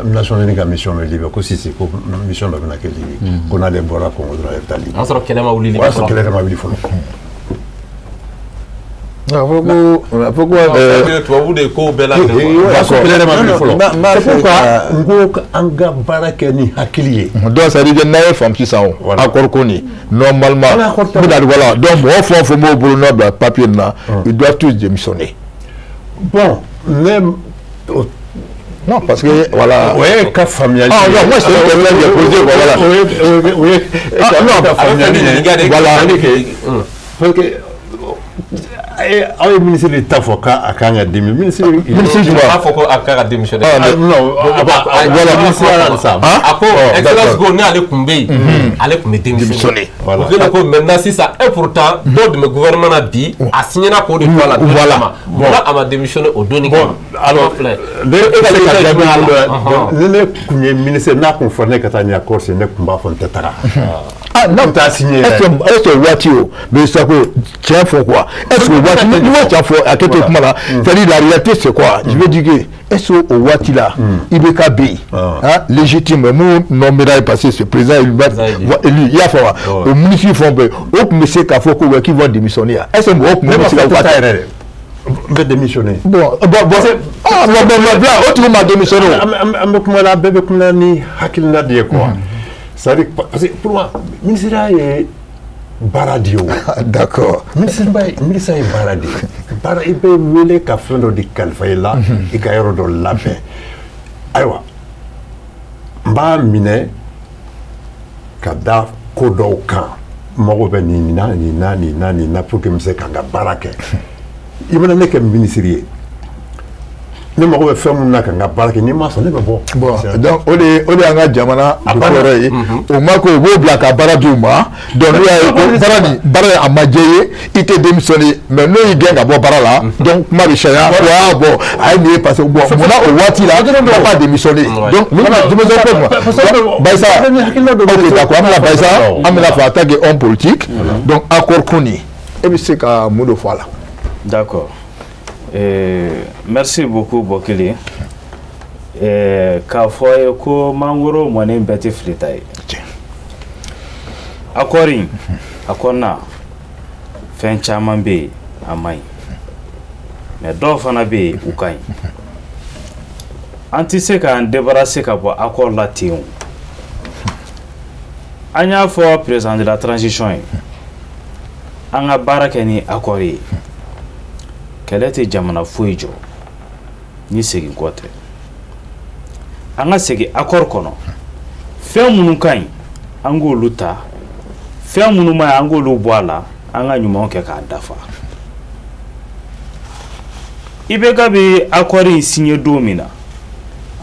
national ka mission bɛ Libi ko sisi ko mission dɔ bɛna kɛ Libi ko n'ale bɔra Congo dɔrɔn a bɛ taa Libi. O y'a sɔrɔ kɛlɛ ma wuli Libi fɔlɔ. O y'a sɔrɔ kɛlɛ ma wuli fɔlɔ. tubabu de ko bɛɛ la. Kɛlɛ ma wuli fɔlɔ. C'est pourquoi n ko an ka baara kɛ ni hakili ye. Donc ça veut dire n'a ye faamu sisan o accord ko nin normalement voilà donc mɔgɔ fɛn o fɛn b'o bolo n'a bila papier nin na ils doivent tous démissionner. Bon même non, parce que voilà. Oui, qu'a familial. Ah non, moi c'est le problème de poser voilà. Oui. Ah non, parce que aw ye ministre de ta fɔ k'a kan ka démissionner. Ministre jumɛn b'a fɔ ko a kan ka démissionner. Non, voilà ministre ala sa. A ko excellence ko n'ale kun bɛ yen, ale kun bɛ démissionner. O kɛlen ko maintenant sisan et pourtant dɔw de bɛ gouvernement na bi a signé k'o de to a la. Voilà. Bon a ma démissionner o donni kama. Alors ne kun ye ministre n'a kun fɔ ne ka taa ni accord signé ne kun b'a fɔ n tɛ taga. Ah non, t'as signé. Est-ce que Watio, mais ça peut tiens faut quoi? Est-ce que Watio, tu vois tiens faut à quelque moment là, c'est-à-dire la réalité c'est quoi? Je veux dire que est-ce que Watio là, IBKB, hein, légitime, mon nom est passé ce président il va élu, il y a fait au municipal font peu, au monsieur Kafoko qui va démissionner. Est-ce que au monsieur va démissionner. Bon, autre m'a démissionné. Avec moi là, bébé comme là ni hakilna die quoi. C'est-à-dire, parce que pour moi, le ministère est baradio. D'accord. Le ministère est baradio. Il peut voler qu'à faire de calfaï là, et qu'à y avoir de la paix. Aïwa. M'a miné, qu'à da kodo kan. Moro ben nina, pour que m'se kanga barake. Il m'a donné que ministère. Ne mago bɛ fɛn minnu na ka n ka baara kɛ n'i ma sɔn ne bɛ bɔ. Bon donc o de an ka jamana jukɔrɔ ye o ma ko u b'o bila ka baara d'u ma donc n'u y'a ye ko baara a ma diya i ye i tɛ démissionner mais n'o y'i gɛn ka bɔ baara la donc kuma bɛ sariya wa bon a ye nin ye parce que bon munna o waati la ne ma pas démissionner donc démissionner ko ma Bayisa ok d'accord an bɛna Bayisa an bɛna fɔ en tant que homme politique donc accord ko nin e bɛ se ka mun de fɔ a la. D'accord. Merci beaucoup Bokili. K'a fɔ ye ko mangoro mɔni bɛɛ tɛ filita ye. Accord in a kɔnɔna fɛn caman bɛ yen a man ɲi mais dɔw fana bɛ yen u ka ɲi. An tɛ se k'an débarrasser ka bɔ accord la ten o. An y'a fɔ président de la transition ye an ka baara kɛ ni accord ye. Kɛlɛ tɛ jamana foyi jɔ ni segin kɔ tɛ. An ka segin accord kɔnɔ fɛn minnu ka ɲi an k'olu ta fɛn minnu ma ɲi an k'olu bɔ a la an ka ɲumanw kɛ k'a dafa. IBK bɛ accord in signé don min na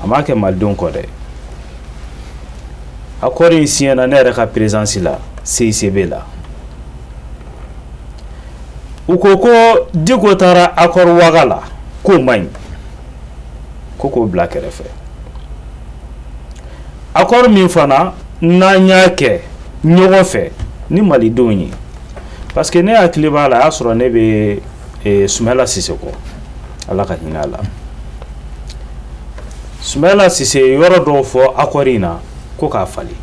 a ma kɛ malidenw kɔ dɛ. Accord in signé na ne yɛrɛ ka présidence la CICB la u ko ko Diko taara accord waga la k'o man ɲi ko k'o bila kɛrɛfɛ accord min fana n'an y'a kɛ ɲɔgɔn fɛ ni malidenw ye parce que ne hakili b'a la a y'a sɔrɔ ne bɛ Soumaïla Cissé kɔ Ala ka hinɛ a la Soumaïla Cissé yɔrɔ dɔw fɔ accord in na ko k'a falen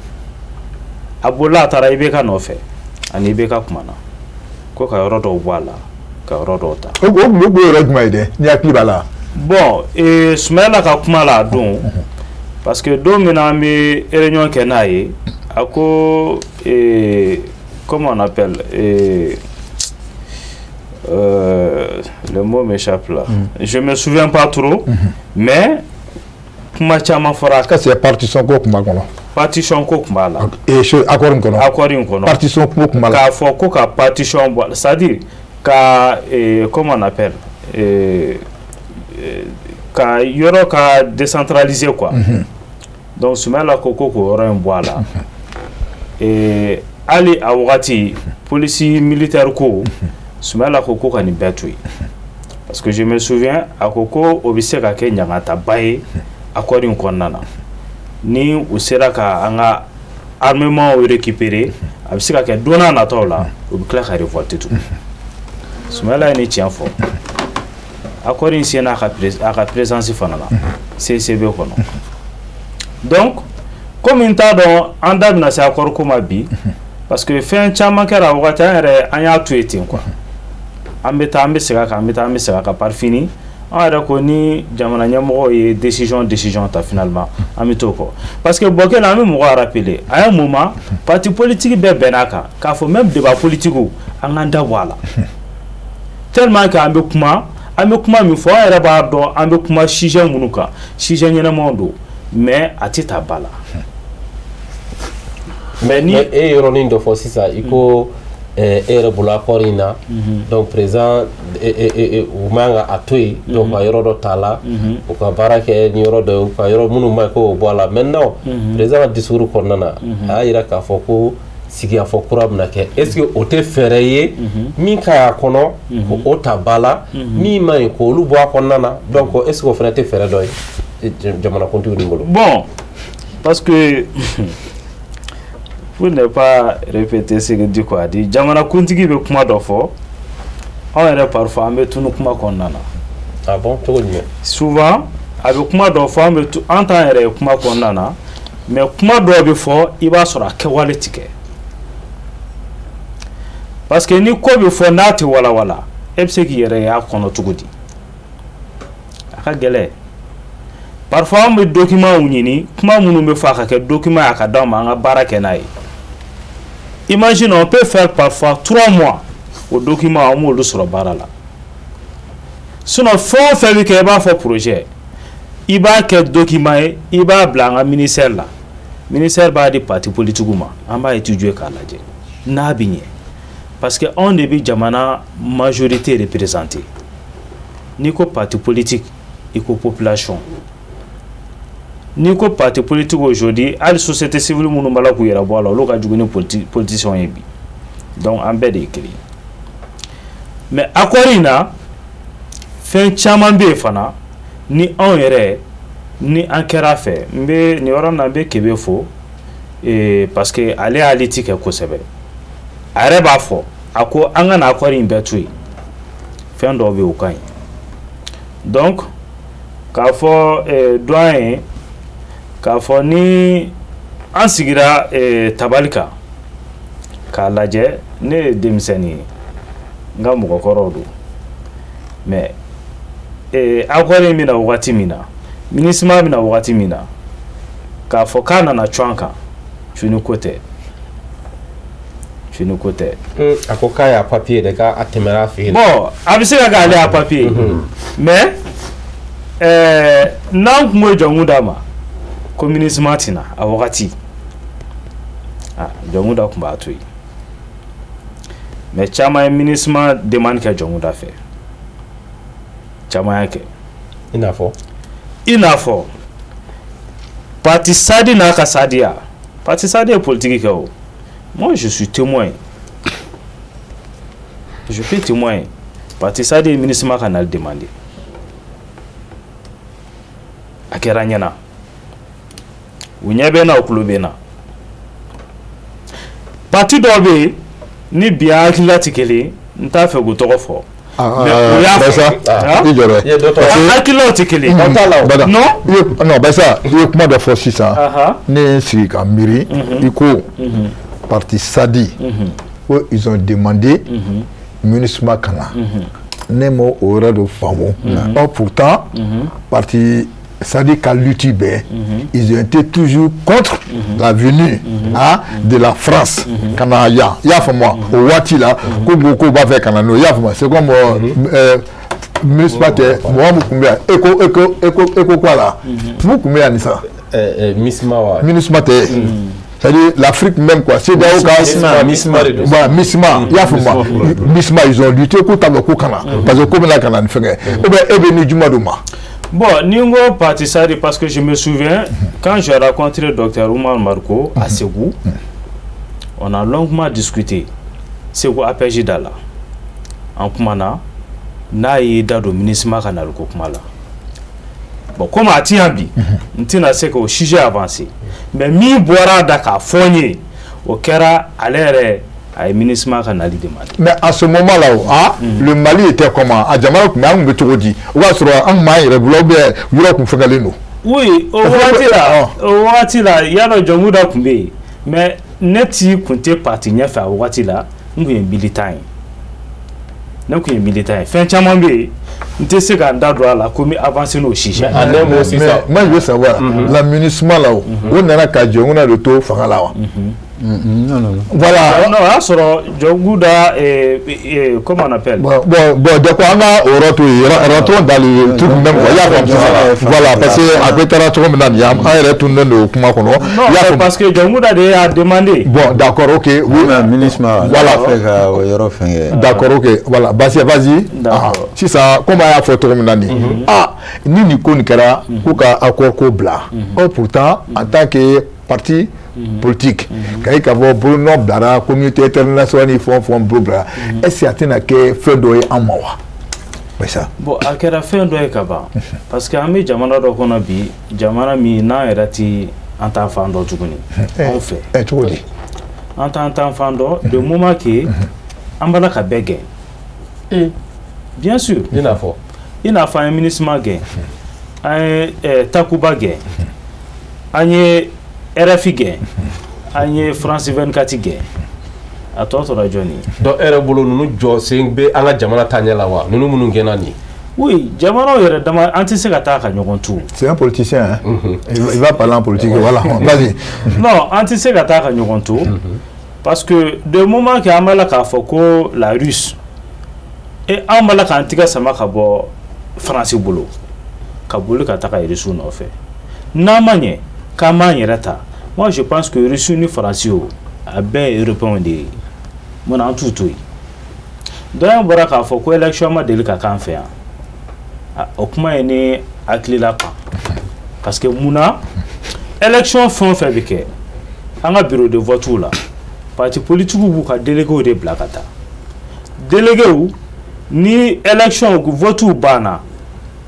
a bolila a taara IBK nɔfɛ ani IBK kumana ko ka yɔrɔ dɔw bɔ a la ka yɔrɔ dɔw ta o yɔrɔ jumɛn ye dɛ n'i hakili b'a la bon Soumaïla ka kuma la a don parce que don min na an bɛ réunion kɛ n'a ye a ko comment on appelle le mot m'échappe là je me souviens pas trop mais kuma caman fɔra ka c'est partition ko kuma kɔnɔ partition ko kun b'a la accord in kɔnɔ accord in kɔnɔ partition ko kun b'a la k'a fɔ ko ka partition bɔ c'est-à-dire ka comment on appelle ka yɔrɔ ka décentraliser quoi donc Soumaïla ko k'o yɔrɔ in bɔ a la hali a wagati polisi militaire ko Soumaïla ko ka nin bɛɛ to yen parce que je me souviens a ko o bɛ se ka kɛ ɲagataba ye accord in kɔnɔna na ni u sera ka an ka armement récupérer a bɛ se ka kɛ don n'a nataw la u bɛ tila ka révolte tugun Soumaïla ye ni tiɲɛ fɔ accord in senna a ka présence fana na CCB kɔnɔ donc comme n t'a dɔn an da bɛna se accord ko ma bi parce que fɛn caman kɛra wagati an yɛrɛ an y'a to yen ten quoi an bɛ taa an bɛ segin a kan an bɛ taa an bɛ segin a kan par fini an yɛrɛ ko ni jamana ɲɛmɔgɔw ye décision ta finalement an bɛ t'o kɔ parce que Bokele an bɛ mɔgɔw rappeler a un moment parti politique bɛɛ bɛnn'a kan k'a fɔ même débat politique an k'an da bɔ a la tellement que an bɛ kuma min fɔ an yɛrɛ b'a dɔn an bɛ kuma sujet minnu kan sujet ɲɛnamaw don mais a tɛ taa ba la mais ni e yɔrɔnin dɔ fɔ sisan i ko e yɛrɛ bolo accord in na donc président u man ka a to yen donc ka yɔrɔ dɔ t'a la u ka baara kɛ ni yɔrɔ dɔ ye u ka yɔrɔ minnu ma ɲi k'o bɔ a la maintenant président ka discours kɔnɔna na a y'a jira k'a fɔ ko sigiyafɔ kura bɛna kɛ est-ce que o tɛ fɛɛrɛ ye min ka y'a kɔnɔ ko o ta ba la min ma ɲi k'olu bɔ a kɔnɔna na donc est-ce que o fana tɛ fɛɛrɛ dɔ ye jamanakuntigiw ni bolo bon parce que pour ne pas répéter ce que Diko a dit jamanakuntigi bɛ kuma dɔ fɔ anw yɛrɛ parfois an bɛ tunu kuma kɔnɔna na ah bon cogo jumɛn souvent a bɛ kuma dɔ fɔ an t'an yɛrɛ ye kuma kɔnɔna na mais kuma dɔw bɛ fɔ i b'a sɔrɔ a kɛwale tɛ kɛ parce que ni ko bɛ fɔ n'a tɛ walawala e bɛ se k'i yɛrɛ ye a kɔnɔ cogo di a ka gɛlɛn parfois an bɛ document ɲini kuma minnu bɛ fɔ a ka kɛ document ye a ka d'anw ma an ka baara kɛ n'a ye imagine on peut faire parfois 3 mois o document an m'olu sɔrɔ baara la sinon fɛn o fɛn bɛ kɛ i b'a fɔ projet i b'a kɛ document ye i b'a bila an ka ministère la ministère b'a di parti politique ma an b'a étudier k'a lajɛ n'a bɛ ɲɛ parce que anw de bɛ jamana majorité représenter n'i ko parti politique i ko population n'i ko parti politique aujourd'hui hali société civile minnu b'a la k'u yɛrɛ bɔ a la olu ka jugu ni politiciens ye bi donc an bɛɛ de ye kelen mais accord in na fɛn caman bɛ yen fana ni anw yɛrɛ ni an kɛra fɛ n bɛ nin yɔrɔ na n bɛ Kebe fo parce que ale y'ale ti kɛ kosɛbɛ a yɛrɛ b'a fɔ a ko an ka na accord in bɛɛ to yen fɛn dɔw bɛ yen o ka ɲi donc k'a fɔ doyen k'a fɔ ni an sigira tabali kan k'a lajɛ ne ye denmisɛnnin ye n ka mɔgɔkɔrɔw don mais accord in bɛna wagati min na MINUSMA bɛna wagati min na k'a fɔ k'a nana cun an kan cunni ko tɛ a ko k'a y'a papier de k'a tɛmɛra a fɛ yen bon a bɛ se ka k'ale y'a papier mais n'an tun b'o jɔngun d'a ma ko MINUSMA tɛna a wagati jɔngun da tun b'a to yen mais caman ye MINUSMA demande kɛ jɔngun da fɛ caman y'a kɛ i n'a fɔ parti Sadi n'a ka Sadiya parti Sadi ye politique kɛ o moi je suis témoin je peux témoigner parti Sadi ministre Makanal demandé. A kɛra ɲɛna. U ɲɛ bɛ na u tulo bɛ na. Parti dɔw bɛ yen ni bi hakilila tɛ kelen n t'a fɛ k'u tɔgɔ fɔ. Hakililaw tɛ kelen. Non Bessa i ye kuma dɔ fɔ sisan ne ye n sigi ka miiri i ko parti Sadi ko ils ont demandé MINUSMA ka na ne m'o yɔrɔ de faamu. Or pourtant parti Sadi ka lutte bɛɛ ils ont été toujours contre la venue de la France ka na yan i y'a faamu o waati la ko k'o b'a fɛ ka na n'o i y'a faamu c'est comme MINUSMA tɛ mɔgɔ min tun bɛ yan e ko quoi là mun tun bɛ yan nin sa MINUSMA tɛ c'est-à-dire l'Afrique même quoi c'est d'ailleurs MINUSMA il y a fama MINUSMA ils ont lutté ko ta bɛ ko kana parce que ko bɛna kana nin fɛngɛ ou bien e bɛ ni juma d'o ma. Bon, Ningo parti Sadi parce que je me souviens quand j'ai rencontré Dr Oumar Marko à Ségou, on a longuement discuté. Ségou APJ Dala. En Kumana, n'a eu d'ado MINUSMA Kanal Kokumala. Bon, comme à Tiambi, on a c'est que au sujet avancé. Mais mi boira d'aka fogné au Kera à l'air à MINUSMA Kanal demandé. Mais à ce moment-là, le Mali était comment? À Djamala, on me tout dit. Ou à ce moment-là, il y a un oui, au Watila, il y a le Djamouda Kumbe. Mais Neti Kunte parti à Watila, nous sommes militants. Nous sommes militants. Fin Chamambe, nous sommes dans la commis avancée nos chiches. Moi, je veux savoir, la MINUSMA là, on a un on a le taux Fangala. Non. Voilà. Non, alors, Djogouda comment on appelle? Bon, de quoi on a rentrons dans le truc même. Voilà, parce que après non, parce que Djogouda a demandé. Bon, d'accord, ok. Oui, voilà. D'accord, ok. Voilà, vas-y. Si ça, comment il y a photo ni Nikara, Kuka accord Kobla. Pourtant, en tant que parti politique, quand il y a Bruno Blara, communauté internationale, ils font Blara. Est-ce qu'il y a un feu d'oeil en moi? Bon, à quel fin d'oeil Kaba? Parce que Ami Jamana Dokonabi, Jamana Mina erati en tant qu'enfant d'Outuguni. On fait. En tant qu'enfant de moment qui Ambalaka Bege. Bien sûr. Il a fait un MINUSMA gain, un Takuba gain, un RFI gain, un France 24 gain. À toi, tu as Johnny. Donc, Erebolo, nous jouons be anga Jamana Tanyalawa, nous nous genani. Oui, Jamana est dans anti-secrétaire à Nyogontou. C'est un politicien, il va parler en politique, voilà. Vas-y. Non, anti-secrétaire à Nyogontou, parce que de moment que Amalaka Foko, la Russe, et Amalaka Antiga Samakabo, France Bolo, Kaboul Kataka et Russe n'ont fait. Namanye, Kamanye Rata. Moi, je pense que Russe ni France a bien répondu. Mon en tout. Donc, on va faire que l'élection m'a délicat qu'en fait. Au moins, il est à la pan. Parce que Mouna, élection font fait avec un bureau de vote là. Parti politique ou a délégué des blacata. Délégué ou ni élection ou vote ou bana.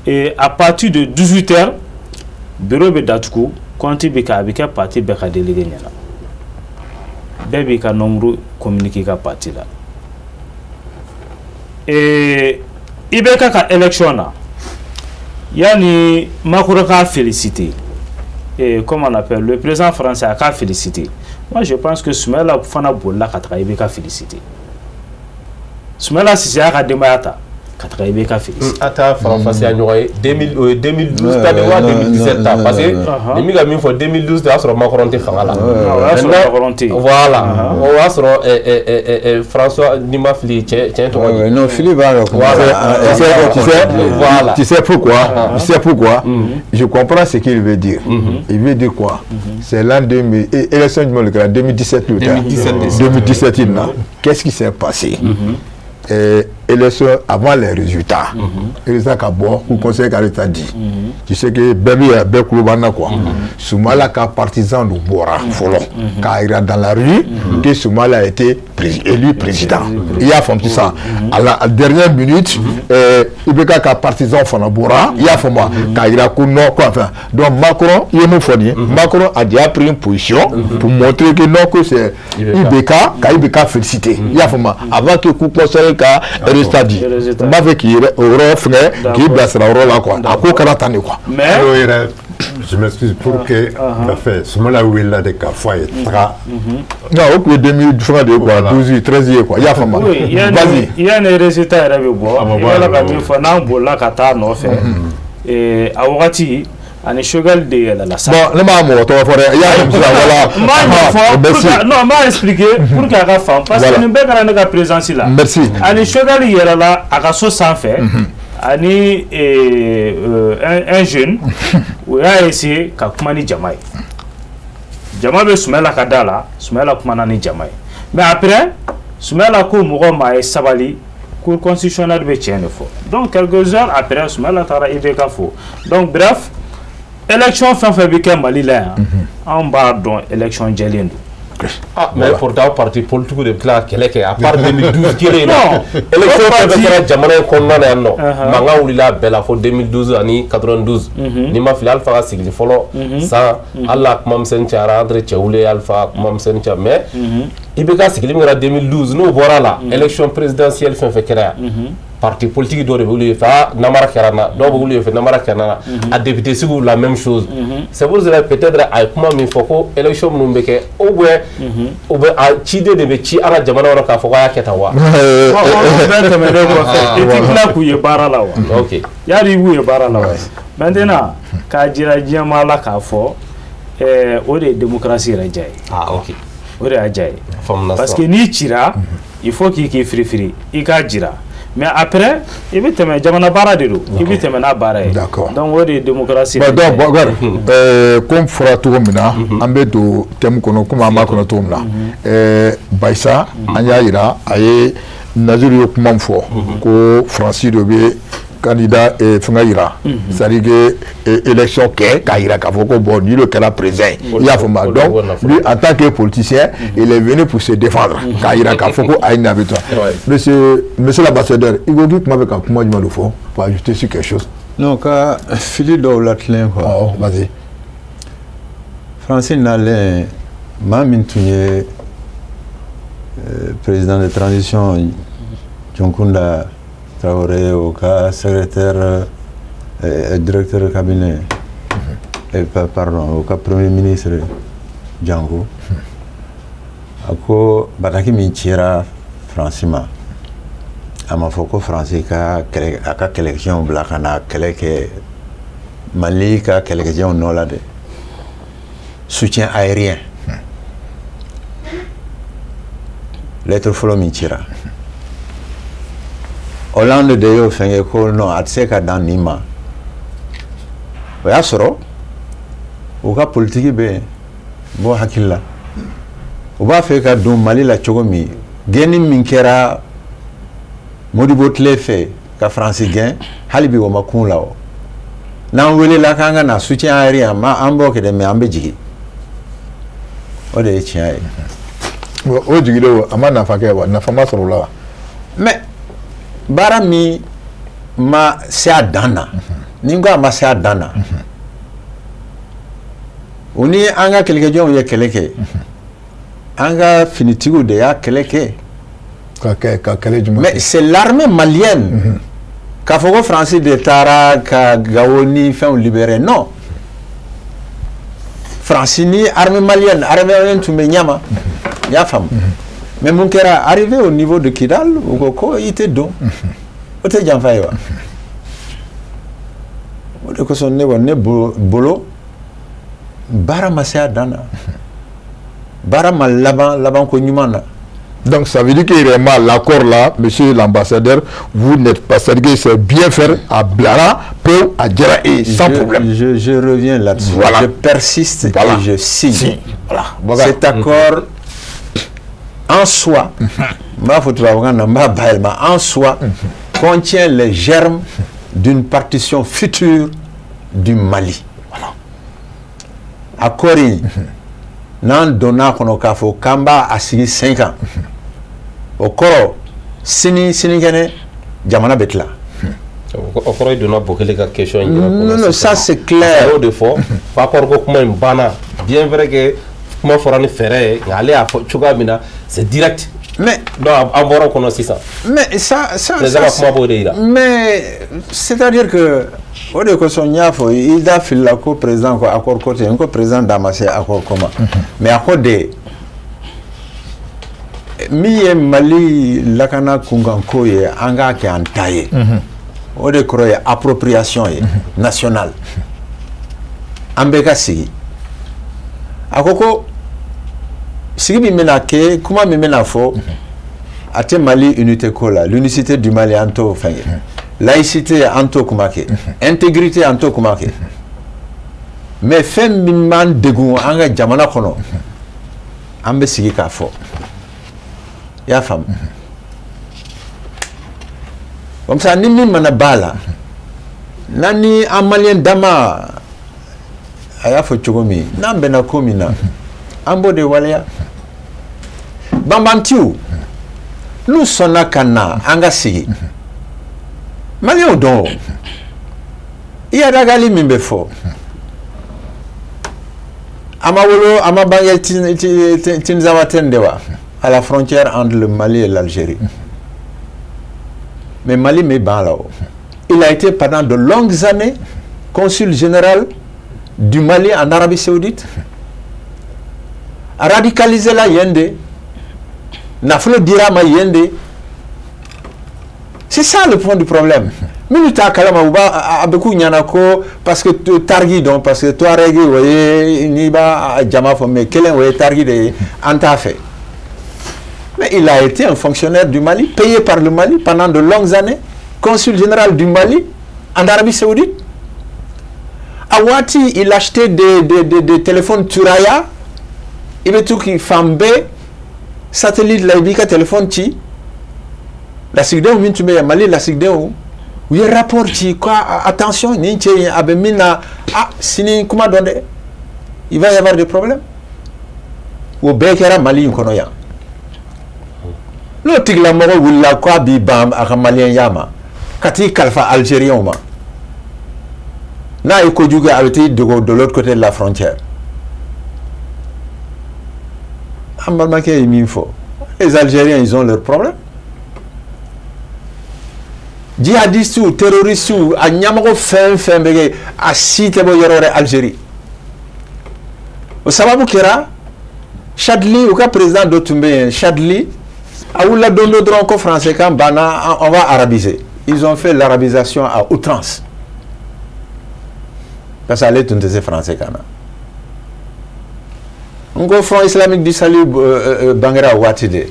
Et à partir de 18h, bureau de Datoukou, quand il y a un parti qui a délégué. Il y a un nombre communiqué à parti là. Et il y a une élection là. Il y a une Makouraka félicité. Et comme on appelle, le président français a félicité. Moi je pense que Soumela Fana Bola a félicité. Soumela si c'est à Demayata. Ata France a 2012 pas de 2017 parce que les migrants faut 2012 de sur Macron te fangala voilà on va sur François Nimafli tiens non Philippe voilà tu sais pourquoi je comprends ce qu'il veut dire il veut dire quoi c'est l'an 2000 élection du 2017 qu'est-ce qui s'est passé élection avant les résultats. Et ça qu'a bon, pour conseil qu'Arrêta dit. Tu sais que Bébi a bien Koulobana quoi. Soumala qu'a partisan de Bora, Folo, qu'a ira dans la rue, que Soumala a été élu président. Il y a fait ça. À la dernière minute, il y a partisan Fana Bora, il y a fait moi, qu'a ira Kouno, quoi. Enfin, donc Macron, il est mon fournier. Macron a déjà pris une position pour montrer que non, que c'est Ibeka, qu'a Ibeka félicité. Il y a fait moi, avant que Kouko soit qu'a résultat dit. M'avait qui aurait fait, qui blessera là quoi. À quoi qu'elle quoi. Mais je m'excuse pour que fait ce moment-là où il a des cas foyers non au cours de 2000 francs de quoi 12 13 quoi il y a fama il y a des résultats avec moi il y a la carte fana bola kata no fait et a wakati ani shogal de la sa bon le maman to fore il y a comme ça voilà non m'a expliqué pour que la femme parce que nous be kana ka présence là merci ani shogal yera la aka so sans fait ani un jeune où il a essayé qu'à kumani Jamaï. Jamaï be Soumela Kadala, Soumela kumanani Jamaï. Mais après, Soumela ko mogo ma e sabali, cour constitutionnel be tienne fo. Donc quelques heures après, Soumela tara Ibeka fo. Donc bref, élection fin février Mali là, en bas dans élection Djelindu. Ah, mais pourtant, parti politique de Kla, à part 2012, qui est là. Élection fédérale, Jamana est condamné, non. Manga ou la belle à 2012, année 92. Nima fil alpha, c'est le follow. Ça, Allah, Mam Senchara, André Tchaoulé, Alpha, Mam Sencha, mais. Ibeka, c'est qu'il y a 2012, nous voilà là. Élection présidentielle fin fédérale. Parti politique doit évoluer, Namara Karana, doit évoluer, Namara Karana, à député, c'est la même chose. C'est pour cela peut-être à comment il faut que l'élection nous mette au bout, à Chide de Bechi, à la Jamana, à Foya Ketawa. Et tu l'as couillé par là. Ok. Yari par là. Maintenant, quand je mal à Kafo, ou de démocratie Rajaï. Ah, ok. Ou de Rajaï. Parce que ni Chira, il faut qu'il y ait free. Il y a Jira. Mais après, il veut te mettre Jamana Baradero, il veut te mettre Baré. D'accord. Donc, on est démocratie. Donc, regarde, comme Fora Tourmina, Ambedo, Temukono, comme Amakono Tourmina, Baïsa, Anyaïra, Aye, Nazuri Okmanfo, ko Francis Dobé, candidat et Fungaïra. C'est-à-dire que l'élection Kaïra Kafoko, bon, lui, le cas présent. Il y a vraiment. Donc, lui, en tant que politicien, il est venu pour se défendre. Kaïra Kafoko a une habitat. Monsieur l'ambassadeur, il vous dit que moi, comment je me le fais pour ajouter sur quelque chose. Non, quand Philippe Doulatlin, oh, vas-y. Francine Nalin, Mamin Tounier, président de transition, Djonkunda Traoré, au cas secrétaire et directeur de cabinet, pardon, au cas premier ministre Django, ako bataki minchira Francima, amafoko Francika, aka élection blakana, keleke Malika, élection nolade, soutien aérien, lettre follow minchira. Hollande de yo fait école non à seka dans Nima. Ya soro. Ou ka politique be bo hakilla. Ou ba fait ka dum Mali la chogomi. Geni minkera Modibo tle fait ka France gain halibi wo makun lawo. Na wele la kanga na soutien aérien ma ambo ke de me ambe jigi. O de chien. O jigi do amana fa ke wa na fama soro la. Mais Barami ma sea dana ningo ma sea dana uni anga keleke jon ye keleke anga finitigo de ya keleke mais c'est l'armée malienne qu'a fait français de Tara ka Gawoni fait libérer non Francini armée malienne tout me nyama ya femme. Mais mon cœur arrivé au niveau de Kidal, au Koko, il était don. Au te janfaïwa. Au te son ne bolo. Bara masea dana. Bara mal laban konyumana. Donc ça veut dire qu'il y a mal l'accord là, monsieur l'ambassadeur, vous n'êtes pas, c'est-à-dire que c'est bien faire à Blara, peu à Djeraé, sans problème. Je reviens là-dessus. Voilà. Je persiste et je signe. Voilà. Cet accord en soi, en soi, contient les germes d'une partition future du Mali. Voilà. À Kori, nan donna kono kafo kamba asigi 5 ans. Au Koro, sini gene, jamana betla. Au Koro, il donne beaucoup de questions. Non, ça c'est clair. De fois, pas encore comme un bana. Bien vrai que comment faire un ferret, aller à Chugabina, c'est direct. Mais mais ça mais c'est-à-dire que au de ko il a fait la co-président ko accord côté un co-président d'amassé accord comment mais accord de mi Mali lakana kunganko ye anga ke antaye au de croye appropriation nationale ambeka sigi akoko sigi bi mena ke kuma mi mena fo ate Mali unité kola l'unicité du Mali anto fenge laïcité anto kumake intégrité anto kumake mais fem min man degu anga jamana kono ambe sigi ka fo ya fam comme ça ni min mana bala nani amalien dama aya fo chogomi nambe na komina ambo de walaya bambantiu nous sommes kana angasigi malien don il y a dagali mimbefo amawolo amabangel tinzawatendewa à la frontière entre le Mali et l'Algérie. Mais Mali met ban là-haut. Il a été pendant de longues années consul général du Mali en Arabie Saoudite. A radicalisé la Yende. Naflo Dirama Yende. C'est ça le point du problème. Minuta kalama uba abeku nyanako parce que targi donc parce que toi regi voyez niba jama fo mais quel est targi de anta fait. Mais il a été un fonctionnaire du Mali, payé par le Mali pendant de longues années, consul général du Mali en Arabie Saoudite. À Wati, il achetait des téléphones Turaya, il veut tout qui fambe, satellite laïbika téléphone ti, la sigdéo mintume Mali la sigdéo, oui rapport ti quoi attention ninche abemina ah sini kuma donde, il va y avoir des problèmes. Ou bekera Mali konoya. No tigla moro willa ko bi bam aka malien yama kati kalfa algérien ma na iko juga avait de l'autre côté de la frontière amal maké minfo les algériens ils ont leurs problèmes djihadistes ou terroristes ou a nyamako fin bege a cité bo yorore Algérie au sababu kira Chadli ou ka président d'Otumbe Chadli à où la donne le français quand bana on va arabiser. Ils ont fait l'arabisation à outrance. Parce que ça allait tout français quand on go Front islamique du salut Bangra Ouattide.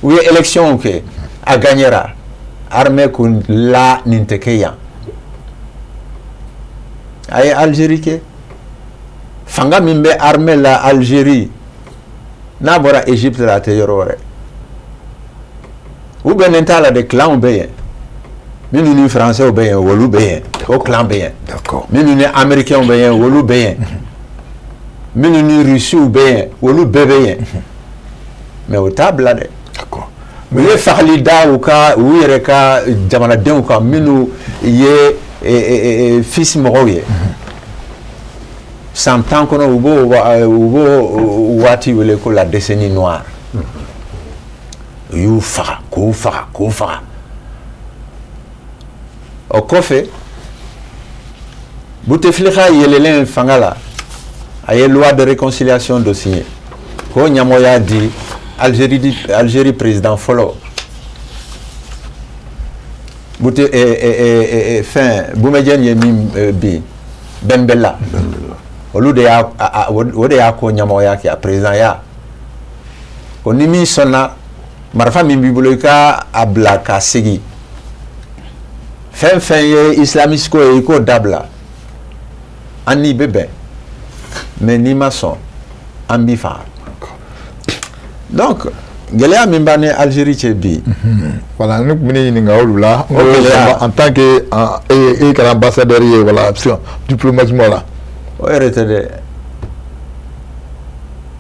Oui élection ok à gagnera armée kun la nintekeya. Aye Algérie ke fanga mimbe armée la Algérie na bora Égypte la te yorore. Ou bien l'intérieur des clans bien. Nous français bien, ou bien, au clan bien. D'accord. Nous américains bien, ou bien. Nous russes bien, ou bien. Mais au table là. D'accord. Mais les Farlida ou ka, ou Yereka, Djamanadin ou ka, nous y fils moroye. 100 ans qu'on a ou wati ou la décennie noire. You fara, koufara. Au café, Bouteflika yelelen fangala, a une loi de réconciliation de signer. Ko Nyamoya dit Algérie président follow. Bouté fin Boumedienne yemim bi Ben Bella. Olu de ya ko Nyamoya qui a président ya. Ko nimi sonna marfa min biblioka abla ka sigi fin ye islamiste ko dabla ani bébé mais ni maçon ambifa donc gɛlɛya min b'an ni Algérie cɛ bi. Voilà, ne kun bɛ ne ɲininka olu la. En tant que e kɛra ambassadeur ye wala diplomatiquement la. O yɛrɛ tɛ dɛ.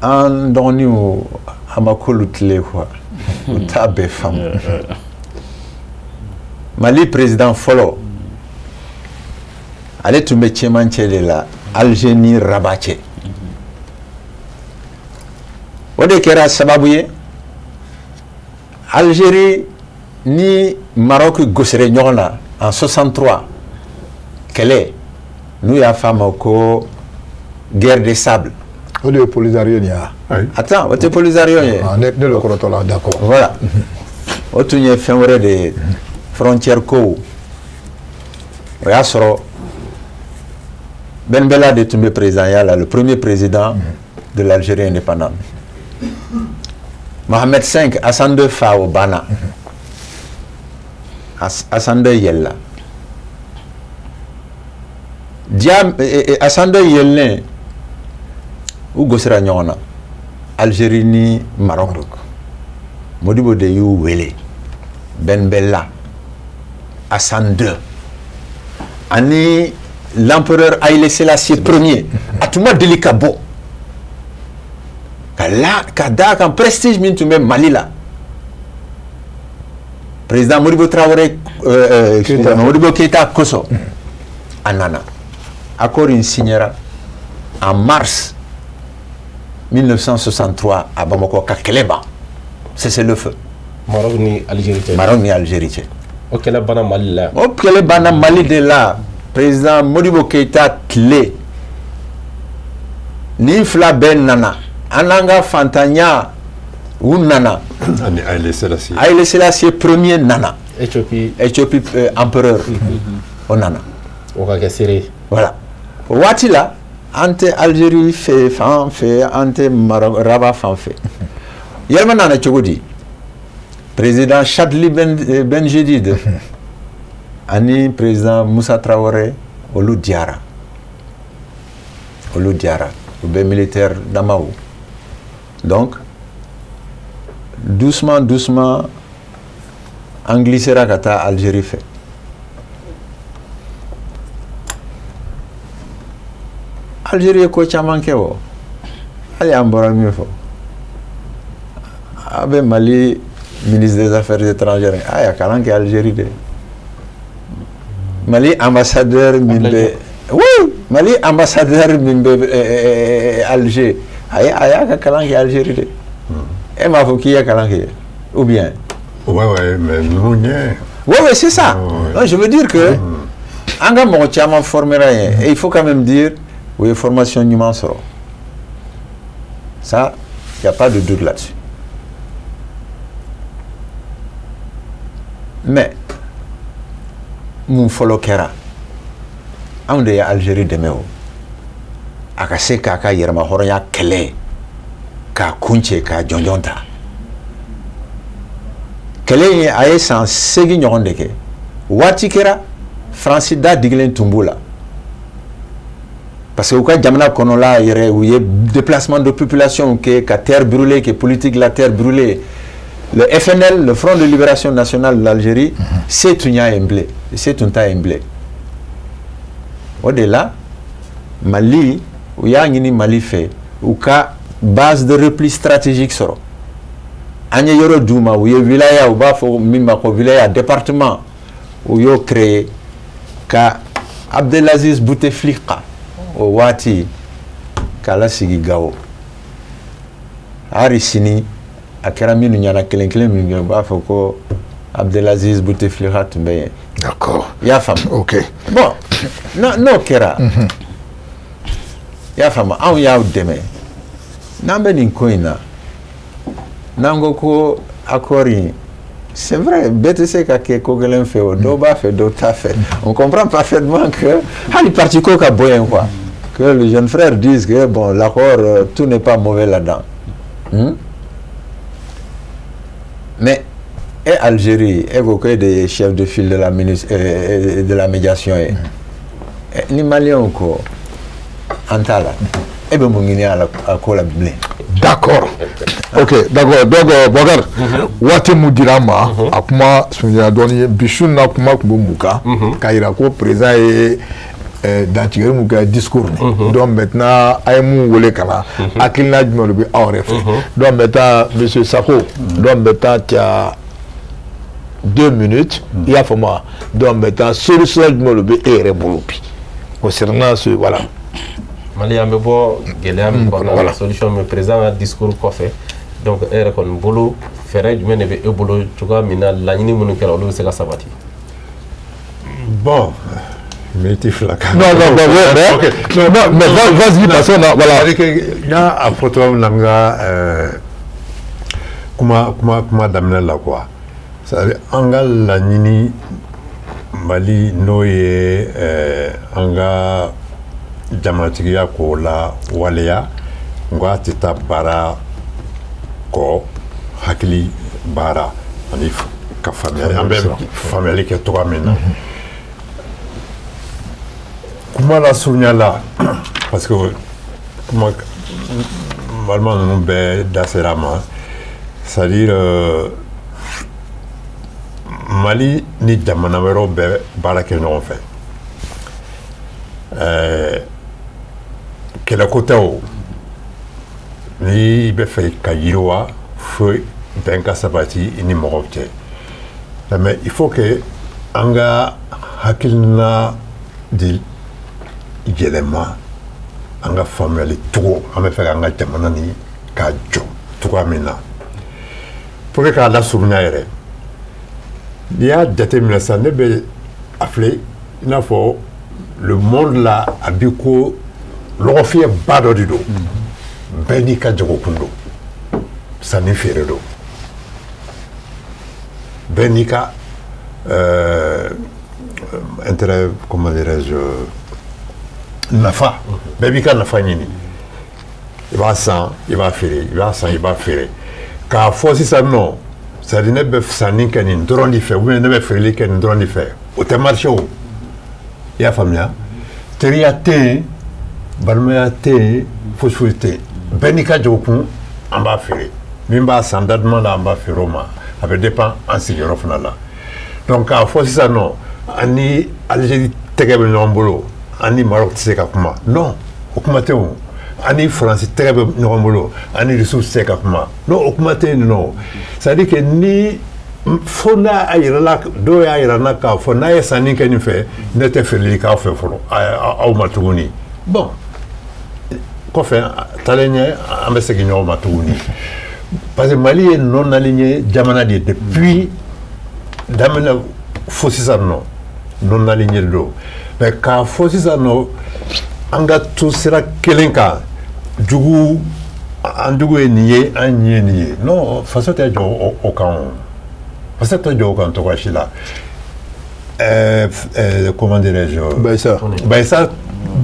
An dɔgɔninw a ma k'olu tile quoi. U t'a bɛɛ faamu. Mali président fɔlɔ ale tun bɛ cɛmancɛ de la Alger ni Rabat cɛ. O de kɛra sababu ye Algérie ni Maroc gosira ɲɔgɔn na en 63 kɛlɛ n'u y'a f'a ma ko guerre des sables. O de ye Polisario nin ya. Attends, o tɛ Polisario ye. Ne le kɔrɔtɔ la, d'accord. Voilà. O tun ye fɛn wɛrɛ de ye frontière ko. O y'a sɔrɔ Ben Bella de tun bɛ président ya la, le premier président de l'Algérie indépendante. Mohamed V, Hassan II fa o banna. Hassan II yɛlɛla. Hassan II yɛlɛlen u gosira ɲɔgɔn na Algérie ni Maroc. Modibo de y'u wele Ben Bella, Hassan II ani l'empereur Haïlé Sélassié Ier a tun ma deli ka bɔ ka d'a kan prestige min tun bɛ Mali la. Président Modibo Traoré Modibo Keïta kosɔn a nana. Accord in signera en mars 1963 à Bamako ka kɛlɛ ban. C'est le feu. Maroc ni Algérie cɛ. Maroc ni Algérie cɛ. O kɛlɛ banna Mali la. O kɛlɛ banna Mali de la. Président Modibo Keïta tile ni fila bɛɛ nana. An n'an ka fantanya u nana. Ani Haïlé Sélassié. Haïlé Sélassié Ier nana. Éthiopie empereur. O nana. O ka kɛ seere. Voilà. O waati la an tɛ Algérie fɛ fan fɛ, an tɛ Maroc Rabat fan fɛ. Yɛlɛma nana cogo di? Président Chadli Benjedid ani président Moussa Traoré olu diyara. U bɛ militaire damaw. Donc doucement an glissera ka taa Algérie fɛ. Algérie ye ko caman kɛ o. Hali an bɔra min fɔ. A bɛ Mali ministre des Affaires étrangères a y'a kalan kɛ Algérie de. Mali ambassadeur min bɛ Mali ambassadeur min bɛ Alger a y'a ka kalan kɛ Algérie de. E m'a fɔ k'i ye kalan kɛ ou bien? Ouais, mais nous ɲɛ. Oui, c'est ça. Non, je veux dire que an ka mɔgɔ caman formera yen et il faut quand même dire o ye formation ɲuman sɔrɔ. Ça, il n'y a pas de doute là-dessus. Mais mun fɔlɔ kɛra anw de ye Algérie dɛmɛ o a ka se k'a ka yɛrɛma hɔrɔnya kɛlɛ k'a kuncɛ k'a jɔnjɔn ta. Kɛlɛ in a ye san 8 ɲɔgɔn de kɛ. Waati kɛra Faransi da digilen tun b'o la. Parce que u ka jamana kɔnɔla yɛrɛ u ye déplacement de population kɛ ka terre brûlée kɛ politique la terre brûlée. Le FNL, le Front de Libération Nationale de l'Algérie, c'est tun y'a yen bilen, c'est tun t'a yen bilen. O de la Mali u y'a ɲini Mali fɛ u ka base de repli stratégique sɔrɔ. An ye yɔrɔ d'u ma u ye wilaya u b'a fɔ min ma ko wilaya département u y'o créé ka Abdelaziz Bouteflika o waati k'a lasigi Gao. Hali sini a kɛra minnu ɲɛna kelen minnu u b'a fɔ ko Abdelaziz Bouteflika tun bɛ yen. D'accord. I y'a faamu. Ok. Bon n'o kɛra i y'a faamu anw y'aw dɛmɛ n'an bɛ nin ko in na n'an ko accord in c'est vrai bɛɛ tɛ se ka kɛ ko gɛlɛn fɛ o dɔw b'a fɛ dɔw t'a fɛ on comprend parfaitement que hali parti ko ka bɔ yen quoi que les jeunes frères disent que bon l'accord tout n'est pas mauvais là-dedans. Mais et Algérie est que des chefs de file de la médiation ni Maliens ko antala e be mun ɲini a ko la bilen D'accord. Ok, d'accord. Donc, Bokar, waati mun dira n ma a kuma sunjata dɔɔni Bichu na kuma tun bɛ mun kan k'a jira ko président ye dantigɛli mun kɛ discours ni donc maintenant a ye mun wele ka na hakilina jumɛn de bɛ aw yɛrɛ fɛ donc maintenant monsieur Sako donc maintenant tu as 2 minutes i y'a faamu wa donc maintenant solution jumɛn de bɛ e yɛrɛ bolo bi concernant ce voilà. Mali an bɛ bɔ gɛlɛya min kɔnɔna na solution min président ka discours kɔfɛ donc e yɛrɛ kɔni bolo fɛɛrɛ jumɛn de bɛ e bolo cogoya min na laɲini minnu kɛra olu bɛ se ka sabati. Bon, mais tu fais la carte. Non, mais vas-y, passons là, voilà. Il y a un photo nanga comment d'amener la quoi. Ça veut anga la nini Mali noye anga jamatigiya ko la waleya ngwa tita bara ko hakili bara ani ka famille ke to amena. Comment la souvenir là parce que comment normalement nous be d'aserama c'est-à-dire Mali ni jamana wɛrɛw bɛ baara kɛ ɲɔgɔn fɛ kɛlɛko tɛ o ni bɛ fɛ ka yiriwa fo bɛn ka sabati i ni mɔgɔw cɛ mais il faut que an ka hakilina di yɛlɛma an ka faamuyali cogo an bɛ fɛ k'an ka jamana ni k'a jɔ cogoya min na pour que k'a lasurunya yɛrɛ n'i y'a jateminɛ sisan ne bɛ a filɛ i n'a fɔ le monde là a bi ko lɔgɔfiyɛ ba dɔ de don bɛɛ n'i ka jagokun don sanni feere don bɛɛ n'i ka intérêt comment dirais-je nafa bɛɛ b'i ka nafa ɲini i b'a san i b'a feere i b'a san i b'a feere k'a fɔ sisan nɔ c'est-à-dire ne bɛ sanni kɛ nin dɔrɔn de fɛ ou bien ne bɛ feereli kɛ nin dɔrɔn de fɛ o tɛ marché o i y'a faamuya teriya tɛ yen balimaya tɛ yen fosi fosi tɛ yen bɛɛ n'i ka jagokun an b'a feere min b'a san daduman na an b'a feere o ma a bɛ dépend an sigiyɔrɔ fana la donc k'a fɔ sisan nɔ an ni Algérie tɛgɛ bɛ ɲɔgɔn bolo an ni Maroc tɛ se ka kuma non o kuma tɛ o ani Faransi tɛgɛ bɛ ɲɔgɔn bolo ani Rusiw tɛ se ka kuma non o kuma tɛ yen nɔ c'est à dire que ni fo n'a a yirala dɔw y'a yira n na k'a fɔ n'a ye sanni kɛ nin fɛ ne tɛ feereli k'aw fɛ fɔlɔ aw ma tuguni bon kɔfɛ taalen ɲɛ an bɛ segin ɲɔgɔn ma tuguni parce que Mali ye non aligné jamana de ye depuis daminɛ fo sisan nɔ non aligné don mais k'a fɔ sisan nɔ an ka to sira kelen kan jugu an jugu ye nin ye an ɲɛ ye nin ye non faso tɛ jɔ o kan o faso tɛ jɔ o kan tɔgɔ si la comment dirais-je Bayisa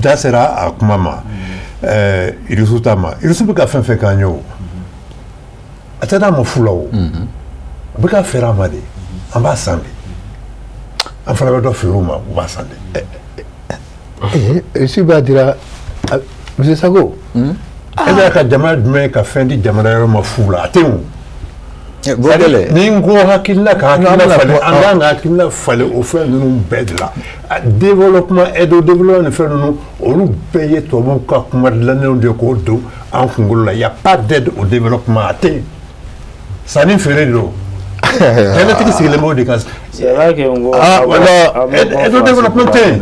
da sera a kuma ma Irisu ta ma Irisu bɛ ka fɛn fɛn k'an ye o a tɛ d'a ma fu la o a bɛ ka feere a ma de an b'a san de an fana bɛ dɔ feere o ma u b'a san de. Irisu b'a dira monsieur Sako. E bɛ ka jamana jumɛn ka fɛn di jamana yɔrɔ ma fu la a tɛ o. ni n ko hakilina ka hakilina falen an kan ka hakilina falen o fɛn ninnu bɛɛ de la développement aide au développement ni fɛn ninnu olu bɛɛ ye tubabuw ka kuma dilannenw de k'o don an kunkolo la y a pas d'aide au développement a tɛ yen sanni feere de don diɲɛlatigɛ sigilen b'o de kan aide au développement tɛ yen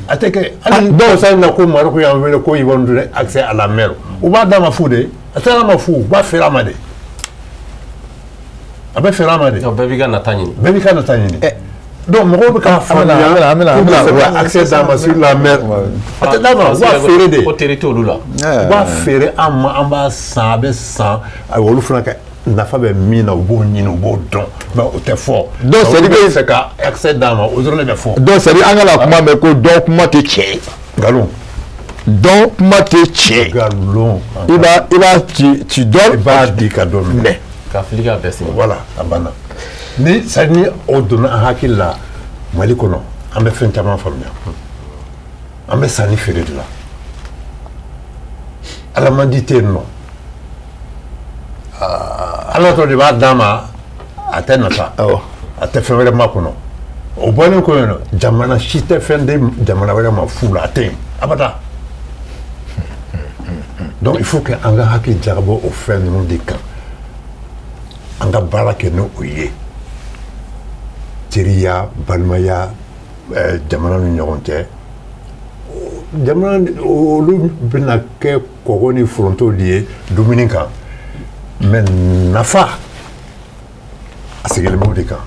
a tɛ kɛ hali dɔw sa na ko Maroc y'an wele ko ils vont donner accès à la mer u b'a d'a ma fu de a tɛ d'a ma fu u b'a feere a ma de. a bɛ feere a ma de. bɛɛ b'i ka nata ɲini. bɛɛ b'i ka nata ɲini. donc mɔgɔw bɛ k'a faamuya pour que accès d'a ma sur la mer. a tɛ d'a ma u b'a feere de. o teri t'olu la. u b'a feere an ma an b'a san a bɛ san ayiwa olu fana ka nafa bɛ min na u b'o ɲini u b'o dɔn mais o tɛ fɔ. donc c'est à dire que fɛ ka accès d'a ma o dɔrɔn de bɛ fɔ. donc c'est à dire an kana kuma mɛn ko dɔn kuma tɛ tiɲɛ. nkalon. dɔn kuma tɛ tiɲɛ. nkalon. i b'a ci dɔn. i b'a di ka dɔ minɛ. ka fili ka bɛɛ sigi. voilà a banna ni c'est ni o donna an hakili la Mali kɔnɔ an bɛ fɛn caman faamuya an bɛ sanni feere de la alamandi tɛ yen nɔ alors de b'a d'a ma a tɛ nafa a tɛ fɛn wɛrɛ ma kɔnɔ o bɔlen ko yen nɔ jamana si tɛ fɛn di jamana wɛrɛ ma fu la a tɛ yen abada donc il faut que an ka hakili jagabɔ o fɛn ninnu de kan an ka baara kɛ n'o ye teriya balimaya jamana ni ɲɔgɔn cɛ jamana olu bɛna kɛ kɔgɔ ni foronto de ye dumuni kan mais nafa a sigilen b'o de kan.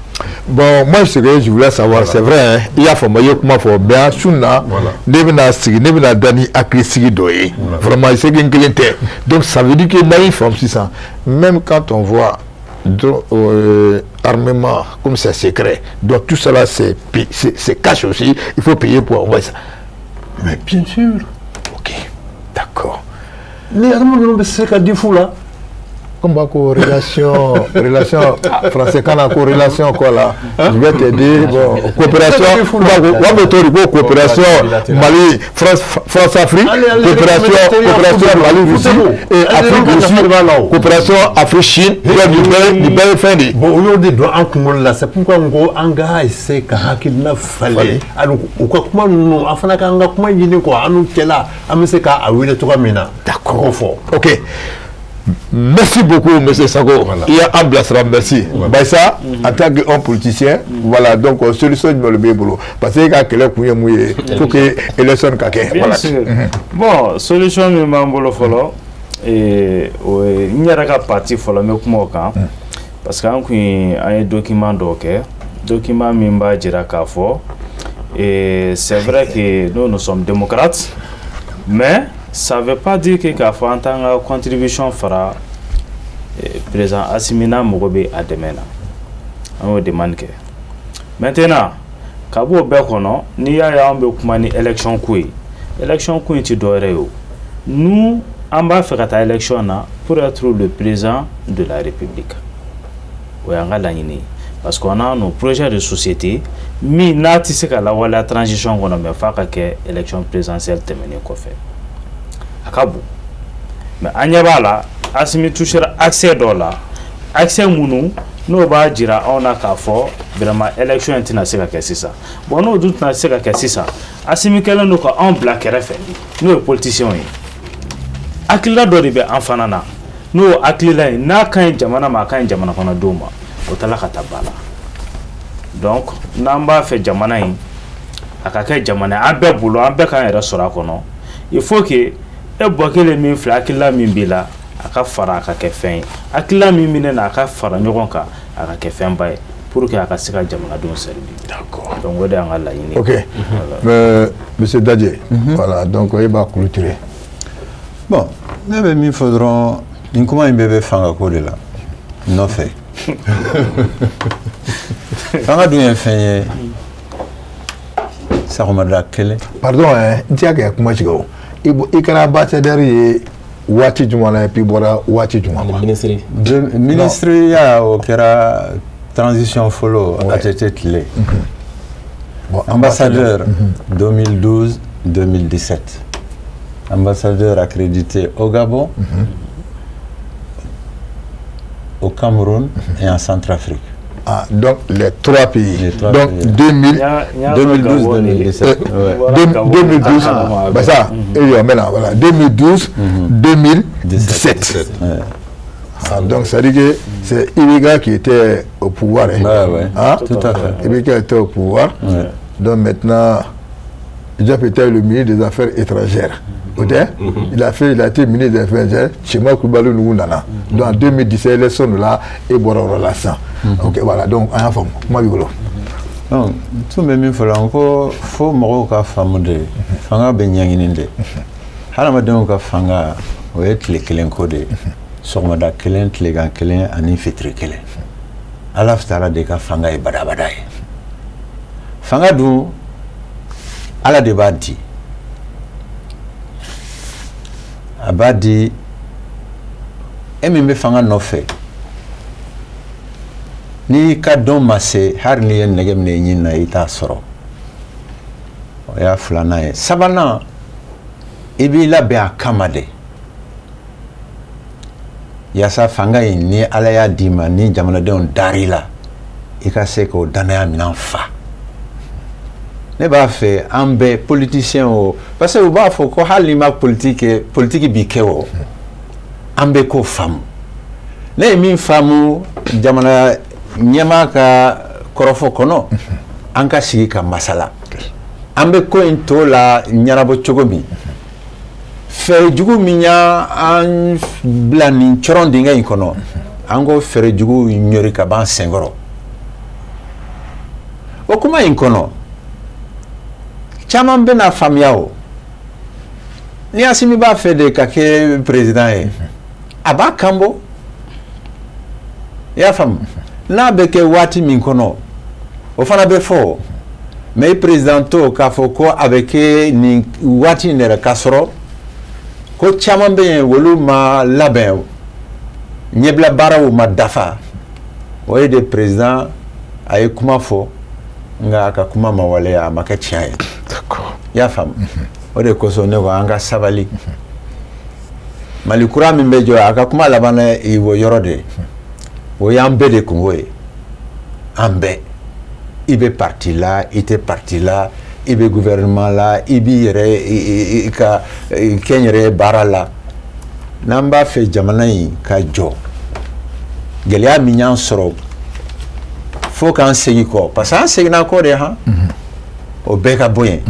Bon, moi ce que je voulais savoir, c'est vrai, hein, il y a formé comment faut bien Sunna, ne bina dani akli sigi doye. Vraiment, c'est une qualité. Donc ça veut dire que là il forme 600. Même quand on voit armement comme c'est secret, donc tout cela c'est cash aussi, il faut payer pour envoyer ça. Mais bien sûr. Ok, d'accord. Les armements c'est qu'à du fou là. Comme relation français quand on relation quoi là, je vais t'aider. Bon, coopération, coopération Mali, France Afrique, coopération Mali Russie et Afrique Russie, coopération Afrique Chine, du pays fin. Bon, aujourd'hui doit en commun là, c'est pourquoi on a essayé qu'il n'a fallu. Alors, au quoi comment nous, afin qu'on a comment il quoi, on est là, on sait qu'à oui le trois mina. D'accord. Ok. Merci beaucoup, M. Sago. Voilà. Il y a un blasra, merci. Voilà. Ça, en tant qu'homme politicien, voilà, donc, solution de le boulot. Parce qu'il y a quelqu'un qui faut que l'élection soit bien sûr. Bon, solution de mon follow, et il n'y a pas de parti follow, mais comment parce qu'il y a un document document Mimba Djirakafo, et c'est vrai que nous sommes démocrates, mais ça ne veut pas dire que en tant que contribution fera président Assimina Mogobe à demain. On demande que maintenant, Kabo Bekono, ni ya kumani élection kui ti doreo. Nous on va faire ta élection pour être le président de la République. Parce qu'on a nos projets de société, mais n'a tissé qu'à la transition qu'on a fait que l'élection présidentielle terminée qu'on fait. Mais Anyabala, Assimi touchera accès dollar, accès mounou, nous va dire on a qu'à faire vraiment élection internationale que c'est ça. Bon, nous doute n'a c'est que c'est ça. Assimi qu'elle nous a en black RF, nous les politiciens. Akila doribe en fanana, nous akila n'a qu'un jamana ma qu'un jamana qu'on a doma, au talakatabala. Donc, n'amba fait jamana akaka jamana abe boulot abe quand il restera kono. Il faut que e bokele min fla akila min bila aka fara aka ke fen akila min minena aka fara ɲɔgɔn kan aka ke fen ba pour que aka se ka jamanadenw servi. D'accord. Donc o de an ka laɲini. Ok. Mais monsieur Dadje, voilà, donc il va clôturer. Bon, ne bɛ min fɔ dɔrɔn nin kuma in bɛɛ bɛ fanga ko de la nɔfɛ. Fanga dun ye fɛn ye sagomada kelen. Pardon, n tɛ kɛ kuma tigɛ o. I kana ambassadeur ye waati jumɛn na et puis bɔra waati jumɛn ma. Ministre ya o kɛra transition fɔlɔ ATT tile. Ambassadeur 2012-2017. Ambassadeur accrédité au Gabon, au Cameroun et en Centrafrique. Ah, donc les trois pays. Donc 2012-2017. 2012, bah ça, voilà, 2012-2017. Donc ça dit que c'est Ibiga qui était au pouvoir. Tout à fait. Ibiga était au pouvoir. Donc maintenant, Diop était le ministre des Affaires étrangères. Il a été ministre des Affaires étrangères chez moi, Koubalou Nunana. Donc en 2017, les sons là et Bororo Lassan. Ok, voilà, donc en forme, moi, non, tout le monde faut Maroka Famude, Fanga Benyangininde. Halamadon ka Fanga, ou est les Kelen Code, Sormada Kelen, Tlegan Kelen, Ani Fitri Kelen. Alaftara de ka Fanga et Badabadaï. Fanga dou, à la débati. Abadi, Emime Fanga no fait. Ni ka don masse har ni yen negem ne yin na ita soro o ya fulana e sabana ibi la be akamade yasa fanga in ni ala y'a d'i ma ni jamanadenw dar'i la i ka se k'o danaya minɛn fa ne b'a fɛ an bɛɛ politicien o parce que u b'a fɔ ko hali n'i ma politique b'i kɛ o an bɛ ko faamu ne ye min faamu jamana ɲɛmaa ka kɔrɔfɔ kɔnɔ an ka sigi ka masala an bɛ ko in to la ɲɛnabɔ cogo min fɛɛrɛ jugu min y'an bila nin cɔrɔn dingɛ in kɔnɔ an ko fɛɛrɛ jugu ɲɔri ka ban senkɔrɔ o kuma in kɔnɔ caman bɛna faamuya o ni Asimi b'a fɛ de ka kɛ président ye a b'a kanbɔ i y'a faamu n'a bɛ kɛ waati min kɔnɔ o fana bɛ fɔ mais président to k'a fɔ ko a bɛ kɛ nin waati in yɛrɛ k'a sɔrɔ ko caman bɛ yen olu ma labɛn ɲɛbila baaraw ma dafa o ye de président a ye kuma fɔ nka a ka kuma ma waleya a ma kɛ tiɲɛ ye i y'a faamu o de kosɔn ne ko an ka sabali Mali kura min bɛ jɔ a ka kuma laban ye o yɔrɔ de o y'an bɛɛ de kungo ye an bɛɛ i bɛ parti la i tɛ parti la i bɛ gouvernement la i b'i yɛrɛ i ka kɛ n yɛrɛ baara la n'an b'a fɛ jamana in ka jɔ gɛlɛya min y'an sɔrɔ fo k'an segin kɔ parce que an seginna kɔ de han o bɛɛ ka bɔ yen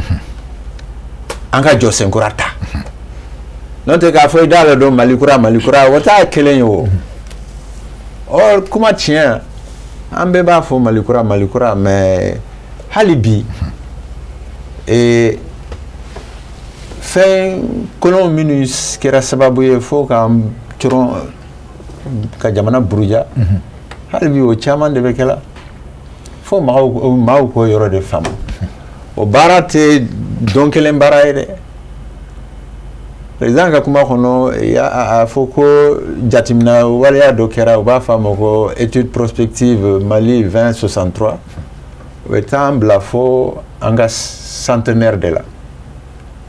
an ka jɔ senkura ta n'o tɛ k'a fɔ i da la dɔn Mali kura o t'a kelen ye o ɔ kuma tiɲɛ an bɛɛ b'a fɔ Mali kura mais hali bi fɛn kolon minnu kɛra sababu ye fo k'an cɔrɔn ka jamana buruja hali bi o caman de bɛ kɛla fo maaw k'o yɔrɔ de faamu o baara tɛ don kelen baara ye dɛ président ka kuma kɔnɔ a fɔ ko jateminɛ waleya dɔ kɛra u b'a fɔ a ma ko étude prospective Mali 2063 o bɛ taa an bila fo an ka centenaire de la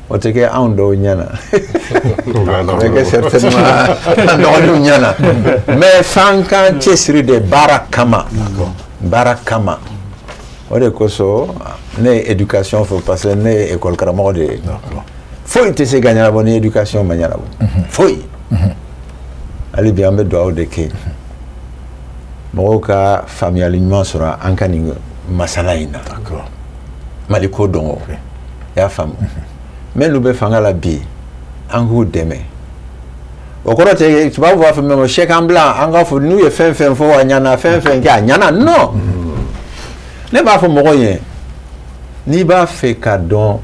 o tɛ kɛ anw dɔw ɲɛna o bɛ kɛ certainement an dɔgɔninw ɲɛna mais f'an k'an cɛsiri de baara kama o de kosɔn ne ye éducation fɔ parce que ne ye école karamɔgɔ de ye foyi tɛ se ka ɲɛnabɔ ni éducation ma ɲɛnabɔ foyi hali bi an bɛ dugawu de kɛ mɔgɔw ka faamuyali ɲuman sɔrɔ an ka nin masala in na Mali ko dɔn o i y'a faamu mais n'u bɛ fanga la bi an k'u dɛmɛ o kɔrɔ tɛ tubabu b'a fɔ min ma chèque en blanc an k'a fɔ n'u ye fɛn fɛn fɔ a ɲana fɛn fɛn kɛ a ɲana non ne b'a fɔ mɔgɔw ye n'i b'a fɛ ka dɔn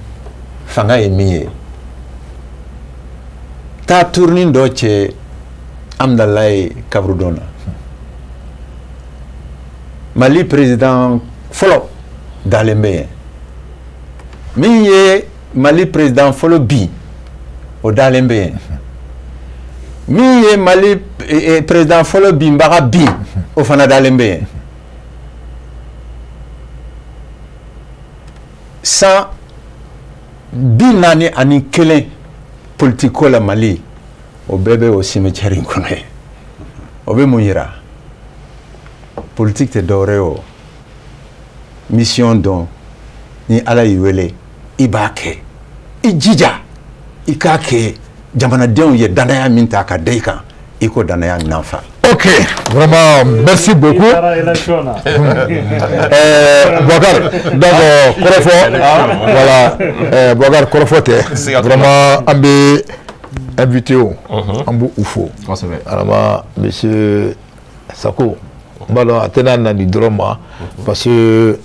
fanga ye min ye taa turunin dɔ cɛ Amdalayi Kaburudon na Mali président fɔlɔ dalen bɛ yen min ye Mali président fɔlɔ bi o dalen bɛ yen min ye Mali président fɔlɔ binbaga bi o fana dalen bɛ yen san 41 politique ko la Mali o bɛɛ bɛ o cimetière in kɔnɔ ye o bɛ mun yira politique tɛ dɔwɛrɛ ye o mission dɔn ni Ala y'i wele i b'a kɛ i jija i k'a kɛ jamanadenw ye danaya min ta ka da i kan i ko danaya minɛn fa. Ok, vraiment, merci beaucoup. Boubacar, donc, Korofo, voilà, Boubacar Korofo, vraiment, on peut invité, on peut oufo. Alors, monsieur Sako, on va attendre du drama, parce que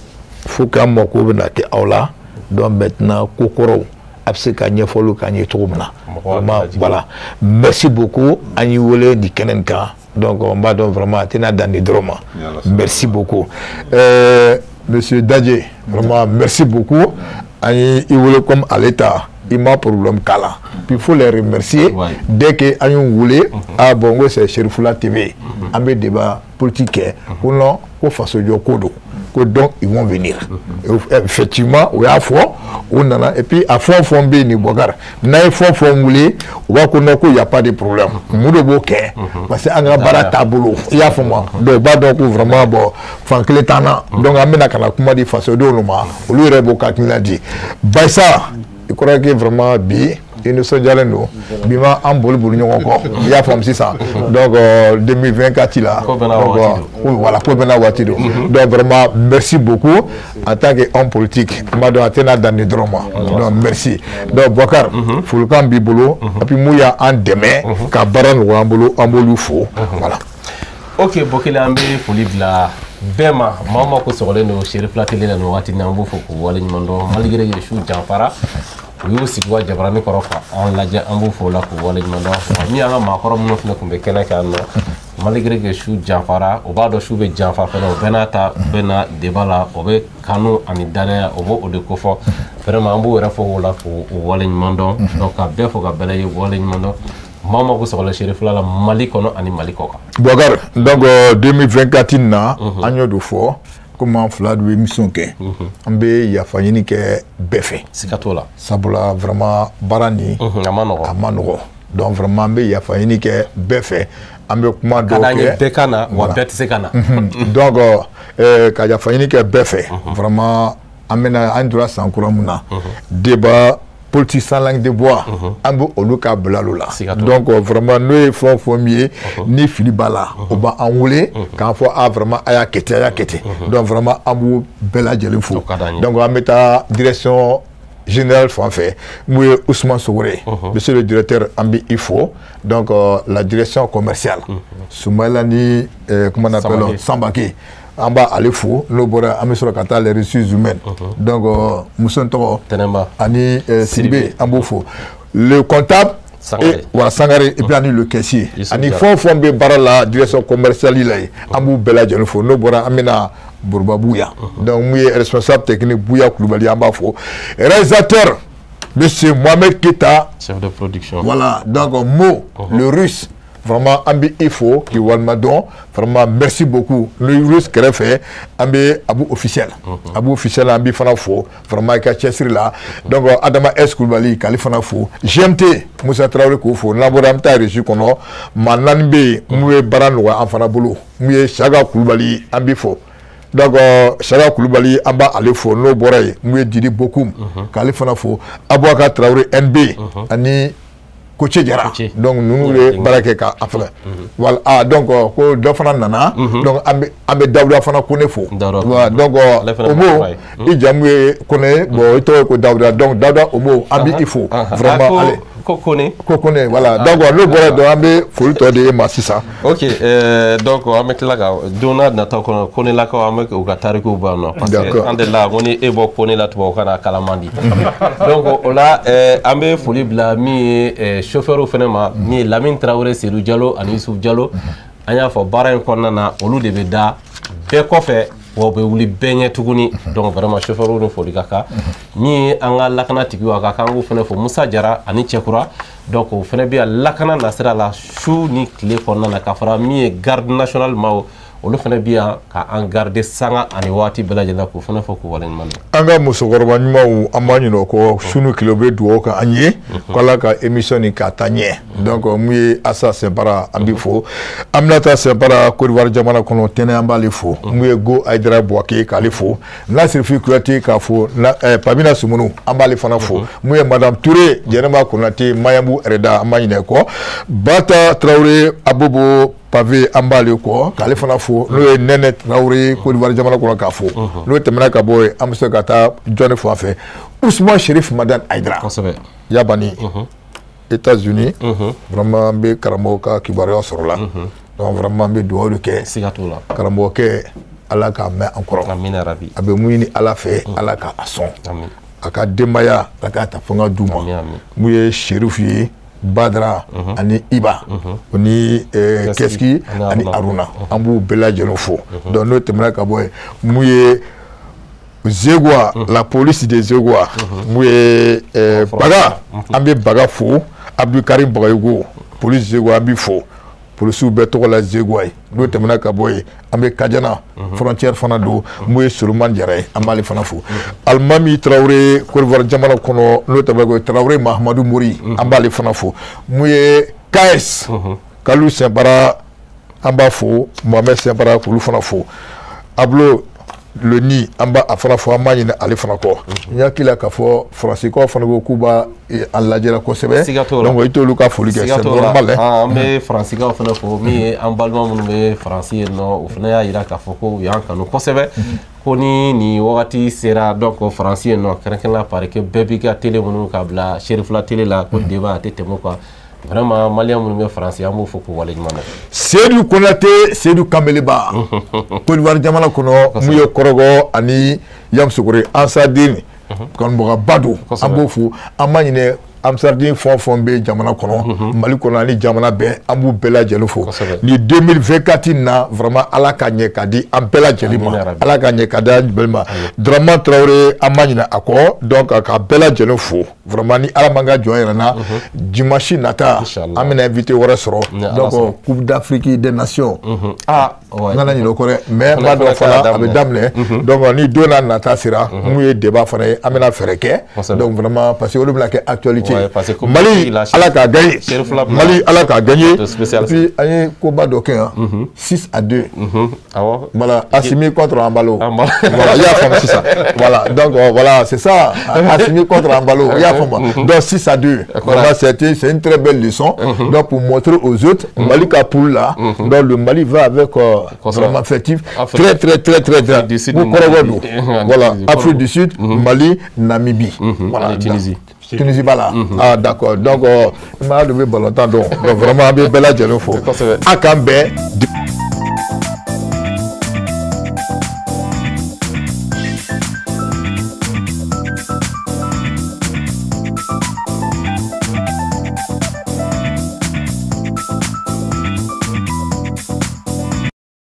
faut qu'on me couvre la aula, donc maintenant, Kokoro. Voilà. Merci beaucoup. Donc on va donc vraiment atteindre dans les drames. Merci beaucoup. Monsieur Dadje, vraiment merci beaucoup. Il voulait comme à l'État. il m'a problème kala. Puis il faut les remercier. Dès que nous voulons, à Bongo, c'est Cherifula TV. On a débat politique. Ou non, on fasse du codo. Donc ils vont venir. Effectivement, il y a fort, et puis à fond fond bien ni bogar. Na fond fond moulé, on va connaître qu'il n'y a pas de problème. Nous le bokeh, parce que un bara tableau. Il y a fond moi. Donc bah donc vraiment bon, fankle tana. Donc amena kana kuma di façon de nous ma. On lui reboka qui l'a dit. Bah ça, je crois que vraiment bien. Et nous sommes déjà nous. Bima en bol boulot encore. Il y a forme 600. Donc 2024 là. Voilà, pour venir à Watido. Donc vraiment merci beaucoup en tant qu'homme politique. Madame Athéna dans les dramas. Donc merci. Donc Bokar, faut le camp bibolo. Et puis mouya en demain, kabaran ou ambolo ambolo faux. Voilà. Ok, Bokele ambe foli bila bema mama ko sogole no Cherifula tele na wati na mbo foko wala nyimando malgré que chou janfara wi sigwa jabrani korofa on la ja ambo fo la ko wala nyimando mi anga ma koro mo fna kumbe kena kan malgré que chou janfara o ba do chou be janfa fa no benata bena debala o be kanu ani dana o bo o de ko fo vraiment ambo ra fo wala ko wala nyimando donc a be fo ga bele wala nyimando Maman ko sɔgɔla Cherifula la Mali kɔnɔ ani Mali kɔ kan. Bokar, donc 2024 na an y'o de fɔ komi an fila de bɛ émission kɛ an bɛ yafa ɲini kɛ bɛɛ fɛ. Siga t'o la. Sabula vraiment baara nin a ma nɔgɔ. A ma nɔgɔ. Donc vraiment an bɛ yafa ɲini kɛ bɛɛ fɛ an bɛ kuma dɔw kɛ. Ka d'an ye bɛɛ ka na wa bɛɛ tɛ se ka na. Donc ka yafa ɲini kɛ bɛɛ fɛ vraiment an bɛna an donna san kura mun na débat politique sans langue de bois an bɛ olu ka bila l'o la. Donc vraiment n'o ye fɛn o fɛn min ye ni fili b'a la o b'an wele k'a fɔ a vraiment a y'a kɛ ten a y'a kɛ ten. Donc vraiment an b'u bɛɛ lajɛlen fo. Donc an bɛ taa direction général fan fɛ mun ye Ousmane Sogore monsieur le directeur an bɛ i fo. Donc la direction commerciale Soumaïla ni comment on appelle Sambake an b'a ale fo n'o bɔra an bɛ sɔrɔ ka taa les ressources humaines. Donc muso tɔgɔ ani Sidibé an b'o fo. Le comptable voilà Sangare et puis ani le caissier ani fɛn o fɛn bɛ baara la direction commerciale la ye an b'u bɛɛ lajɛlen fo n'o bɔra an bɛna Bourouba Bouya. Donc mun ye responsable technique Bouya Kulubali an b'a fo. Réalisateur monsieur Mohamed Keita, chef de production. Voilà, donc Mo le russe. Vraiment, Ambi Ifo, qui Walmadon, vraiment merci beaucoup. Le russe fait Ambi Abou officiel. Abou officiel, Ambi Fanafo, vraiment, il y a là. Donc, Adama S. Koulibaly, Kalifanafo. GMT, Moussa Traoré Koufo, Naboramta, Régi Kono, Mananbe, Moué Baranwa, Anfanabolo, Moué Chaga Koulibaly, Ambi Fo. Donc, Chaga Koulibaly, Amba Alefo, No Boraye, Moué Didi Bokoum, Kalifanafo, Abouaka Traoré NB, Ani. Coach Diara. Donc nous les barakeka affaire. Voilà. Ah donc ko do fana nana donc ambe Daouda fana kone fo. Voilà. Donc omo i jamwe kone bon ito ko Daouda donc Daouda omo ambi il faut vraiment aller Kokone voilà. Donc le boire do ambe foli to de masisa. OK donc avec la Donald na ta kone la ko avec o gatari ko ba no parce que andela woni e bo kone la to kana kalamandi. Donc là ambe foli bla mi chauffeur fana ma ni Lamine Traoré Seydou Diallo ani Youssouf Diallo an y'a fɔ baara in kɔnɔna na olu de bɛ da bɛɛ kɔfɛ wa u bɛ wuli bɛɛ ɲɛ tuguni donc vraiment chauffeur ni foli ka kan ni an ka lakana tigiw a ka kan k'o fana fɔ Musa Jara ani Cɛkura donc o fana bɛ lakana nasira la su ni tile kɔnɔna na ka fara min ye garde national ma olu fana bi yan ka an garder sanga ani waati bɛɛ lajɛlen k'o fana fɔ k'o waleɲuman dɔn. An ka musokɔrɔba ɲumanw an b'a ɲinɛ o kɔ sunu kilo bɛ dugawu kan an ye k'Ala ka émission nin k'a taa ɲɛ donc mun ye Assa Sɛnpara an b'i fo Aminata Sɛnpara Côte d'Ivoire jamana kɔnɔ tɛnɛ an b'ale fo mun ye Go Aïdara Bouaké k'ale fo Nasirifi Kuyate k'a fo Pamina Sumunu an b'ale fana fo mun ye Madame Touré Jɛnɛba Konate Mayambu Ɛrɛda an b'a ɲinɛ kɔ Bata Traoré Abobo Pavé an b'ale kɔ k'ale fana fo n'o ye Nɛnɛ Traoré Côte d'Ivoire jamana kɔnɔ k'a fo n'o tɛmɛna ka bɔ yen an bɛ se ka taa jɔnni fan fɛ Ousmane Chérif Madane Aïdara Yabani États-Unis vraiment an bɛ karamɔgɔ ka kibaruya sɔrɔ la donc vraiment an bɛ dugawu de kɛ karamɔgɔkɛ Ala k'a mɛn an kɔrɔ a bɛ mun ɲini Ala fɛ Ala k'a sɔn a ka denbaya Ala k'a ta fanga d'u ma mun ye Chérif ye Badara ani Iba ani Keski ani Aruna an b'u bɛɛ lajɛlen fo donc n'o tɛmɛna ka bɔ yen mun ye Zegwa, la police de Zegwa, mouye baga, ambe baga fo, Abdou Karim Bagaygo, police Zegwa ambi fo, police ou beto la Zegwa, nous temena kaboy, ambe Kadjana, frontière fanado, mouye Souleymane Diarra, ambali fanafo. Almami Traoré, Kolvar Jamana Kono, nous temena Traoré Mahamadou Mouri, ambali fanafo. Mouye KS, Kalou Saint-Bara, ambafo, Mohamed Saint-Bara, Koulou fanafo. Ablo le ni amba afana fo amani na ale fana ko nya kila ka fo français ko fana go kuba en la jela ko sebe donc ito lu ka foli ke c'est normal ah mais français ko fana fo mi ambalma mun be français no fana ya ira ka fo ko yan kanu ko sebe ko ni wakati sera donc français no krenken la pare ke bebi ka télé mun ka bla Cherif la télé la ko débat tete mo quoi vraiment malien mun be français amu fo ko wala jumana Seydou Konaté Seydou Kambeleba Côte d'Ivoire jamana kono muyo korogo ani Yamsoukore Ansadine kon boga Badou ambofu amanyine Amsardine fond be jamana kono Mali kono ani jamana be ambu bela jelufo ni 2024 na vraiment ala kanye kadi ambela jelima ala kanye kada belma Drama Traoré amanyina ako donc ka bela jelufo vraiment ni ala manga joyerana dimanche nata amena invité wara soro donc Coupe d'Afrique des Nations ah ouais nana ni lokore mais ba do fala abe damle donc ni dona nata sira muye débat fana amena fereke donc vraiment parce que le black actualité Mali ala ka gagné Mali ala ka gagné puis aye koba dokin 6-2 voilà Assimi contre Ambalo voilà il y a femme c'est ça voilà donc voilà c'est ça Assimi contre Ambalo il y a femme donc 6-2 voilà c'est une très belle leçon donc pour montrer aux autres Mali ka poule là donc le Mali va avec vraiment furtif très voilà Afrique du Sud Mali Namibie voilà Tunisie voilà ah d'accord donc m'a levé ballon donc vraiment bien bella jelo fo akambe